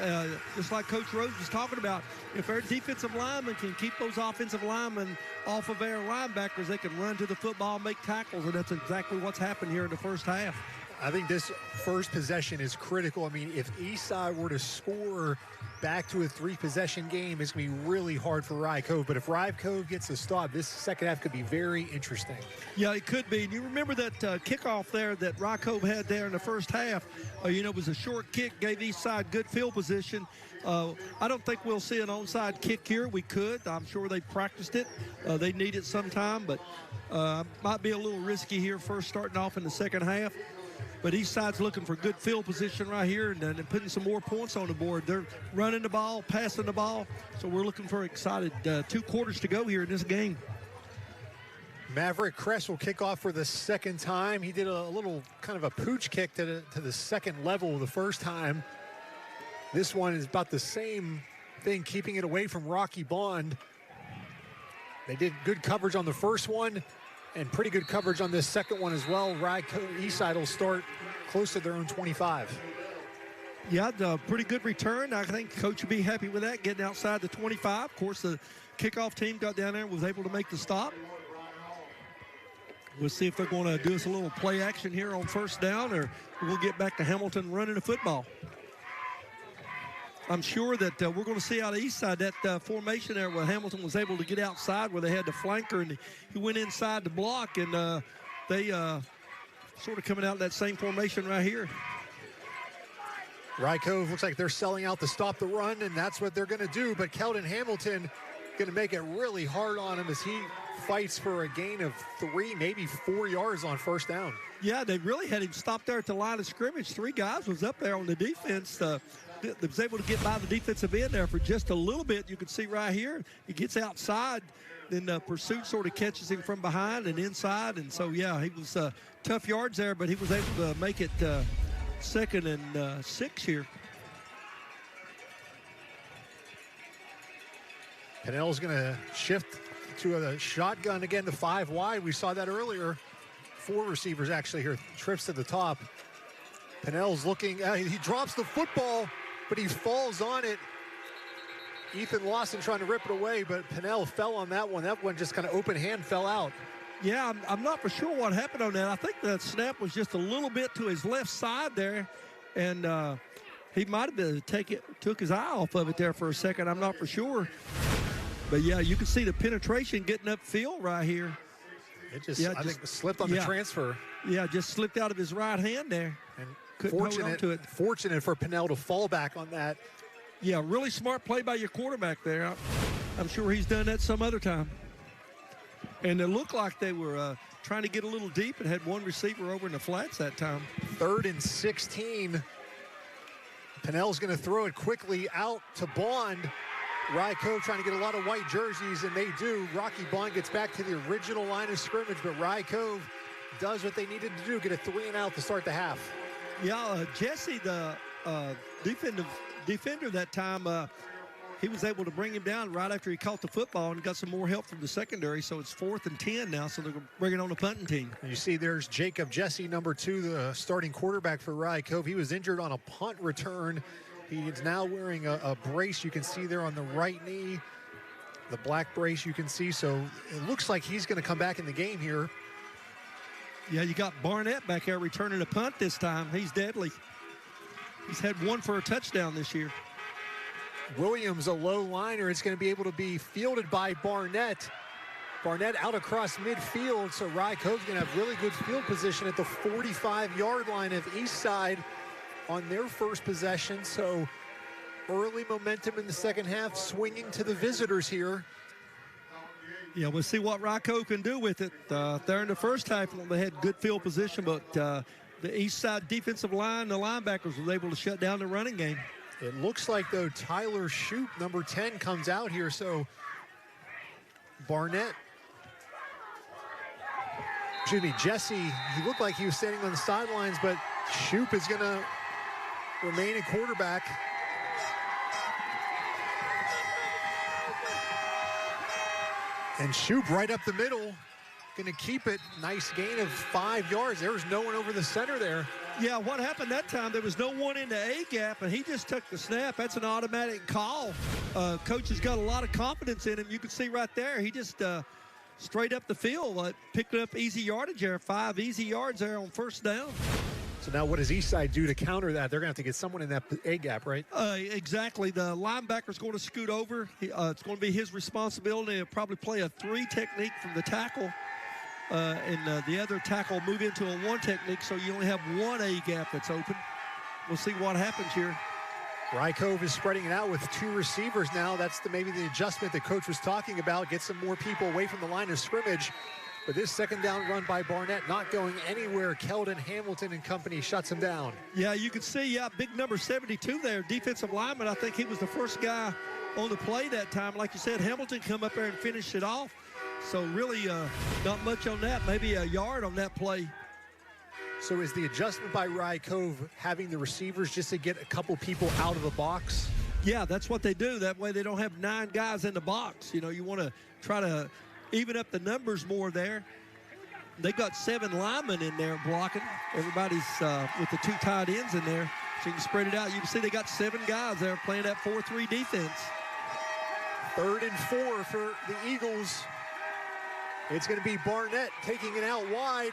just like Coach Rose was talking about, if our defensive linemen can keep those offensive linemen off of our linebackers, they can run to the football, make tackles, and that's exactly what's happened here in the first half. I think this first possession is critical. I mean, if Eastside were to score back to a 3-possession game, it's going to be really hard for Rye Cove. But if Rye Cove gets a stop, this second half could be very interesting. Yeah, it could be. And you remember that kickoff there that Rye Cove had there in the first half? It was a short kick, gave Eastside good field position. I don't think we'll see an onside kick here. We could. I'm sure they practiced it. They need it sometime, but might be a little risky here first starting off in the second half. But Eastside's looking for good field position right here and putting some more points on the board. They're running the ball, passing the ball. So we're looking for excited 2 quarters to go here in this game. Maverick Kress will kick off for the second time. He did a little kind of a pooch kick to the second level the first time. This one is about the same thing, keeping it away from Rocky Bond. They did good coverage on the first one and pretty good coverage on this second one as well. Eastside will start close to their own 25. Yeah, pretty good return. I think Coach would be happy with that, getting outside the 25. Of course, the kickoff team got down there and was able to make the stop. We'll see if they're going to do us a little play action here on first down, or we'll get back to Hamilton running the football. I'm sure that we're going to see out of Eastside that formation there where Hamilton was able to get outside where they had the flanker, and he went inside the block, and they sort of coming out that same formation right here. Rye Cove looks like they're selling out to stop the run, and that's what they're going to do. But Keldon Hamilton going to make it really hard on him as he fights for a gain of 3, maybe 4 yards on first down. Yeah, they really had him stop there at the line of scrimmage. 3 guys was up there on the defense. Was able to get by the defensive end there for just a little bit. You can see right here, he gets outside, then pursuit sort of catches him from behind and inside. And so, yeah, he was tough yards there, but he was able to make it 2nd and 6 here. Pinnell's going to shift to a shotgun again to 5 wide. We saw that earlier. 4 receivers actually here, trips to the top. Pinnell's looking, he drops the football, but he falls on it. Ethan Lawson trying to rip it away, but Pinnell fell on that one. That one just kind of open hand fell out. Yeah, I'm not for sure what happened on that. I think the snap was just a little bit to his left side there, and he might have took his eye off of it there for a second. I'm not for sure. But, yeah, you can see the penetration getting upfield right here. It just, I think, slipped on the transfer. Yeah, just slipped out of his right hand there. And couldn't hold on to it. Fortunate for Pinnell to fall back on that. Yeah, really smart play by your quarterback there. I'm sure he's done that some other time. And it looked like they were trying to get a little deep and had 1 receiver over in the flats that time. 3rd and 16. Pinnell's going to throw it quickly out to Bond. Rye Cove trying to get a lot of white jerseys, and they do. Rocky Bond gets back to the original line of scrimmage, but Rye Cove does what they needed to do, get a 3 and out to start the half. Yeah, Jesse, the defender that time, he was able to bring him down right after he caught the football and got some more help from the secondary. So it's 4th and 10 now, so they're bringing on the punting team. You see there's Jacob Jesse, number 2, the starting quarterback for Rye Cove. He was injured on a punt return. He is now wearing a brace you can see there on the right knee. The black brace you can see, so it looks like he's going to come back in the game here. Yeah, you got Barnett back there returning a punt this time. He's deadly. He's had 1 for a touchdown this year. Williams, a low liner. It's going to be able to be fielded by Barnett. Barnett out across midfield, so Rye Cove's going to have really good field position at the 45-yard line of Eastside on their first possession. So early momentum in the second half, swinging to the visitors here. Yeah, we'll see what Rye Cove can do with it. There in the first half, they had good field position, but the Eastside defensive line, the linebackers, was able to shut down the running game. It looks like, though, Tyler Shoup, number 10, comes out here. So Barnett, Jesse, he looked like he was standing on the sidelines, but Shoup is going to remain a quarterback. And Shoup right up the middle, going to keep it. Nice gain of 5 yards. There was no one over the center there. Yeah, what happened that time, there was no one in the A-gap, and he just took the snap. That's an automatic call. Coach has got a lot of confidence in him. You can see right there, he just straight up the field, picked up easy yardage there, 5 easy yards there on first down. So now what does Eastside do to counter that? They're going to have to get someone in that A-gap, right? Exactly. The linebacker's going to scoot over. It's going to be his responsibility to probably play a 3 technique from the tackle. And the other tackle move into a 1 technique, so you only have 1 A-gap that's open. We'll see what happens here. Rye Cove is spreading it out with 2 receivers now. That's maybe the adjustment that Coach was talking about. Get some more people away from the line of scrimmage. But this second down run by Barnett not going anywhere. Keldon Hamilton and company shuts him down. Yeah, you can see, big number 72 there, defensive lineman. I think he was the first guy on the play that time. Like you said, Hamilton come up there and finished it off. So really not much on that, maybe a yard on that play. So is the adjustment by Rye Cove having the receivers just to get a couple people out of the box? Yeah, that's what they do. That way they don't have 9 guys in the box. You know, you want to try to even up the numbers more there. They got 7 linemen in there blocking. Everybody's with the 2 tight ends in there. So you can spread it out. You can see they got 7 guys there playing that 4-3 defense. 3rd and 4 for the Eagles. It's going to be Barnett taking it out wide.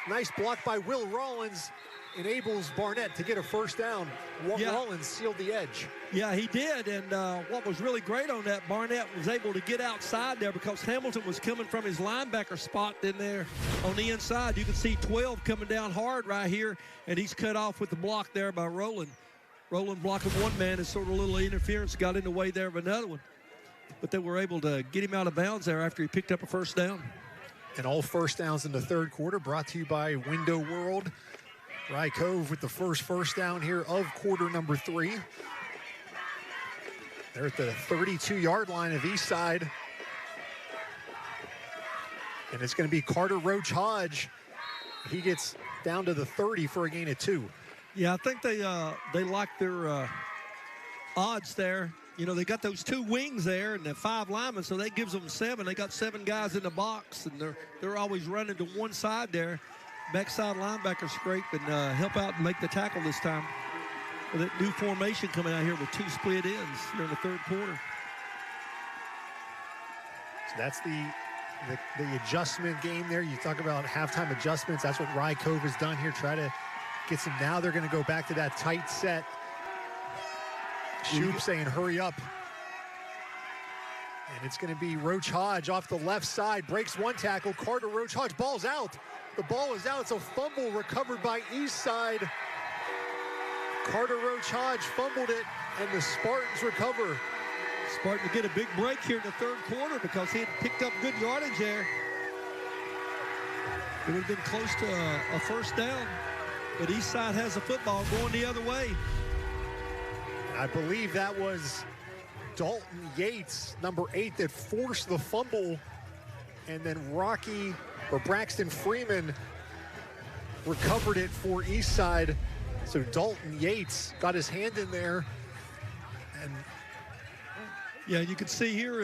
Nice block by Will Rollins. Enables Barnett to get a first down. Rollins sealed the edge. Yeah, he did. And what was really great on that, Barnett was able to get outside there because Hamilton was coming from his linebacker spot in there on the inside. You can see 12 coming down hard right here, and he's cut off with the block there by Roland. Roland blocking 1 man, and sort of a little interference got in the way there of another one. But they were able to get him out of bounds there after he picked up a first down. And all first downs in the 3rd quarter brought to you by Window World. Rye Cove with the first down here of quarter number 3. They're at the 32-yard line of Eastside. And it's going to be Carter Roach Hodge. He gets down to the 30 for a gain of 2. Yeah, I think they like their odds there. You know, they got those 2 wings there and the 5 linemen, so that gives them 7. They got 7 guys in the box, and they're always running to one side there. Backside linebacker scrape and help out and make the tackle this time. With that new formation coming out here with 2 split ends here in the 3rd quarter. So that's the adjustment game there. You talk about halftime adjustments. That's what Rye Cove has done here. Try to get some. Now they're going to go back to that tight set. Shoup saying hurry up. And it's going to be Roach Hodge off the left side. Breaks 1 tackle. Carter Roach Hodge. Ball's out. The ball is out. It's a fumble recovered by Eastside. Carter Roach Hodge fumbled it, and the Spartans recover. Spartan to get a big break here in the 3rd quarter because he had picked up good yardage there. It would have been close to a first down, but Eastside has the football going the other way. I believe that was Dalton Yates, number 8, that forced the fumble, and then Braxton Freeman recovered it for Eastside. So Dalton Yates got his hand in there. And yeah, you can see here,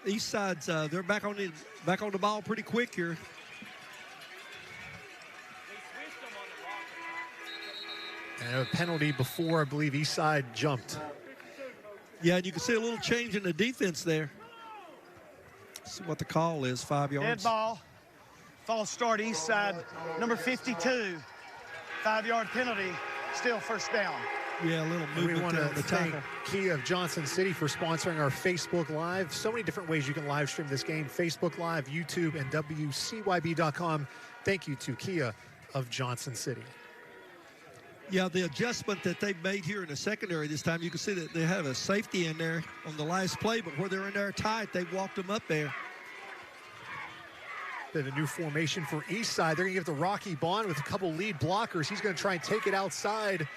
Eastside's they're back on the ball pretty quick here. And a penalty before, I believe, Eastside jumped. Yeah, and you can see a little change in the defense there. Let's see what the call is, 5 yards. Dead ball. False start, Eastside. Number 52. 5-yard penalty. Still first down. Yeah, a little movement. We want to the thank tackle. Kia of Johnson City for sponsoring our Facebook Live. So many different ways you can live stream this game. Facebook Live, YouTube, and WCYB.com. Thank you to Kia of Johnson City. Yeah, the adjustment that they've made here in the secondary this time, you can see that they have a safety in there on the last play, but where they're in there tight, they've walked them up there. They have a new formation for Eastside. They're going to give it to Rocky Bond with a couple lead blockers. He's going to try and take it outside.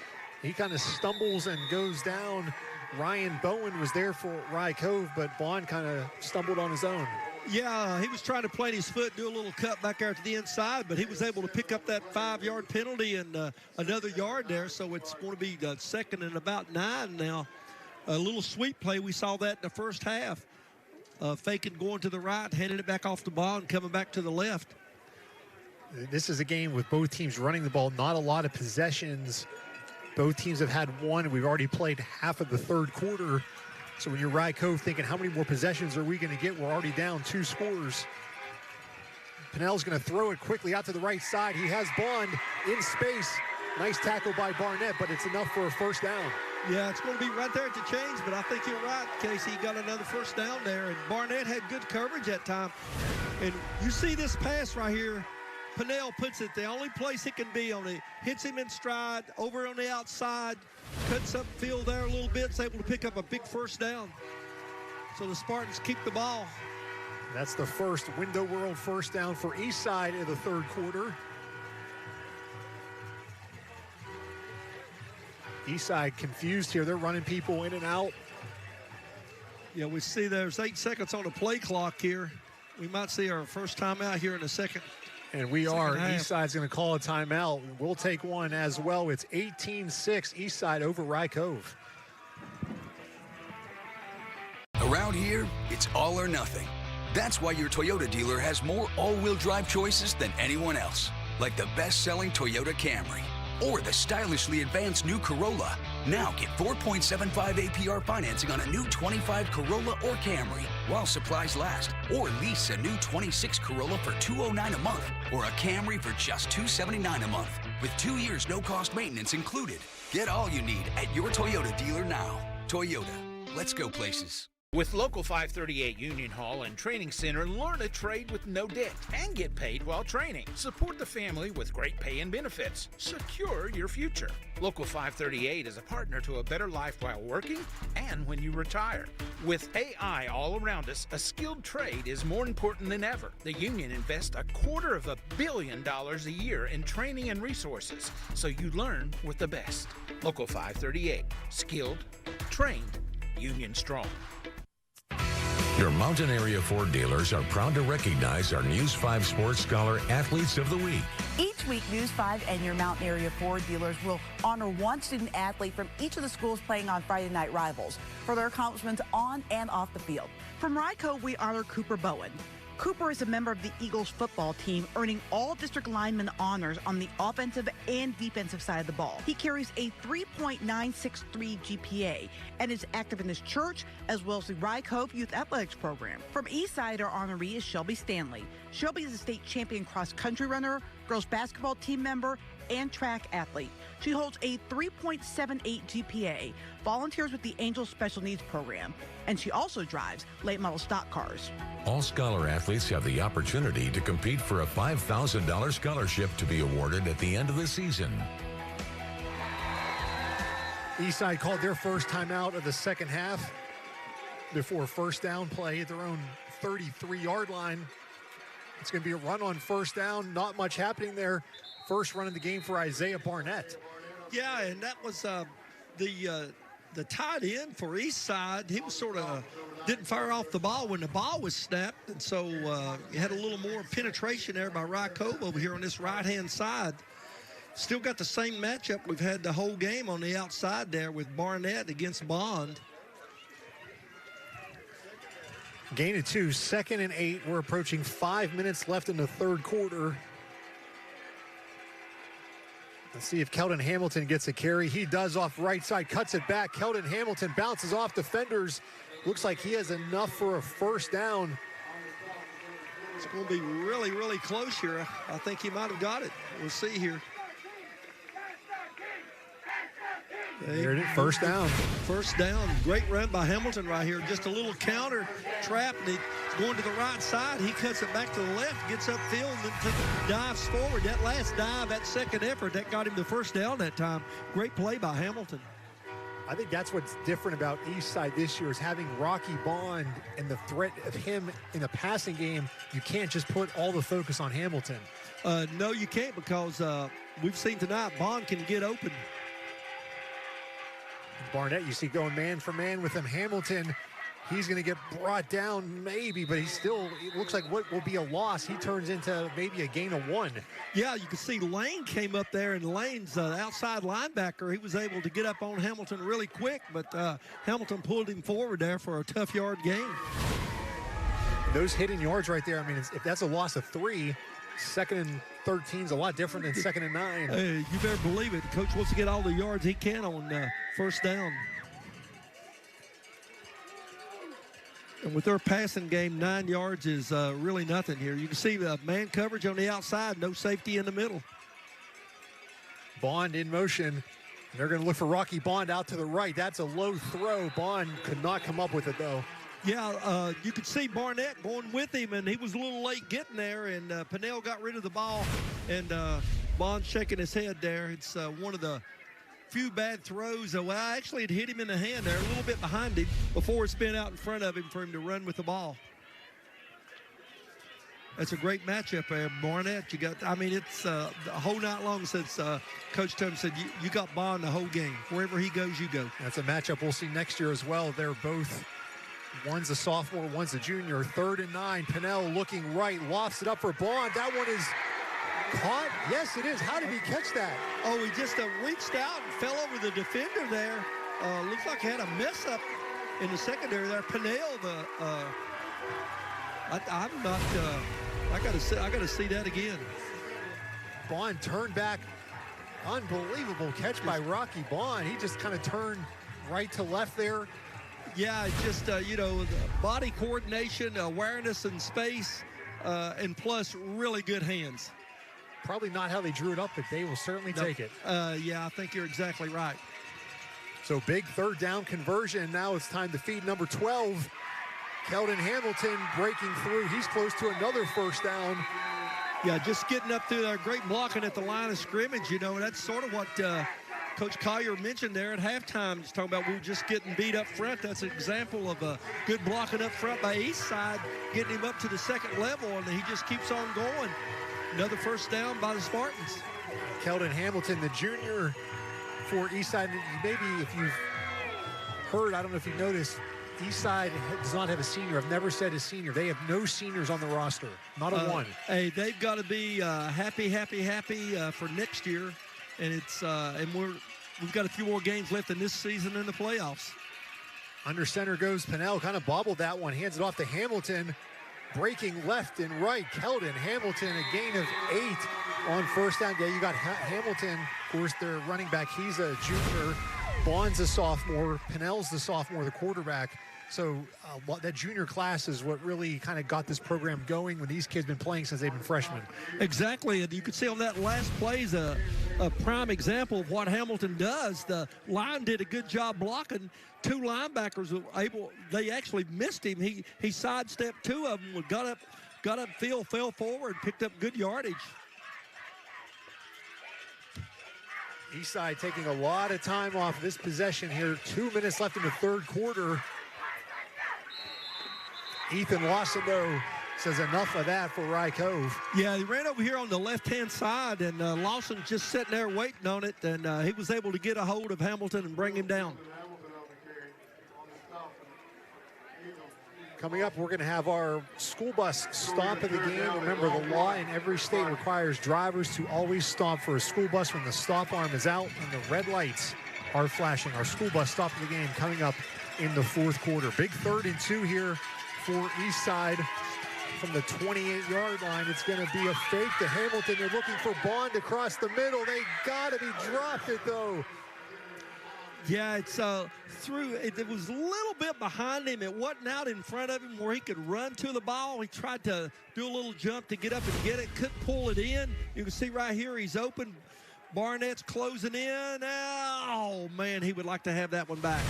He kind of stumbles and goes down. Ryan Bowen was there for Rye Cove, but Bond kind of stumbled on his own. Yeah, he was trying to plant his foot, do a little cut back there to the inside, but he was able to pick up that 5-yard penalty and another yard there, so it's going to be second and about 9 now. A little sweep play, we saw that in the first half. Faking going to the right, handing it back off the ball and coming back to the left. This is a game with both teams running the ball, not a lot of possessions. Both teams have had one. We've already played half of the third quarter. So when you're Rye Cove thinking, how many more possessions are we going to get? We're already down 2 scores. Pinnell's going to throw it quickly out to the right side. He has Bond in space. Nice tackle by Barnett, but it's enough for a first down. Yeah, it's going to be right there at the change, but I think you're right, Casey. He got another first down there, and Barnett had good coverage that time. And you see this pass right here. Pinnell puts it the only place it can be on it. Hits him in stride, over on the outside, cuts up field there a little bit, is able to pick up a big first down. So the Spartans keep the ball. That's the first Window World first down for Eastside in the third quarter. Eastside confused here. They're running people in and out. Yeah, we see there's 8 seconds on the play clock here. We might see our first timeout here in a second. And we are. Eastside's going to call a timeout. We'll take one as well. It's 18-6 Eastside over Rye Cove. Around here, it's all or nothing. That's why your Toyota dealer has more all-wheel drive choices than anyone else. Like the best-selling Toyota Camry. Or the stylishly advanced new Corolla. Now get 4.75 APR financing on a new 25 Corolla or Camry while supplies last. Or lease a new 26 Corolla for $209 a month. Or a Camry for just $279 a month. With 2 years no-cost maintenance included. Get all you need at your Toyota dealer now. Toyota. Let's go places. With Local 538 Union Hall and Training Center, learn a trade with no debt and get paid while training. Support the family with great pay and benefits. Secure your future. Local 538 is a partner to a better life while working and when you retire. With AI all around us, a skilled trade is more important than ever. The union invests $250 million a year in training and resources, so you learn with the best. Local 538. Skilled, trained, union strong. Your Mountain Area Ford dealers are proud to recognize our News 5 Sports Scholar Athletes of the Week. Each week, News 5 and your Mountain Area Ford dealers will honor one student athlete from each of the schools playing on Friday Night Rivals for their accomplishments on and off the field. From Rye Cove, we honor Cooper Bowen. Cooper is a member of the Eagles football team, earning all district lineman honors on the offensive and defensive side of the ball. He carries a 3.963 GPA and is active in his church as well as the Rye Cove Youth Athletics Program. From Eastside, our honoree is Shelby Stanley. Shelby is a state champion cross-country runner, girls basketball team member, and track athlete. She holds a 3.78 GPA, volunteers with the Angels Special Needs Program, and she also drives late model stock cars. All scholar athletes have the opportunity to compete for a $5,000 scholarship to be awarded at the end of the season. Eastside called their first timeout of the second half before first down play at their own 33-yard line. It's going to be a run on first down. Not much happening there. First run of the game for Isaiah Barnett. Yeah, and that was the tight end for Eastside. He was sort of didn't fire off the ball when the ball was snapped, and so you had a little more penetration there by Rye Cove over here on this right-hand side. still got the same matchup we've had the whole game on the outside there with Barnett against Bond. Gain of 2, 2nd and 8. We're approaching 5 minutes left in the third quarter. Let's see if Keldon Hamilton gets a carry. He does off right side, cuts it back. Keldon Hamilton bounces off defenders. Looks like he has enough for a first down. It's going to be really, really close here. I think he might have got it. We'll see here. There it is, first down. First down. Great run by Hamilton right here. Just a little counter trap. And he's going to the right side. He cuts it back to the left, gets upfield, and then dives forward. That last dive, that second effort, that got him the first down that time. Great play by Hamilton. I think that's what's different about Eastside this year is having Rocky Bond and the threat of him in the passing game. You can't just put all the focus on Hamilton. No, you can't, because we've seen tonight Bond can get open. Barnett, you see going man for man with him. Hamilton, he's going to get brought down maybe, but he's still, it looks like what will be a loss. He turns into maybe a gain of 1. Yeah, you can see Lane came up there, and Lane's outside linebacker. He was able to get up on Hamilton really quick, but Hamilton pulled him forward there for a tough yard gain. Those hidden yards right there, I mean, if that's a loss of 3, 2nd and 13 is a lot different than 2nd and 9. You better believe it. Coach wants to get all the yards he can on first down. And with their passing game, 9 yards is really nothing here. You can see the man coverage on the outside, no safety in the middle. Bond in motion. They're going to look for Rocky Bond out to the right. That's a low throw. Bond could not come up with it, though. Yeah, you could see Barnett going with him, and he was a little late getting there, and Pinnell got rid of the ball, and Bond shaking his head there. It's one of the few bad throws. Well, actually, it hit him in the hand there, a little bit behind him before it spin out in front of him for him to run with the ball. That's a great matchup there, Barnett. You got, I mean, it's the whole night long since Coach Tubman said you got Bond the whole game. Wherever he goes, you go. That's a matchup we'll see next year as well. They're both, one's a sophomore, one's a junior. 3rd and 9. Pinnell looking right, lofts it up for Bond. That one is caught. Yes, it is. How did he catch that? Oh, he just reached out and fell over the defender there. Looks like he had a mess up in the secondary there. Pinnell, I'm not. I gotta see that again. Bond turned back. Unbelievable catch by Rocky Bond. He just kind of turned right to left there. Yeah, just you know, body coordination, awareness in space, and plus really good hands. Probably not how they drew it up, but they will certainly take it. Yeah, I think you're exactly right. So big 3rd down conversion. Now it's time to feed number 12. Keldon Hamilton breaking through. He's close to another first down. Yeah, just getting up through there. Great blocking at the line of scrimmage. You know, and that's sort of what Coach Collier mentioned there at halftime. He's talking about we were just getting beat up front. That's an example of a good blocking up front by Eastside, getting him up to the 2nd level, and he just keeps on going. Another first down by the Spartans. Keldon Hamilton, the junior for Eastside. Maybe if you've heard, I don't know if you've noticed, Eastside does not have a senior. I've never said a senior. They have no seniors on the roster, not a one. Hey, they've got to be happy for next year, and it's we've got a few more games left in this season in the playoffs. Under center goes Pinnell, kind of bobbled that one, hands it off to Hamilton, breaking left and right. Keldon Hamilton, a gain of 8 on first down. Yeah, you got Hamilton, of course, their running back. He's a junior. Bond's a sophomore. Pinnell's the sophomore, the quarterback. So that junior class is what really kind of got this program going when these kids been playing since they've been freshmen. Exactly, and you can see on that last play is a prime example of what Hamilton does. The line did a good job blocking. 2 linebackers were able, they actually missed him. He sidestepped 2 of them, got upfield, fell forward, picked up good yardage. Eastside taking a lot of time off this possession here. 2 minutes left in the 3rd quarter. Ethan Lawson, though, says enough of that for Rye Cove. Yeah, he ran over here on the left-hand side, and Lawson just sitting there waiting on it, and he was able to get a hold of Hamilton and bring him down. Coming up, we're going to have our school bus stop of the game. Remember, the law in every state requires drivers to always stop for a school bus when the stop arm is out and the red lights are flashing. Our school bus stop of the game coming up in the fourth quarter. Big 3rd and 2 here for Eastside from the 28-yard line. It's going to be a fake to Hamilton. They're looking for Bond across the middle. They got it. He dropped it, though. Yeah, it's through. It was a little bit behind him. It wasn't out in front of him where he could run to the ball. He tried to do a little jump to get up and get it. Couldn't pull it in. You can see right here he's open. Barnett's closing in. Oh, man, he would like to have that one back.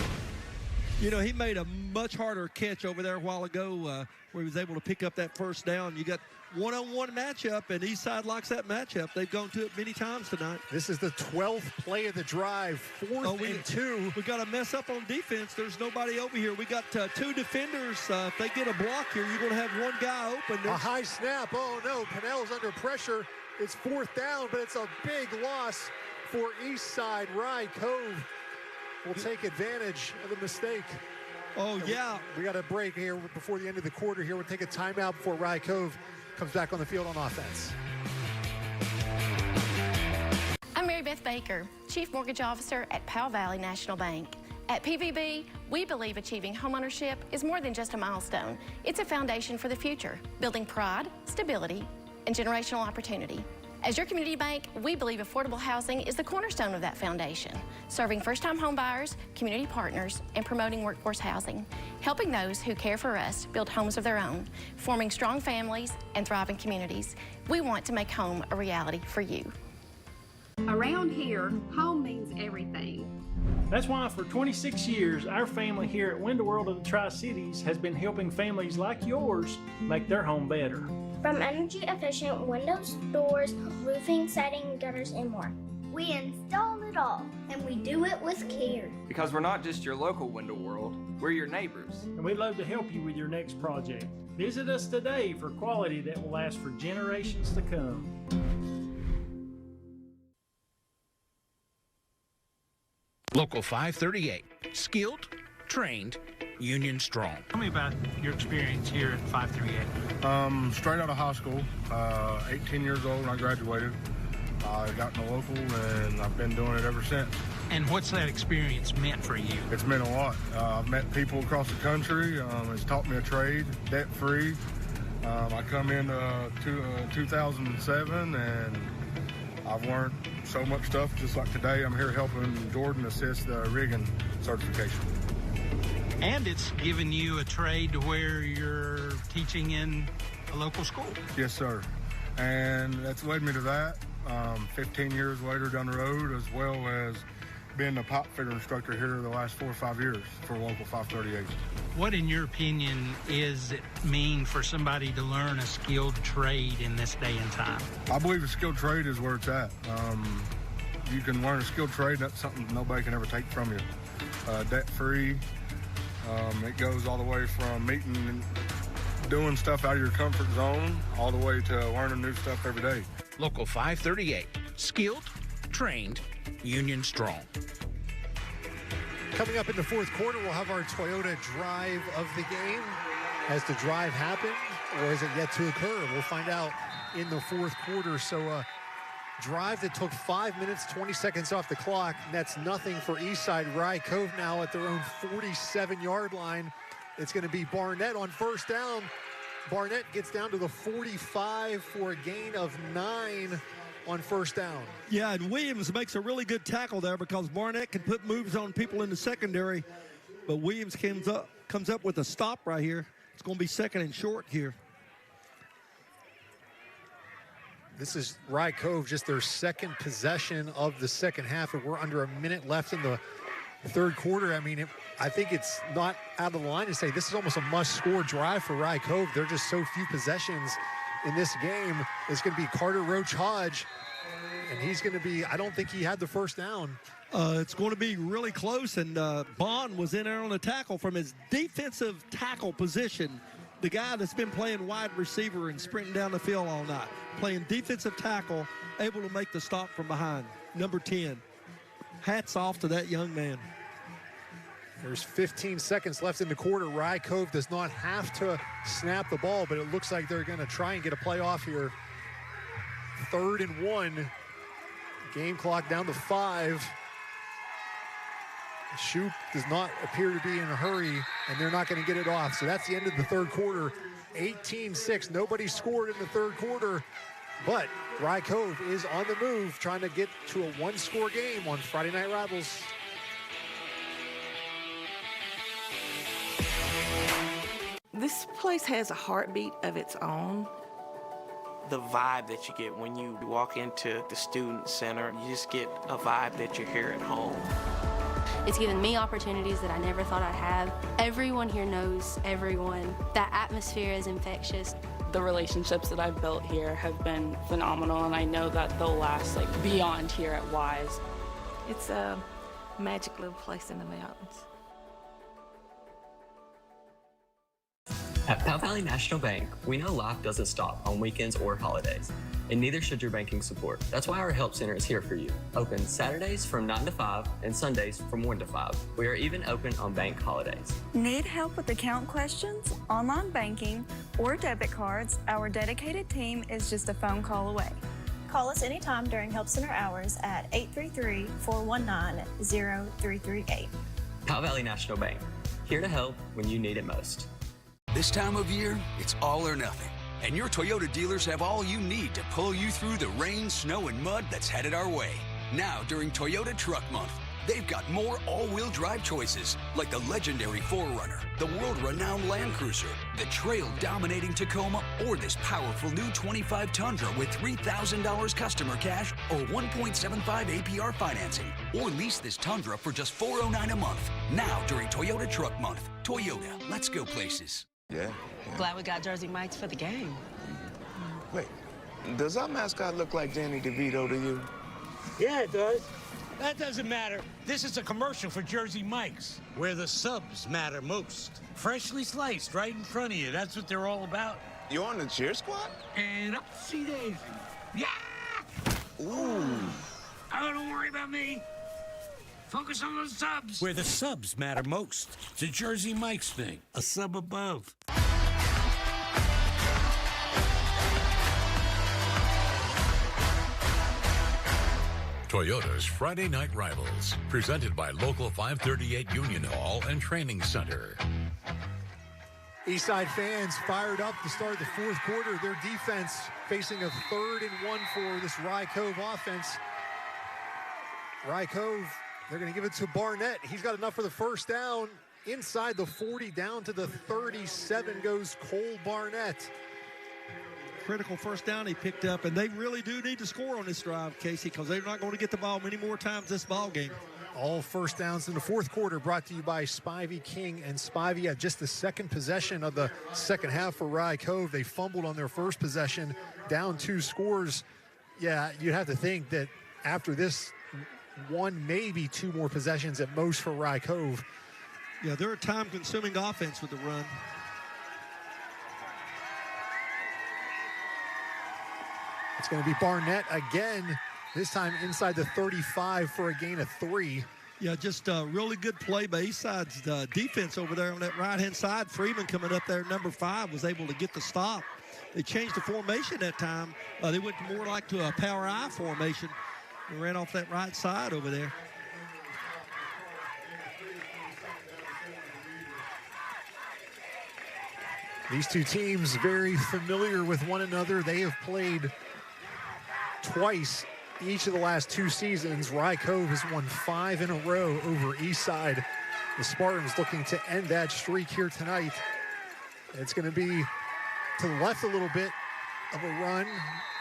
You know, he made a much harder catch over there a while ago where he was able to pick up that first down. You got one-on-one matchup, and Eastside likes that matchup. They've gone to it many times tonight. This is the 12th play of the drive, 4th and 2. We got to mess up on defense. There's nobody over here. We got 2 defenders. If they get a block here, you're going to have one guy open. A high snap. Oh, no. Pennell's under pressure. It's 4th down, but it's a big loss for Eastside. Rye Cove will take advantage of the mistake. Oh, yeah. We got a break here before the end of the quarter here. We'll take a timeout before Rye Cove comes back on the field on offense. I'm Mary Beth Baker, Chief Mortgage Officer at Powell Valley National Bank. At PVB, we believe achieving homeownership is more than just a milestone. It's a foundation for the future, building pride, stability, and generational opportunity. As your community bank, we believe affordable housing is the cornerstone of that foundation, serving first-time home buyers, community partners, and promoting workforce housing, helping those who care for us build homes of their own, forming strong families and thriving communities. We want to make home a reality for you. Around here, home means everything. That's why for 26 years, our family here at Window World of the Tri-Cities has been helping families like yours make their home better. From energy-efficient windows, doors, roofing, siding, gutters, and more. We install it all, and we do it with care. Because we're not just your local Window World, we're your neighbors. And we'd love to help you with your next project. Visit us today for quality that will last for generations to come. Local 538, skilled, trained, Union strong. Tell me about your experience here at 538. Straight out of high school, 18 years old when I graduated. I got in the local and I've been doing it ever since. And what's that experience meant for you? It's meant a lot. I've met people across the country. It's taught me a trade, debt-free. I come in 2007 and I've learned so much stuff. Just like today, I'm here helping Jordan assist the rigging certification. And it's given you a trade to where you're teaching in a local school. Yes, sir. And that's led me to that. 15 years later down the road, as well as being a pipe fitter instructor here the last 4 or 5 years for local 538. What, in your opinion, is it mean for somebody to learn a skilled trade in this day and time? I believe a skilled trade is where it's at. You can learn a skilled trade. That's something nobody can ever take from you. Debt-free. It goes all the way from meeting and doing stuff out of your comfort zone all the way to learning new stuff every day. Local 538, skilled, trained, Union strong. Coming up in the fourth quarter, we'll have our Toyota drive of the game. Has the drive happened or is it yet to occur? We'll find out in the fourth quarter. So drive that took 5 minutes, 20 seconds off the clock. And that's nothing for Eastside. Rye Cove now at their own 47-yard line. It's going to be Barnett on first down. Barnett gets down to the 45 for a gain of 9 on first down. Yeah, and Williams makes a really good tackle there because Barnett can put moves on people in the secondary. But Williams comes up with a stop right here. It's going to be second and short here. This is Rye Cove, just their second possession of the second half, and we're under a minute left in the third quarter. I mean, I think it's not out of the line to say this is almost a must-score drive for Rye Cove. There are just so few possessions in this game. It's going to be Carter Roach Hodge, and he's going to be, I don't think he had the first down. It's going to be really close, and Bond was in there on the tackle from his defensive tackle position. The guy that's been playing wide receiver and sprinting down the field all night, playing defensive tackle, able to make the stop from behind, number 10. Hats off to that young man. There's 15 seconds left in the quarter. Rye Cove does not have to snap the ball, but it looks like they're going to try and get a play off here. 3rd and 1. Game clock down to 5. Shoup does not appear to be in a hurry, and they're not going to get it off. So that's the end of the third quarter. 18-6. Nobody scored in the third quarter, but Rye Cove is on the move, trying to get to a one-score game on Friday Night Rivals. This place has a heartbeat of its own. The vibe that you get when you walk into the student center, you just get a vibe that you're here at home. It's given me opportunities that I never thought I'd have. Everyone here knows everyone. That atmosphere is infectious. The relationships that I've built here have been phenomenal, and I know that they'll last beyond here at Wise. It's a magic little place in the mountains. At Powell Valley National Bank, we know life doesn't stop on weekends or holidays, and neither should your banking support. That's why our Help Center is here for you. Open Saturdays from 9 to 5 and Sundays from 1 to 5. We are even open on bank holidays. Need help with account questions, online banking, or debit cards? Our dedicated team is just a phone call away. Call us anytime during Help Center hours at 833-419-0338. Powell Valley National Bank, here to help when you need it most. This time of year, it's all or nothing. And your Toyota dealers have all you need to pull you through the rain, snow, and mud that's headed our way. Now, during Toyota Truck Month, they've got more all-wheel drive choices, like the legendary 4Runner, the world-renowned Land Cruiser, the trail-dominating Tacoma, or this powerful new 25 Tundra with $3,000 customer cash or 1.75 APR financing. Or lease this Tundra for just $409 a month. Now, during Toyota Truck Month. Toyota, let's go places. Yeah. Glad we got Jersey Mike's for the game. Wait, does our mascot look like Danny DeVito to you? Yeah, it does. That doesn't matter. This is a commercial for Jersey Mike's, where the subs matter most. Freshly sliced right in front of you. That's what they're all about. You on the cheer squad? And up see Daisy. Yeah! Ooh. Oh, don't worry about me. Focus on those subs. Where the subs matter most. It's a Jersey Mike's thing. A sub above. Toyota's Friday Night Rivals, presented by Local 538 Union Hall and Training Center. Eastside fans fired up to start the fourth quarter. Their defense facing a 3rd and 1 for this Rye Cove offense. Rye Cove, they're going to give it to Barnett. He's got enough for the first down. Inside the 40, down to the 37 goes Cole Barnett. Critical first down he picked up, and they really do need to score on this drive, Casey, because they're not going to get the ball many more times this ball game. All first downs in the fourth quarter brought to you by Spivey King and Spivey. At just the second possession of the second half for Rye Cove, they fumbled on their first possession, down 2 scores. Yeah, you'd have to think that after this, 1, maybe 2 more possessions at most for Rye Cove. Yeah, they're a time-consuming offense with the run. It's going to be Barnett again, this time inside the 35 for a gain of 3. Yeah, just a really good play by Eastside's defense over there on that right-hand side. Freeman coming up there, number 5, was able to get the stop. They changed the formation that time. They went more like to a power I formation. They ran off that right side over there. These two teams very familiar with one another. They have played twice each of the last 2 seasons. Rye Cove has won 5 in a row over Eastside. The Spartans looking to end that streak here tonight. It's going to be to the left a little bit of a run,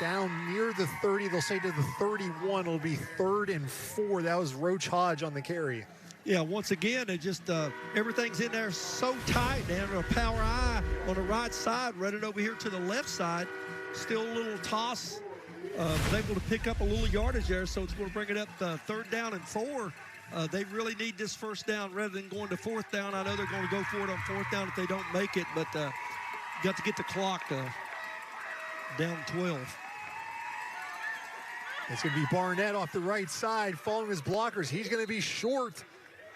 down near the 30. They'll say to the 31. It'll be 3rd and 4. That was Roach Hodge on the carry. Yeah, once again, it just everything's in there so tight. They have a power I on the right side, running over here to the left side. Still a little toss. Was able to pick up a little yardage there, so it's going to bring it up 3rd down and 4. They really need this first down rather than going to 4th down. I know they're going to go for it on 4th down if they don't make it, but got to get the clock down 12. It's going to be Barnett off the right side, following his blockers. He's going to be short.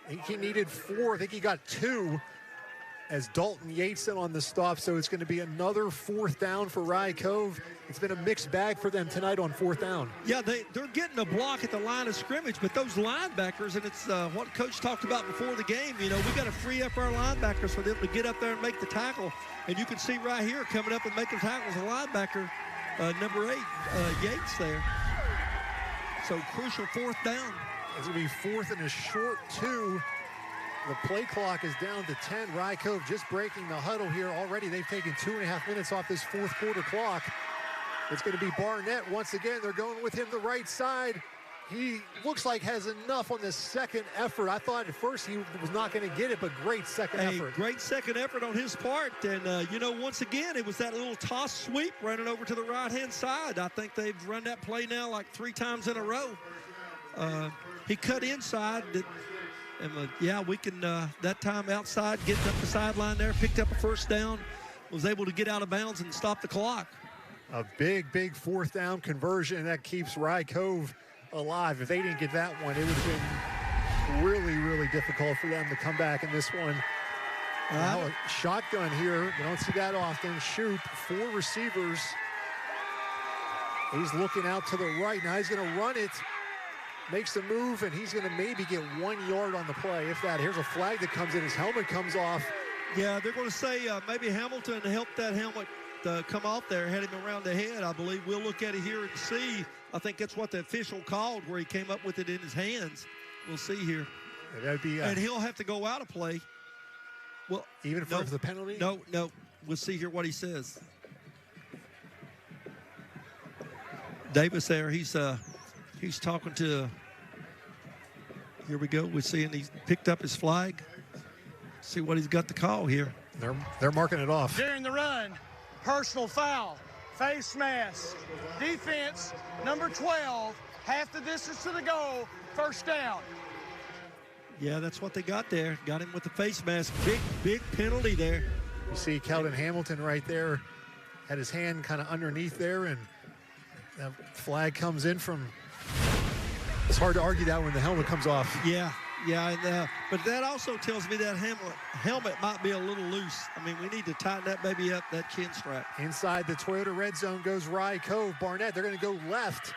He needed 4. I think he got 2 as Dalton Yates in on the stop. So it's going to be another 4th down for Rye Cove. It's been a mixed bag for them tonight on 4th down. Yeah, they're getting a block at the line of scrimmage, but those linebackers, and it's what Coach talked about before the game, we got to free up our linebackers for them to get up there and make the tackle. And you can see right here coming up and making tackles, a linebacker, number 8, Yates there. So crucial 4th down. It's going to be 4th and a short 2. The play clock is down to 10. Rye Cove just breaking the huddle here already. They've taken 2.5 minutes off this 4th quarter clock. It's going to be Barnett once again. They're going with him the right side. He looks like has enough on the second effort. I thought at first he was not going to get it, but great second effort. Great second effort on his part. And, once again, it was that little toss sweep running over to the right-hand side. I think they've run that play now like 3 times in a row. He cut inside. We can, that time outside, getting up the sideline there, picked up a 1st down, was able to get out of bounds and stop the clock. A big 4th down conversion that keeps Rye Cove alive. If they didn't get that one, it would have been really, really difficult for them to come back in this one. Now a shotgun here. We don't see that often. Shoop, 4 receivers. He's looking out to the right. Now he's going to run it. Makes the move, and he's going to maybe get 1 yard on the play, if that. Here's a flag that comes in. His helmet comes off. Yeah, they're going to say maybe Hamilton helped that helmet come off there, had him around the head, I believe. We'll look at it here and see. I think that's what the official called, where he came up with it in his hands. We'll see here. That'd be, and he'll have to go out of play. Well, even for the penalty? No. We'll see here what he says. Davis there, he's talking to, here we go. We're seeing he's picked up his flag. See what he's got to call here. They're marking it off. During the run, personal foul, face mask, defense, number 12, half the distance to the goal, 1st down. Yeah, that's what they got there. Got him with the face mask. Big penalty there. You see Kelvin Hamilton right there, had his hand kind of underneath there, and that flag comes in from, it's hard to argue that when the helmet comes off. Yeah, but that also tells me that helmet might be a little loose. I mean, we need to tighten that baby up, that chin strap. Inside the Toyota red zone goes Rye Cove. Barnett, they're going to go left,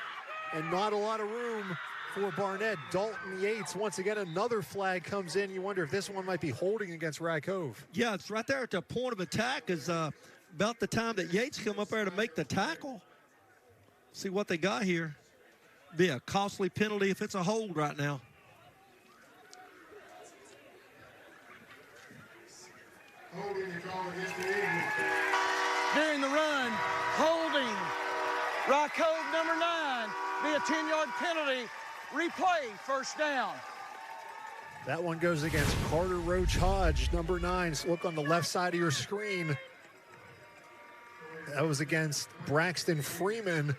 and not a lot of room for Barnett. Dalton Yates, once again, another flag comes in. You wonder if this one might be holding against Rye Cove. Yeah, it's right there at the point of attack is about the time that Yates come up there to make the tackle. See what they got here. Be a costly penalty if it's a hold right now. During the run, holding. Rye Cove number 9, be a 10-yard penalty. Replay, 1st down. That one goes against Carter Roach Hodge, number 9. So look on the left side of your screen. That was against Braxton Freeman.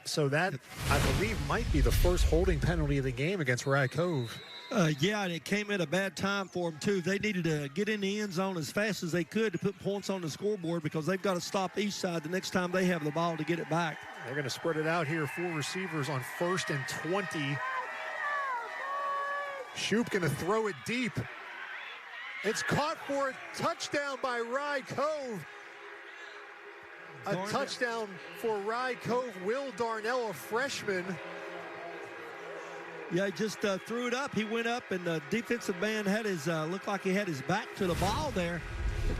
So that, I believe, might be the first holding penalty of the game against Rye Cove. Yeah, and it came at a bad time for them, too. They needed to get in the end zone as fast as they could to put points on the scoreboard because they've got to stop Eastside the next time they have the ball to get it back. They're going to spread it out here. 4 receivers on 1st and 20. Shoop going to throw it deep. It's caught for a touchdown by Rye Cove. A touchdown for Rye Cove. Will Darnell, a freshman. Yeah, he just threw it up. He went up, and the defensive man had his, looked like he had his back to the ball there.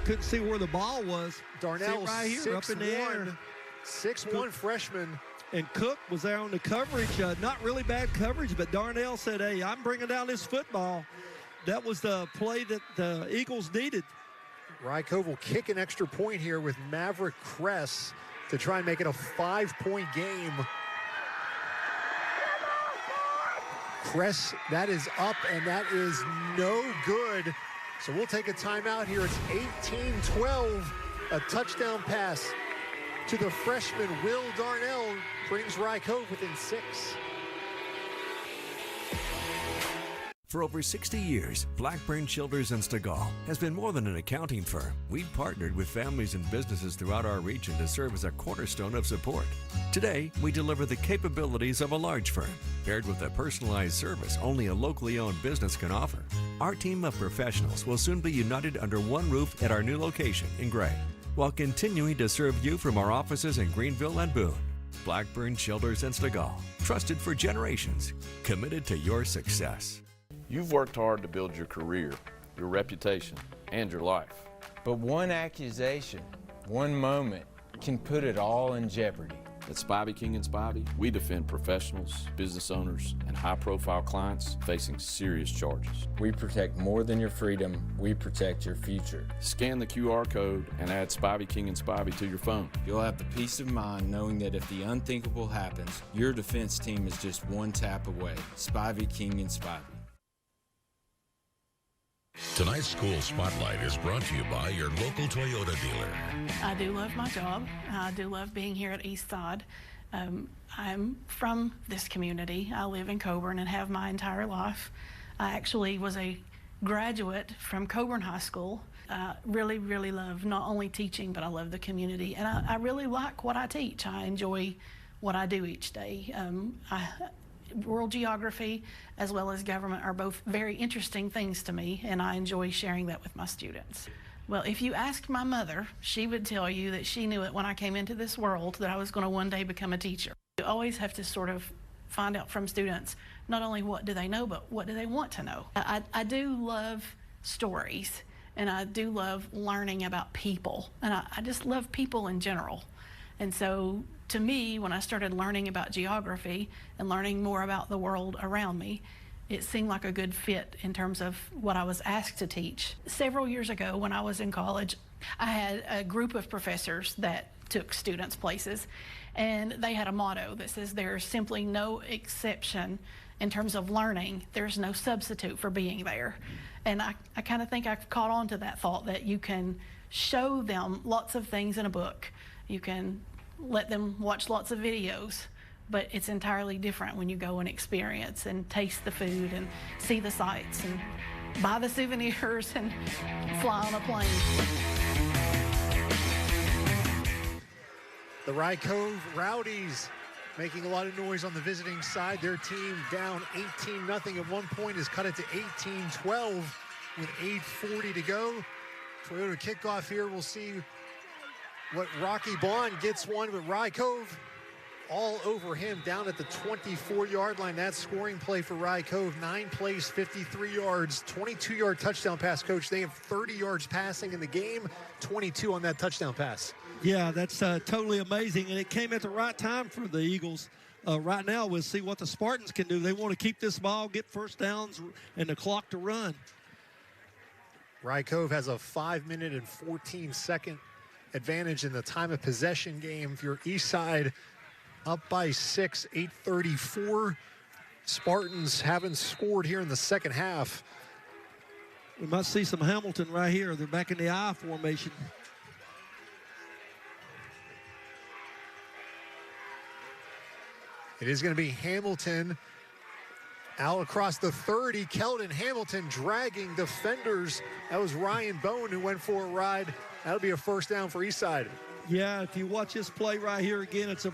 Couldn't see where the ball was. Darnell, right here, up in the air. 6'1" freshman. And Cook was there on the coverage. Not really bad coverage, but Darnell said, hey, I'm bringing down this football. That was the play that the Eagles needed. Rye Cove will kick an extra point here with Maverick Kress to try and make it a 5-point game. Kress, that is up, and that is no good. So we'll take a timeout here. It's 18-12. A touchdown pass to the freshman Will Darnell brings Rye Cove within 6. For over 60 years, Blackburn Childers in Stegall has been more than an accounting firm. We've partnered with families and businesses throughout our region to serve as a cornerstone of support. Today, we deliver the capabilities of a large firm, paired with a personalized service only a locally owned business can offer. Our team of professionals will soon be united under one roof at our new location in Gray, while continuing to serve you from our offices in Greenville and Boone. Blackburn Childers in Stegall, trusted for generations, committed to your success. You've worked hard to build your career, your reputation, and your life. But one accusation, one moment, can put it all in jeopardy. At Spivey, King & Spivey, we defend professionals, business owners, and high-profile clients facing serious charges. We protect more than your freedom, we protect your future. Scan the QR code and add Spivey, King & Spivey to your phone. You'll have the peace of mind knowing that if the unthinkable happens, your defense team is just one tap away. Spivey, King & Spivey. Tonight's School Spotlight is brought to you by your local Toyota dealer. I do love my job. I do love being here at Eastside. I'm from this community. I live in Coburn and have my entire life. I actually was a graduate from Coburn High School. I really, really love not only teaching, but I love the community. And I really like what I teach. I enjoy what I do each day. World geography as well as government are both very interesting things to me, and I enjoy sharing that with my students. Well, if you ask my mother, she would tell you that she knew it when I came into this world that I was going to one day become a teacher. You always have to sort of find out from students, not only what do they know, but what do they want to know. I do love stories, and I do love learning about people, and I just love people in general. And so to me, when I started learning about geography and learning more about the world around me, it seemed like a good fit in terms of what I was asked to teach. Several years ago when I was in college, I had a group of professors that took students places, and they had a motto that says there's simply no exception in terms of learning. There's no substitute for being there. And I kind of think I've caught on to that thought that you can show them lots of things in a book. You can let them watch lots of videos, but it's entirely different when you go and experience and taste the food and see the sights and buy the souvenirs and fly on a plane. The Rye Cove Rowdies making a lot of noise on the visiting side. Their team down 18-0 at one point has cut it to 18-12 with 8:40 to go. Toyota kickoff here. We'll see what Rocky Bond gets one, but Rye Cove all over him down at the 24-yard line. That scoring play for Rye Cove, 9 plays, 53 yards, 22-yard touchdown pass, Coach. They have 30 yards passing in the game, 22 on that touchdown pass. Yeah, that's totally amazing, and it came at the right time for the Eagles. Right now, we'll see what the Spartans can do. They want to keep this ball, get first downs, and the clock to run. Rye Cove has a 5-minute and 14-second advantage in the time of possession game. If you're Eastside, up by 6, 8:34. Spartans haven't scored here in the second half. We might see some Hamilton right here. They're back in the I formation. It is going to be Hamilton out across the 30. Keldon Hamilton dragging defenders. That was Ryan Bone who went for a ride. That'll be a first down for Eastside. Yeah, if you watch this play right here again, it's a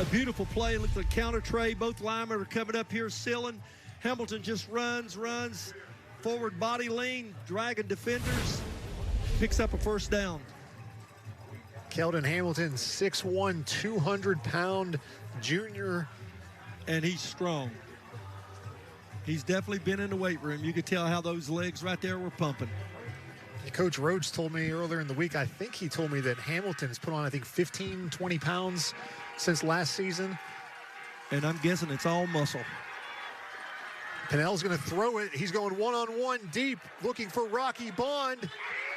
beautiful play. Look at the counter tray. Both linemen are coming up here, sealing. Hamilton just runs, forward body lean, dragging defenders, picks up a first down. Keldon Hamilton, 6'1", 200-pound junior. And he's strong. He's definitely been in the weight room. You could tell how those legs right there were pumping. Coach Rhodes told me earlier in the week, I think he told me that Hamilton's put on, 15, 20 pounds since last season. And I'm guessing it's all muscle. Pinnell's going to throw it. He's going one-on-one deep, looking for Rocky Bond.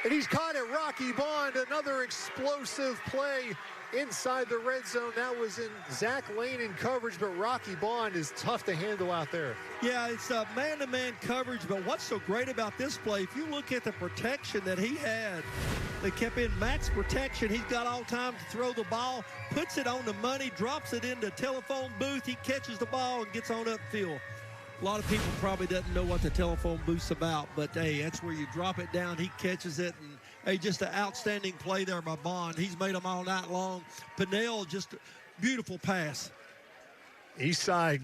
And he's caught it. Rocky Bond, another explosive play inside the red zone. That was in Zach Lane in coverage, but Rocky Bond is tough to handle out there. Yeah, it's a man-to-man coverage, but what's so great about this play, if you look at the protection that he had, they kept in max protection. He's got all time to throw the ball, puts it on the money, drops it in the telephone booth. He catches the ball and gets on upfield. A lot of people probably doesn't know what the telephone booth's about, but, hey, that's where you drop it down. He catches it, and, hey, just an outstanding play there by Bond. He's made them all night long. Pinnell, just a beautiful pass. Eastside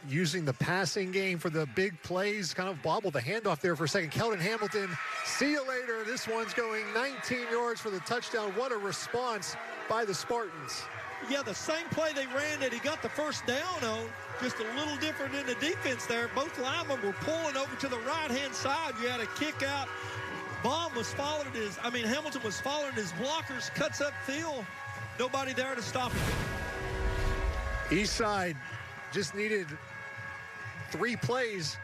using the passing game for the big plays, kind of bobbled the handoff there for a second. Keldon Hamilton, see you later. This one's going 19 yards for the touchdown. What a response by the Spartans. Yeah, the same play they ran that he got the first down on, just a little different in the defense there. Both linemen were pulling over to the right-hand side. You had a kick out. Hamilton was following his blockers, cuts up field. Nobody there to stop him. Eastside just needed 3 plays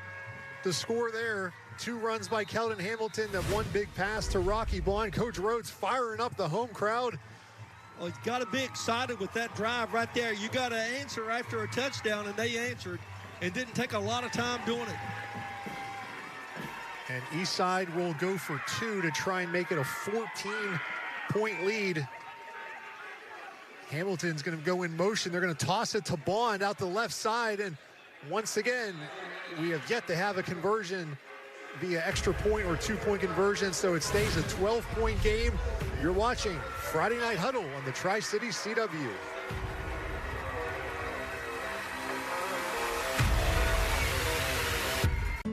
to score there. 2 runs by Keldon Hamilton, that 1 big pass to Rocky Bond. Coach Rhodes firing up the home crowd. Well, you got to be excited with that drive right there. You got to answer after a touchdown, and they answered. It didn't take a lot of time doing it. And Eastside will go for 2 to try and make it a 14-point lead. Hamilton's going to go in motion. They're going to toss it to Bond out the left side. And once again, we have yet to have a conversion via extra point or 2-point conversion, so it stays a 12-point game. You're watching Friday Night Huddle on the Tri-City CW.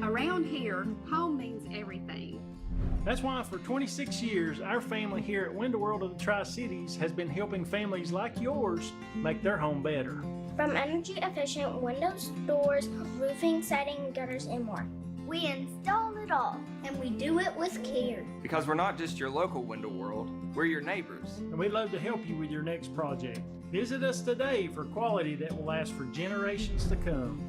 Around here, home means everything. That's why for 26 years, our family here at Window World of the Tri-Cities has been helping families like yours make their home better. From energy-efficient windows, doors, roofing, siding, gutters, and more. We install it all, and we do it with care. Because we're not just your local Window World, we're your neighbors. And we'd love to help you with your next project. Visit us today for quality that will last for generations to come.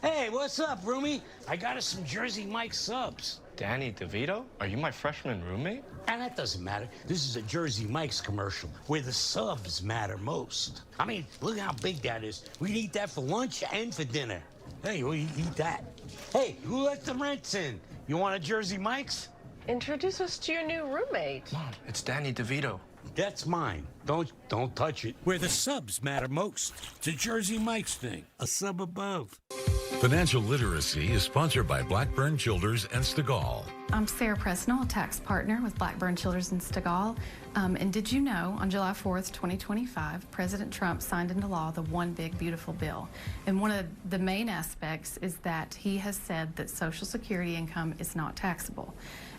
Hey, what's up, roomie? I got us some Jersey Mike subs. Danny DeVito? Are you my freshman roommate? And that doesn't matter. This is a Jersey Mike's commercial where the subs matter most. I mean, look how big that is. We'd eat that for lunch and for dinner. Hey, we eat that. Hey, who let the rents in? You want a Jersey Mike's? Introduce us to your new roommate. Mom, it's Danny DeVito. That's mine. Don't touch it. Where the subs matter most. It's a Jersey Mike's thing. A sub above. Financial literacy is sponsored by Blackburn Childers and Stegall. I'm Sarah Presnell, a tax partner with Blackburn Childers and Stegall. And did you know on July 4th, 2025, President Trump signed into law the One Big Beautiful Bill. And one of the main aspects is that he has said that Social Security income is not taxable.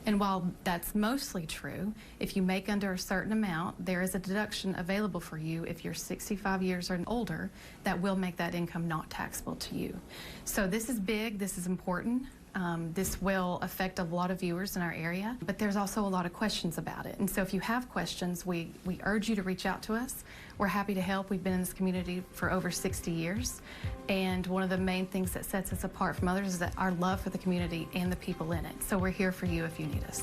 And while that's mostly true, if you make under a certain amount, there is a deduction available for you if you're 65 years or older that will make that income not taxable to you. So this is big, this is important. This will affect a lot of viewers in our area, but there's also a lot of questions about it. And so if you have questions, we urge you to reach out to us. We're happy to help. We've been in this community for over 60 years. And one of the main things that sets us apart from others is that our love for the community and the people in it. So we're here for you if you need us.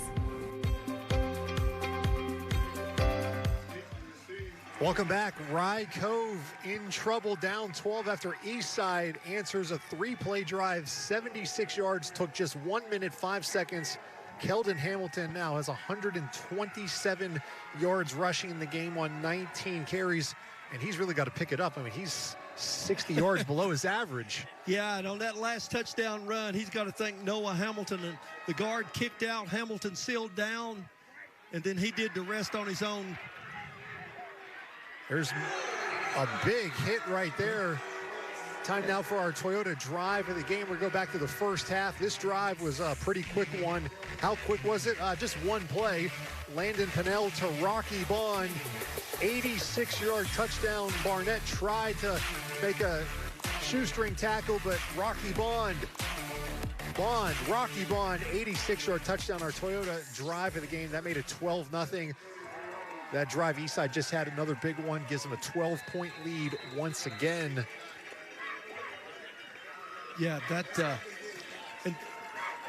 Welcome back. Rye Cove in trouble, down 12 after Eastside answers a 3-play drive, 76 yards, took just 1 minute, 5 seconds. Keldon Hamilton now has 127 yards rushing in the game on 19 carries, and he's really got to pick it up. I mean, he's 60 yards below his average. Yeah, and on that last touchdown run, he's got to thank Noah Hamilton. And the guard kicked out, Hamilton sealed down, and then he did the rest on his own. There's a big hit right there. Time now for our Toyota drive of the game. We'll go back to the first half. This drive was a pretty quick one. How quick was it? Just one play. Landon Pinnell to Rocky Bond. 86-yard touchdown. Barnett tried to make a shoestring tackle, but Rocky Bond, 86-yard touchdown. Our Toyota drive of the game. That made it 12-0. That drive, Eastside just had another big one, gives them a 12-point lead once again. Yeah,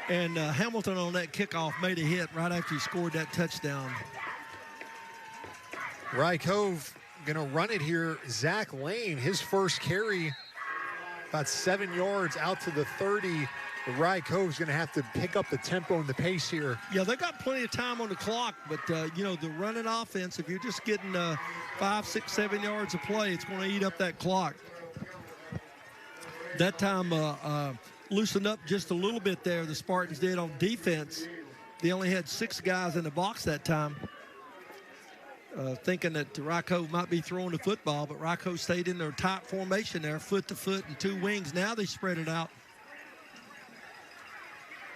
and Hamilton on that kickoff made a hit right after he scored that touchdown. Rye Cove gonna run it here. Zach Lane, his first carry, about 7 yards out to the 30. Rye Cove's going to have to pick up the tempo and the pace here. Yeah, they got plenty of time on the clock, but, you know, the running offense, if you're just getting 5, 6, 7 yards of play, it's going to eat up that clock. That time loosened up just a little bit there, the Spartans did on defense. They only had 6 guys in the box that time, thinking that Rye Cove might be throwing the football, but Rye Cove stayed in their tight formation there, foot to foot and 2 wings. Now they spread it out.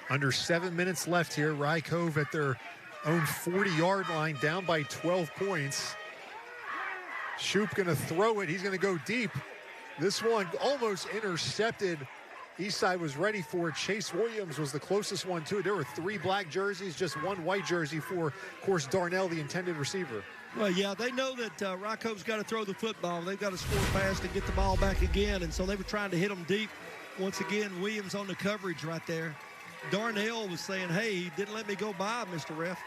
Under 7 minutes left here. Rye Cove at their own 40-yard line, down by 12 points. Shoop going to throw it. He's going to go deep. This one almost intercepted. Eastside was ready for it. Chase Williams was the closest one to it. There were 3 black jerseys, just 1 white jersey for, of course, Darnell, the intended receiver. Well, yeah, they know that Rye Cove's got to throw the football. They've got to score fast and get the ball back again, and so they were trying to hit them deep. Once again, Williams on the coverage right there. Darnell was saying, hey, he didn't let me go by, Mr. Ref.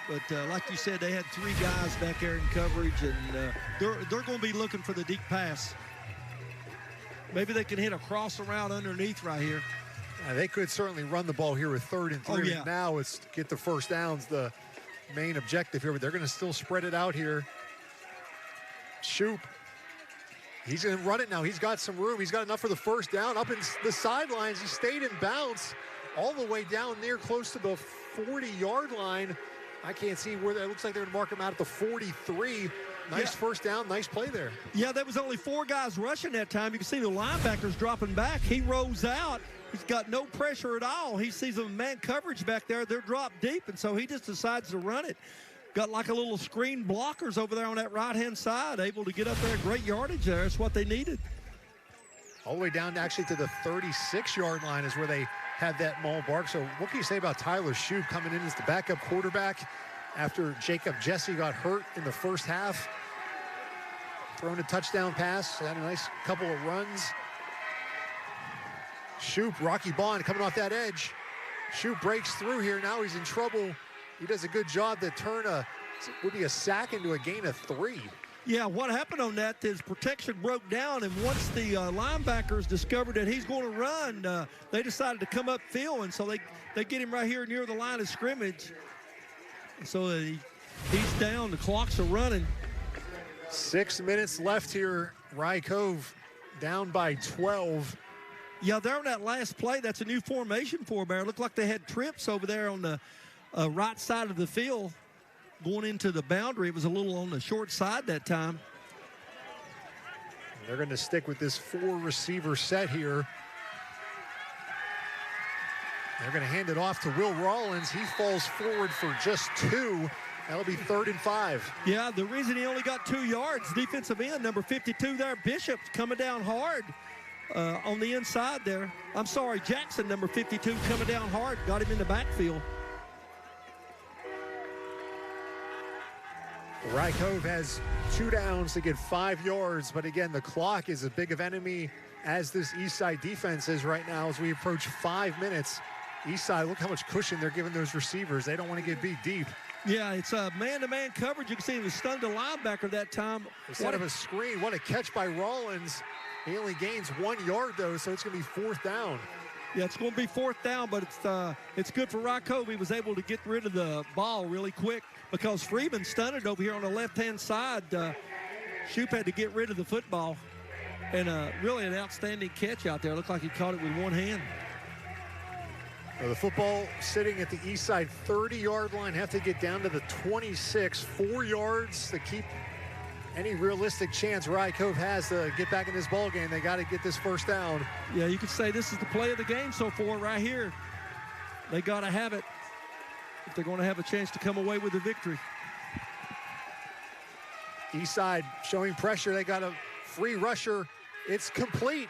But like you said, they had 3 guys back there in coverage, and they're going to be looking for the deep pass. Maybe they can hit a cross around underneath right here. They could certainly run the ball here with 3rd and 3. Oh, yeah. Now it's get the first downs, the main objective here, but they're going to still spread it out here. Shoop. He's going to run it now. He's got some room. He's got enough for the first down. Up in the sidelines, he stayed in bounds all the way down near close to the 40-yard line. I can't see where that looks like they're going to mark him out at the 43. Nice first down, nice play there. Yeah, there was only 4 guys rushing that time. You can see the linebackers dropping back. He rolls out. He's got no pressure at all. He sees a man coverage back there. They're dropped deep, and so he just decides to run it. Got like a little screen blockers over there on that right-hand side, able to get up there. Great yardage there. That's what they needed. All the way down actually to the 36-yard line is where they had that maul bark. So what can you say about Tyler Shoop coming in as the backup quarterback after Jacob Jesse got hurt in the first half? Thrown a touchdown pass, had a nice couple of runs. Shoop, Rocky Bond coming off that edge. Shoop breaks through here. Now he's in trouble. He does a good job to turn would be a sack into a gain of 3. Yeah, what happened on that is protection broke down, and once the linebackers discovered that he's going to run, they decided to come upfield, and so they get him right here near the line of scrimmage. So he's down. The clocks are running. 6 minutes left here. Rye Cove down by 12. Yeah, they're on that last play. That's a new formation for them. It looked like they had trips over there on the right side of the field going into the boundary. It was a little on the short side that time. They're going to stick with this 4-receiver set here. They're going to hand it off to Will Rollins. He falls forward for just 2. That'll be 3rd and 5. Yeah, the reason he only got 2 yards, defensive end, number 52 there, Bishop, coming down hard on the inside there. I'm sorry, Jackson, number 52, coming down hard, got him in the backfield. Rye Cove has 2 downs to get 5 yards, but again, the clock is as big of enemy as this Eastside defense is right now as we approach 5 minutes. Eastside, look how much cushion they're giving those receivers. They don't want to get beat deep. Yeah, it's a man-to-man coverage. You can see he was stunned a linebacker that time. Instead of a screen, what a catch by Rollins. He only gains 1 yard, though, so it's going to be 4th down. Yeah, it's going to be 4th down, but it's good for Rye Cove. He was able to get rid of the ball really quick because Freeman stunned it over here on the left-hand side. Shoop had to get rid of the football, and really an outstanding catch out there. Looked like he caught it with 1 hand. Well, the football sitting at the Eastside 30-yard line. Have to get down to the 26. 4 yards to keep any realistic chance Rye Cove has to get back in this ball game. They got to get this first down. Yeah, you could say this is the play of the game so far right here. They got to have it if they're going to have a chance to come away with a victory. Eastside showing pressure. They got a free rusher. It's complete.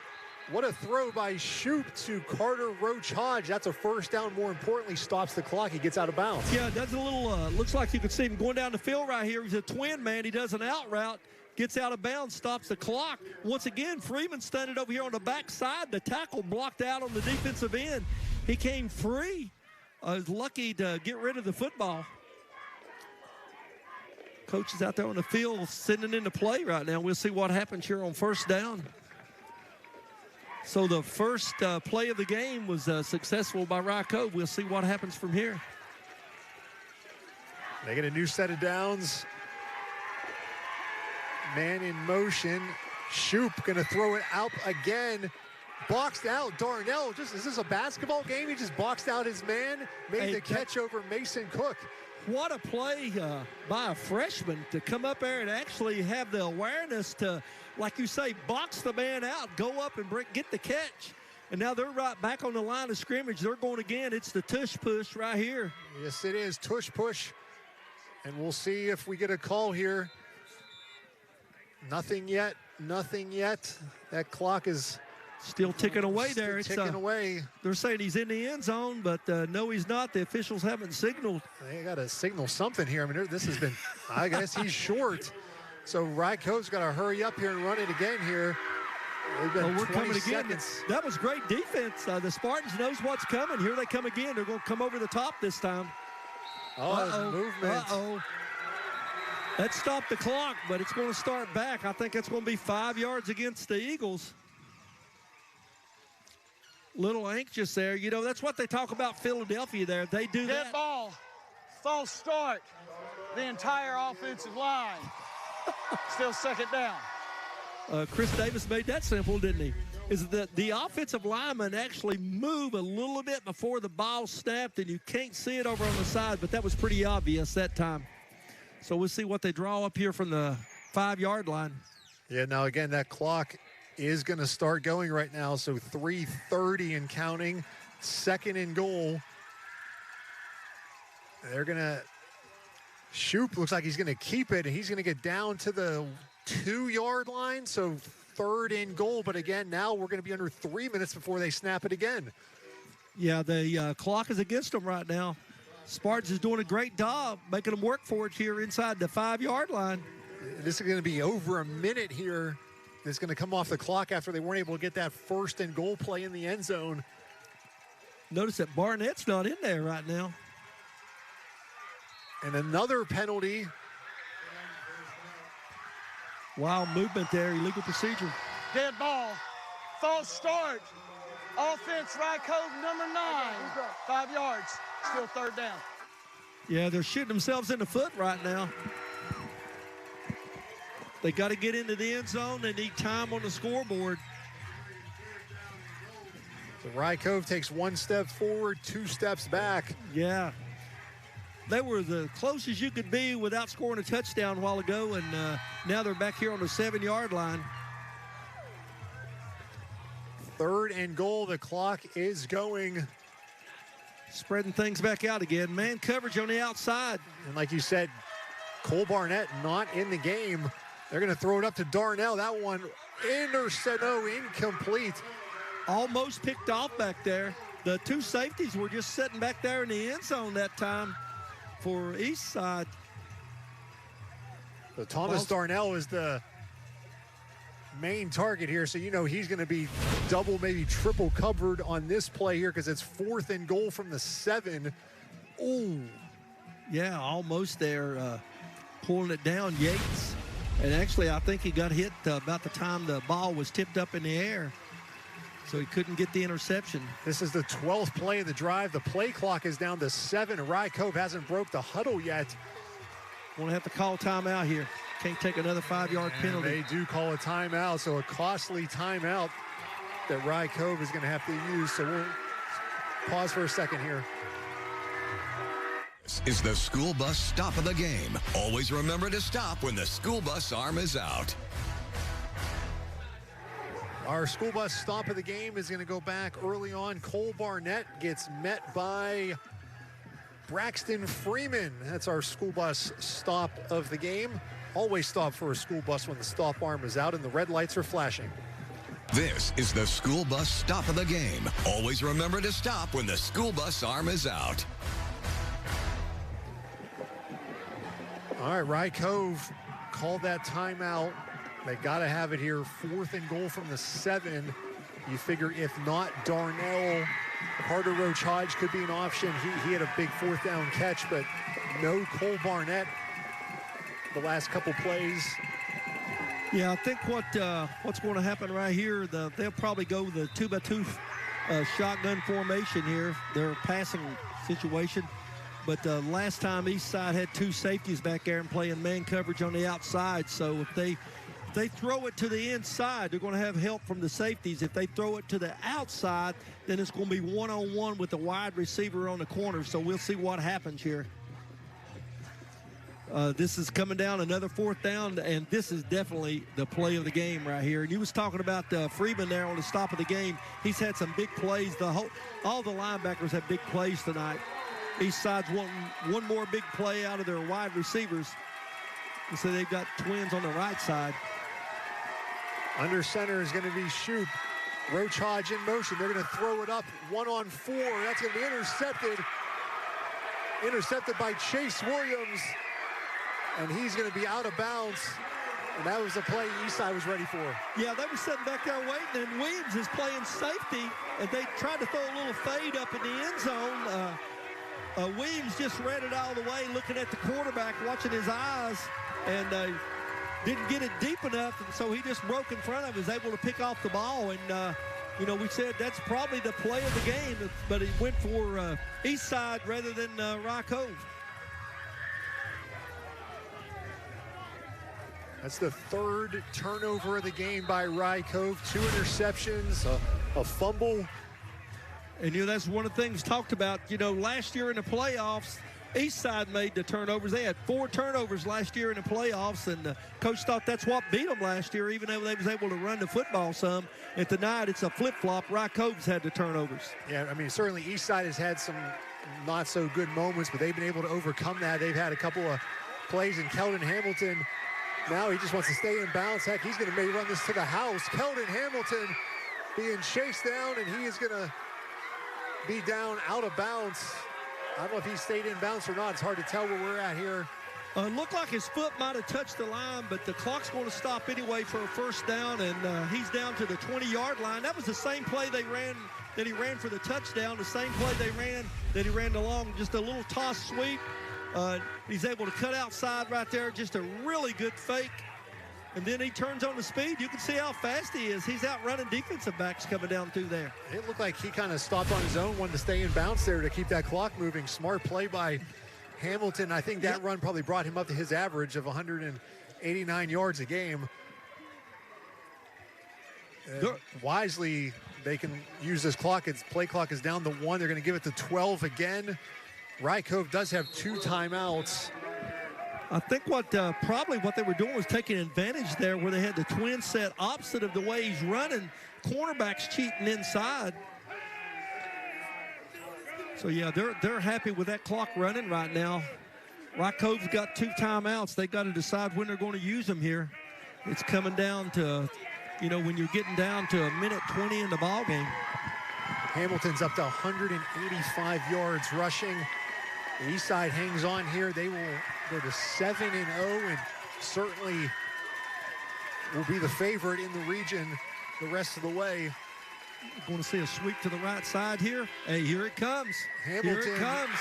What a throw by Shoop to Carter Roach Hodge. That's a first down. More importantly, stops the clock. He gets out of bounds. Yeah, it does a little, looks like you can see him going down the field right here. He's a twin man. He does an out route, gets out of bounds, stops the clock. Once again, Freeman stunned it over here on the backside. The tackle blocked out on the defensive end. He came free. Was lucky to get rid of the football. Coach is out there on the field sending into play right now. We'll see what happens here on first down. So the first play of the game was successful by Rye Cove. We'll see what happens from here. They get a new set of downs. Man in motion. Shoop going to throw it out again. boxed out Darnell. Is this a basketball game? He just boxed out his man, made the catch over Mason Cook. What a play by a freshman to come up there and actually have the awareness to, like you say, box the man out, go up and get the catch. And now they're right back on the line of scrimmage. They're going again. It's the tush push right here. Yes, it is. Tush push. And we'll see if we get a call here. Nothing yet. Nothing yet. That clock is still ticking away there. It's ticking away. They're saying he's in the end zone, but no, he's not. The officials haven't signaled. They got to signal something here. I mean, this has been, I guess he's short. So Rye Cove's got to hurry up here and run it again here. We're coming again. That was great defense. The Spartans knows what's coming. Here they come again. They're going to come over the top this time. Movement. That stopped the clock, but it's going to start back. I think it's going to be 5 yards against the Eagles. Little anxious there. You know, that's what they talk about Philadelphia there. They do that. Dead ball. False start. The entire offensive line. Still second down. Chris Davis made that simple, didn't he? Is that the offensive linemen actually move a little bit before the ball snapped, and you can't see it over on the side, but that was pretty obvious that time. So we'll see what they draw up here from the 5-yard line. Yeah, now again, that clock is going to start going right now, so 3:30 and counting, second and goal. They're going to shoot. Looks like he's going to keep it, and he's going to get down to the 2-yard line, so third and goal. But again, now we're going to be under 3 minutes before they snap it again. Yeah, the clock is against them right now. Spartans is doing a great job making them work for it here inside the 5-yard line. This is going to be over a minute here. It's going to come off the clock after they weren't able to get that first and goal play in the end zone. Notice that Barnett's not in there right now. And another penalty. Wild movement there, illegal procedure. Dead ball. False start. Offense, Rye Cove, number 9. 5 yards. Still third down. Yeah, they're shooting themselves in the foot right now. They got to get into the end zone. They need time on the scoreboard. So Rye Cove takes 1 step forward, 2 steps back. Yeah. They were the closest you could be without scoring a touchdown a while ago, and now they're back here on the 7-yard line. Third and goal. The clock is going. Spreading things back out again. Man coverage on the outside. And like you said, Cole Barnett not in the game. They're going to throw it up to Darnell. That one incomplete. Almost picked off back there. The 2 safeties were just sitting back there in the end zone that time for Eastside. So Thomas Darnell is the main target here, so you know he's going to be double, maybe triple covered on this play here because it's 4th and goal from the 7. Ooh. Yeah, almost there, pulling it down, Yates. And actually, I think he got hit about the time the ball was tipped up in the air. So he couldn't get the interception. This is the 12th play of the drive. The play clock is down to 7. Rye Cove hasn't broke the huddle yet. Going to have to call timeout here. Can't take another 5-yard penalty. They do call a timeout, so a costly timeout that Rye Cove is going to have to use. So we'll pause for a second here. This is the school bus stop of the game. Always remember to stop when the school bus arm is out. Our school bus stop of the game is going to go back early on. Cole Barnett gets met by Braxton Freeman. That's our school bus stop of the game. Always stop for a school bus when the stop arm is out and the red lights are flashing. This is the school bus stop of the game. Always remember to stop when the school bus arm is out. All right, Rye Cove called that timeout. They got to have it here. 4th and goal from the 7. You figure if not Darnell, Carter Roach Hodge could be an option. He had a big 4th down catch, but no Cole Barnett the last couple plays. Yeah, I think what's going to happen right here, they'll probably go the 2-by-2 shotgun formation here, their passing situation. But last time Eastside had 2 safeties back there and playing man coverage on the outside. So if they if they throw it to the inside, they're going to have help from the safeties. If they throw it to the outside, then it's going to be one-on-one with the wide receiver on the corner. So we'll see what happens here. This is coming down, another 4th down, and this is definitely the play of the game right here. And you was talking about Freeman there on the stop of the game. He's had some big plays. All the linebackers have big plays tonight. Eastside's wanting one more big play out of their wide receivers. And so they've got twins on the right side. Under center is going to be Shoup. Roach Hodge in motion. They're going to throw it up 1-on-4. That's going to be intercepted. Intercepted by Chase Williams. And he's going to be out of bounds. And that was the play Eastside was ready for. Yeah, they were sitting back there waiting, and Williams is playing safety, and they tried to throw a little fade up in the end zone. Williams just read it all the way, looking at the quarterback, watching his eyes, and didn't get it deep enough, and so he just broke in front of him, was able to pick off the ball, and you know, we said that's probably the play of the game, but he went for Eastside rather than Rye Cove. That's the 3rd turnover of the game by Rye Cove. 2 interceptions, a fumble. And, you know, that's one of the things talked about. You know, last year in the playoffs, Eastside made the turnovers. They had 4 turnovers last year in the playoffs, and coach thought that's what beat them last year, even though they was able to run the football some. And tonight it's a flip-flop. Rye Cove's had the turnovers. Yeah, I mean, certainly Eastside has had some not-so-good moments, but they've been able to overcome that. They've had a couple of plays, in Keldon Hamilton, now he just wants to stay in bounds. Heck, he's going to maybe run this to the house. Keldon Hamilton being chased down, and he is going to be down out of bounds. I don't know if he stayed in bounds or not. It's hard to tell where we're at here. Looked like his foot might have touched the line, but the clock's going to stop anyway for a 1st down, and he's down to the 20-yard line. That was the same play they ran that he ran for the touchdown, the same play they ran that he ran along, just a little toss sweep. He's able to cut outside right there, just a really good fake. And then he turns on the speed. You can see how fast he is. He's outrunning defensive backs coming down through there. It looked like he kind of stopped on his own, wanted to stay in bounds there to keep that clock moving. Smart play by Hamilton. I think that run probably brought him up to his average of 189 yards a game. Wisely, they can use this clock. Its play clock is down to 1. They're going to give it to 12 again. Rye Cove does have 2 timeouts. I think probably what they were doing was taking advantage there where they had the twin set opposite of the way he's running. Cornerbacks cheating inside. So, yeah, they're happy with that clock running right now. Rye Cove's got 2 timeouts. They got to decide when they're going to use them here. It's coming down to, you know, when you're getting down to 1:20 in the ball game. Hamilton's up to 185 yards rushing. The Eastside hangs on here. They will go to 7-0 and certainly will be the favorite in the region the rest of the way. Going to see a sweep to the right side here. Hey, here it comes. Hamilton. Here it comes.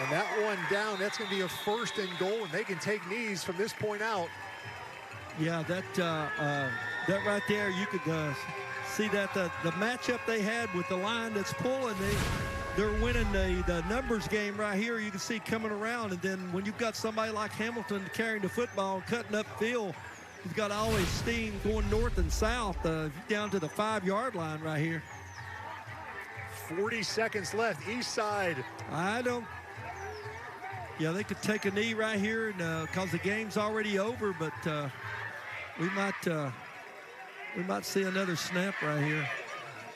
And that one down, that's going to be a 1st and goal, and they can take knees from this point out. Yeah, that right there, you could see that the matchup they had with the line that's pulling, they're winning the numbers game right here. You can see coming around, and then when you've got somebody like Hamilton carrying the football and cutting up field, he's got always steam going north and south down to the 5-yard line right here. 40 seconds left. Eastside. Yeah, they could take a knee right here because the game's already over, but we might see another snap right here.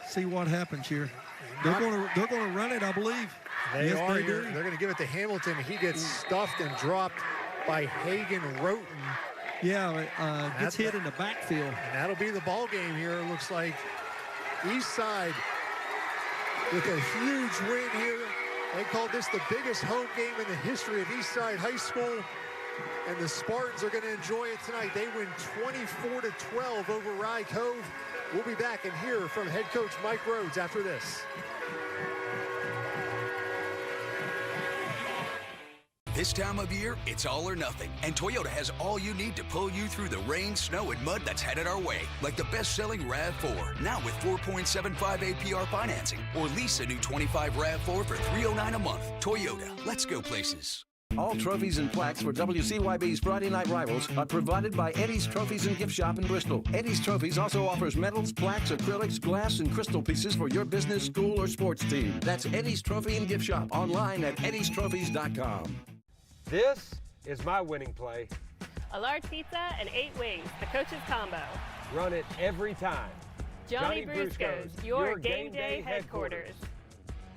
See what happens here. They're going to run it, I believe. They are. They're going to give it to Hamilton. He gets stuffed and dropped by Hagen Roten. Yeah, gets hit in the backfield. And that'll be the ball game here. It looks like Eastside with a huge win here. They called this the biggest home game in the history of Eastside High School. And the Spartans are going to enjoy it tonight. They win 24-12 over Rye Cove. We'll be back and hear from head coach Mike Rhodes after this. This time of year, it's all or nothing, and Toyota has all you need to pull you through the rain, snow, and mud that's headed our way, like the best-selling RAV4, now with 4.75 APR financing, or lease a new 25 RAV4 for $309 a month. Toyota, let's go places. All trophies and plaques for WCYB's Friday Night Rivals are provided by Eddie's Trophies and Gift Shop in Bristol. Eddie's Trophies also offers medals, plaques, acrylics, glass, and crystal pieces for your business, school, or sports team. That's Eddie's Trophy and Gift Shop online at eddiestrophies.com. This is my winning play. A large pizza and 8 wings, the coach's combo. Run it every time. Johnny Brusco's, your game day headquarters.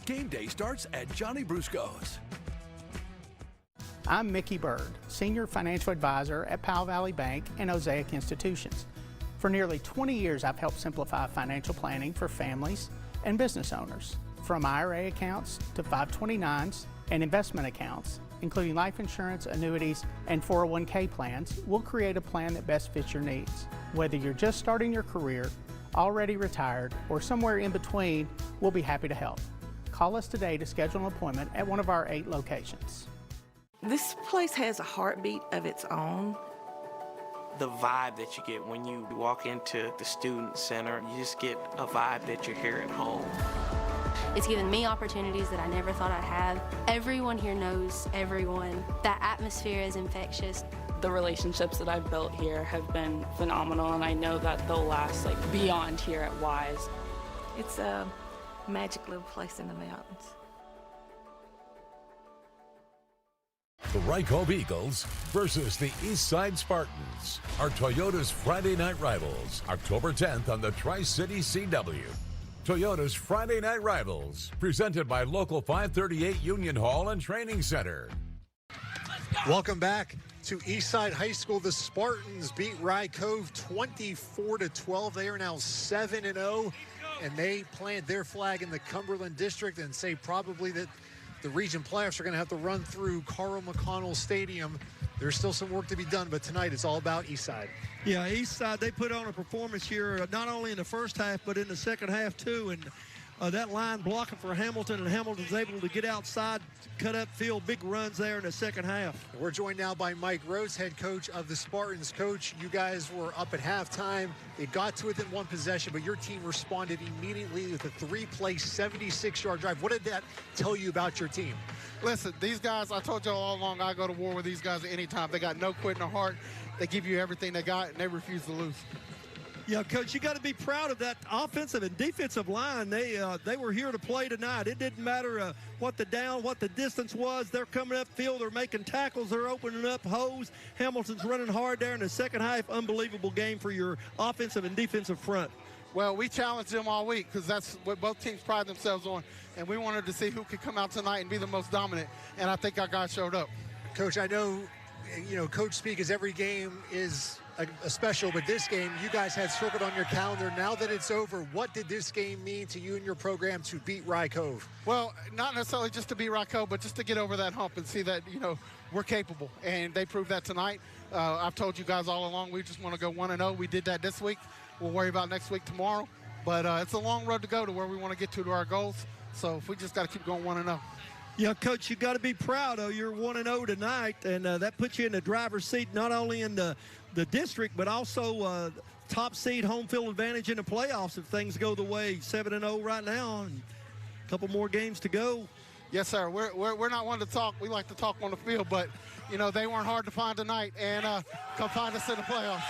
Game day starts at Johnny Brusco's. I'm Mickey Bird, Senior Financial Advisor at Powell Valley Bank and Osaic Institutions. For nearly 20 years, I've helped simplify financial planning for families and business owners. From IRA accounts to 529s and investment accounts, including life insurance, annuities, and 401k plans, we'll create a plan that best fits your needs. Whether you're just starting your career, already retired, or somewhere in between, we'll be happy to help. Call us today to schedule an appointment at one of our 8 locations. This place has a heartbeat of its own. The vibe that you get when you walk into the student center, you just get a vibe that you're here at home. It's given me opportunities that I never thought I'd have. Everyone here knows everyone. That atmosphere is infectious. The relationships that I've built here have been phenomenal, and I know that they'll last beyond here at Wise. It's a magic little place in the mountains. The Rye Cove Eagles versus the Eastside Spartans are Toyota's Friday night rivals, October 10th on the Tri-City CW. Toyota's Friday Night Rivals, presented by Local 538 Union Hall and Training Center. Welcome back to Eastside High School. The Spartans beat Rye Cove 24-12. They are now 7-0, and they plant their flag in the Cumberland District and say probably that the region playoffs are going to have to run through Carl McConnell Stadium. There's still some work to be done, but tonight it's all about Eastside. Yeah, Eastside, they put on a performance here, not only in the first half, but in the second half, too. And that line blocking for Hamilton, and Hamilton's able to get outside, cut up field, big runs there in the second half. We're joined now by Mike Rhodes, head coach of the Spartans. Coach, you guys were up at halftime. It got to within one possession, but your team responded immediately with a 3-play, 76-yard drive. What did that tell you about your team? Listen, these guys, I told you all along, I go to war with these guys at any time. They got no quit in their heart. They give you everything they got, and they refuse to lose. Yeah, Coach, you got to be proud of that offensive and defensive line. They were here to play tonight. It didn't matter what the distance was. They're coming up field. They're making tackles. They're opening up holes. Hamilton's running hard there in the second half. Unbelievable game for your offensive and defensive front. Well, we challenged them all week because that's what both teams pride themselves on, and we wanted to see who could come out tonight and be the most dominant, and I think our guys showed up. Coach, I know, Coach speak is every game is a special, but this game you guys had circled on your calendar. Now that it's over, what did this game mean to you and your program to beat Rye Cove? Well, not necessarily just to beat Rye Cove, but just to get over that hump and see that, we're capable, and they proved that tonight. I've told you guys all along, we just want to go 1-0. We did that this week. We'll worry about next week tomorrow, but it's a long road to go to where we want to get to our goals, so we just got to keep going 1-0. Yeah, Coach, you got to be proud. You're 1-0 tonight, and that puts you in the driver's seat, not only in the district, but also top seed home field advantage in the playoffs if things go the way. 7-0 right now, and a couple more games to go. Yes, sir. We're not one to talk. We like to talk on the field, but, they weren't hard to find tonight, and come find us in the playoffs.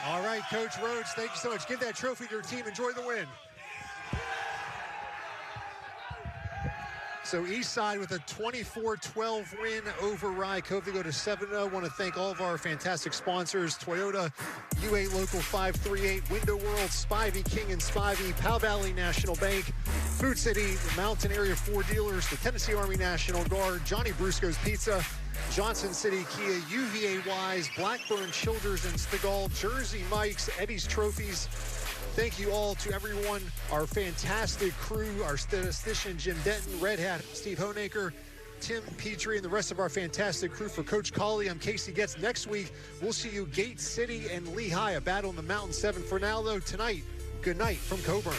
All right, Coach Rhodes, thank you so much. Give that trophy to your team. Enjoy the win. So Eastside with a 24-12 win over Rye Cove. They go to 7-0. I want to thank all of our fantastic sponsors: Toyota, U8 Local 538, Window World, Spivey, King and Spivey, Powell Valley National Bank, Food City, Mountain Area 4 Dealers, the Tennessee Army National Guard, Johnny Brusco's Pizza, Johnson City Kia, UVA Wise, Blackburn Childers and Stegall, Jersey Mike's, Eddie's Trophies. Thank you all to everyone, our fantastic crew, our statistician Jim Denton, Red Hat Steve Honaker, Tim Petrie, and the rest of our fantastic crew. For Coach Colley, I'm Casey Getz. Next week, we'll see you Gate City and Lehigh, a battle in the Mountain 7. For now, though, tonight, good night from Coburn.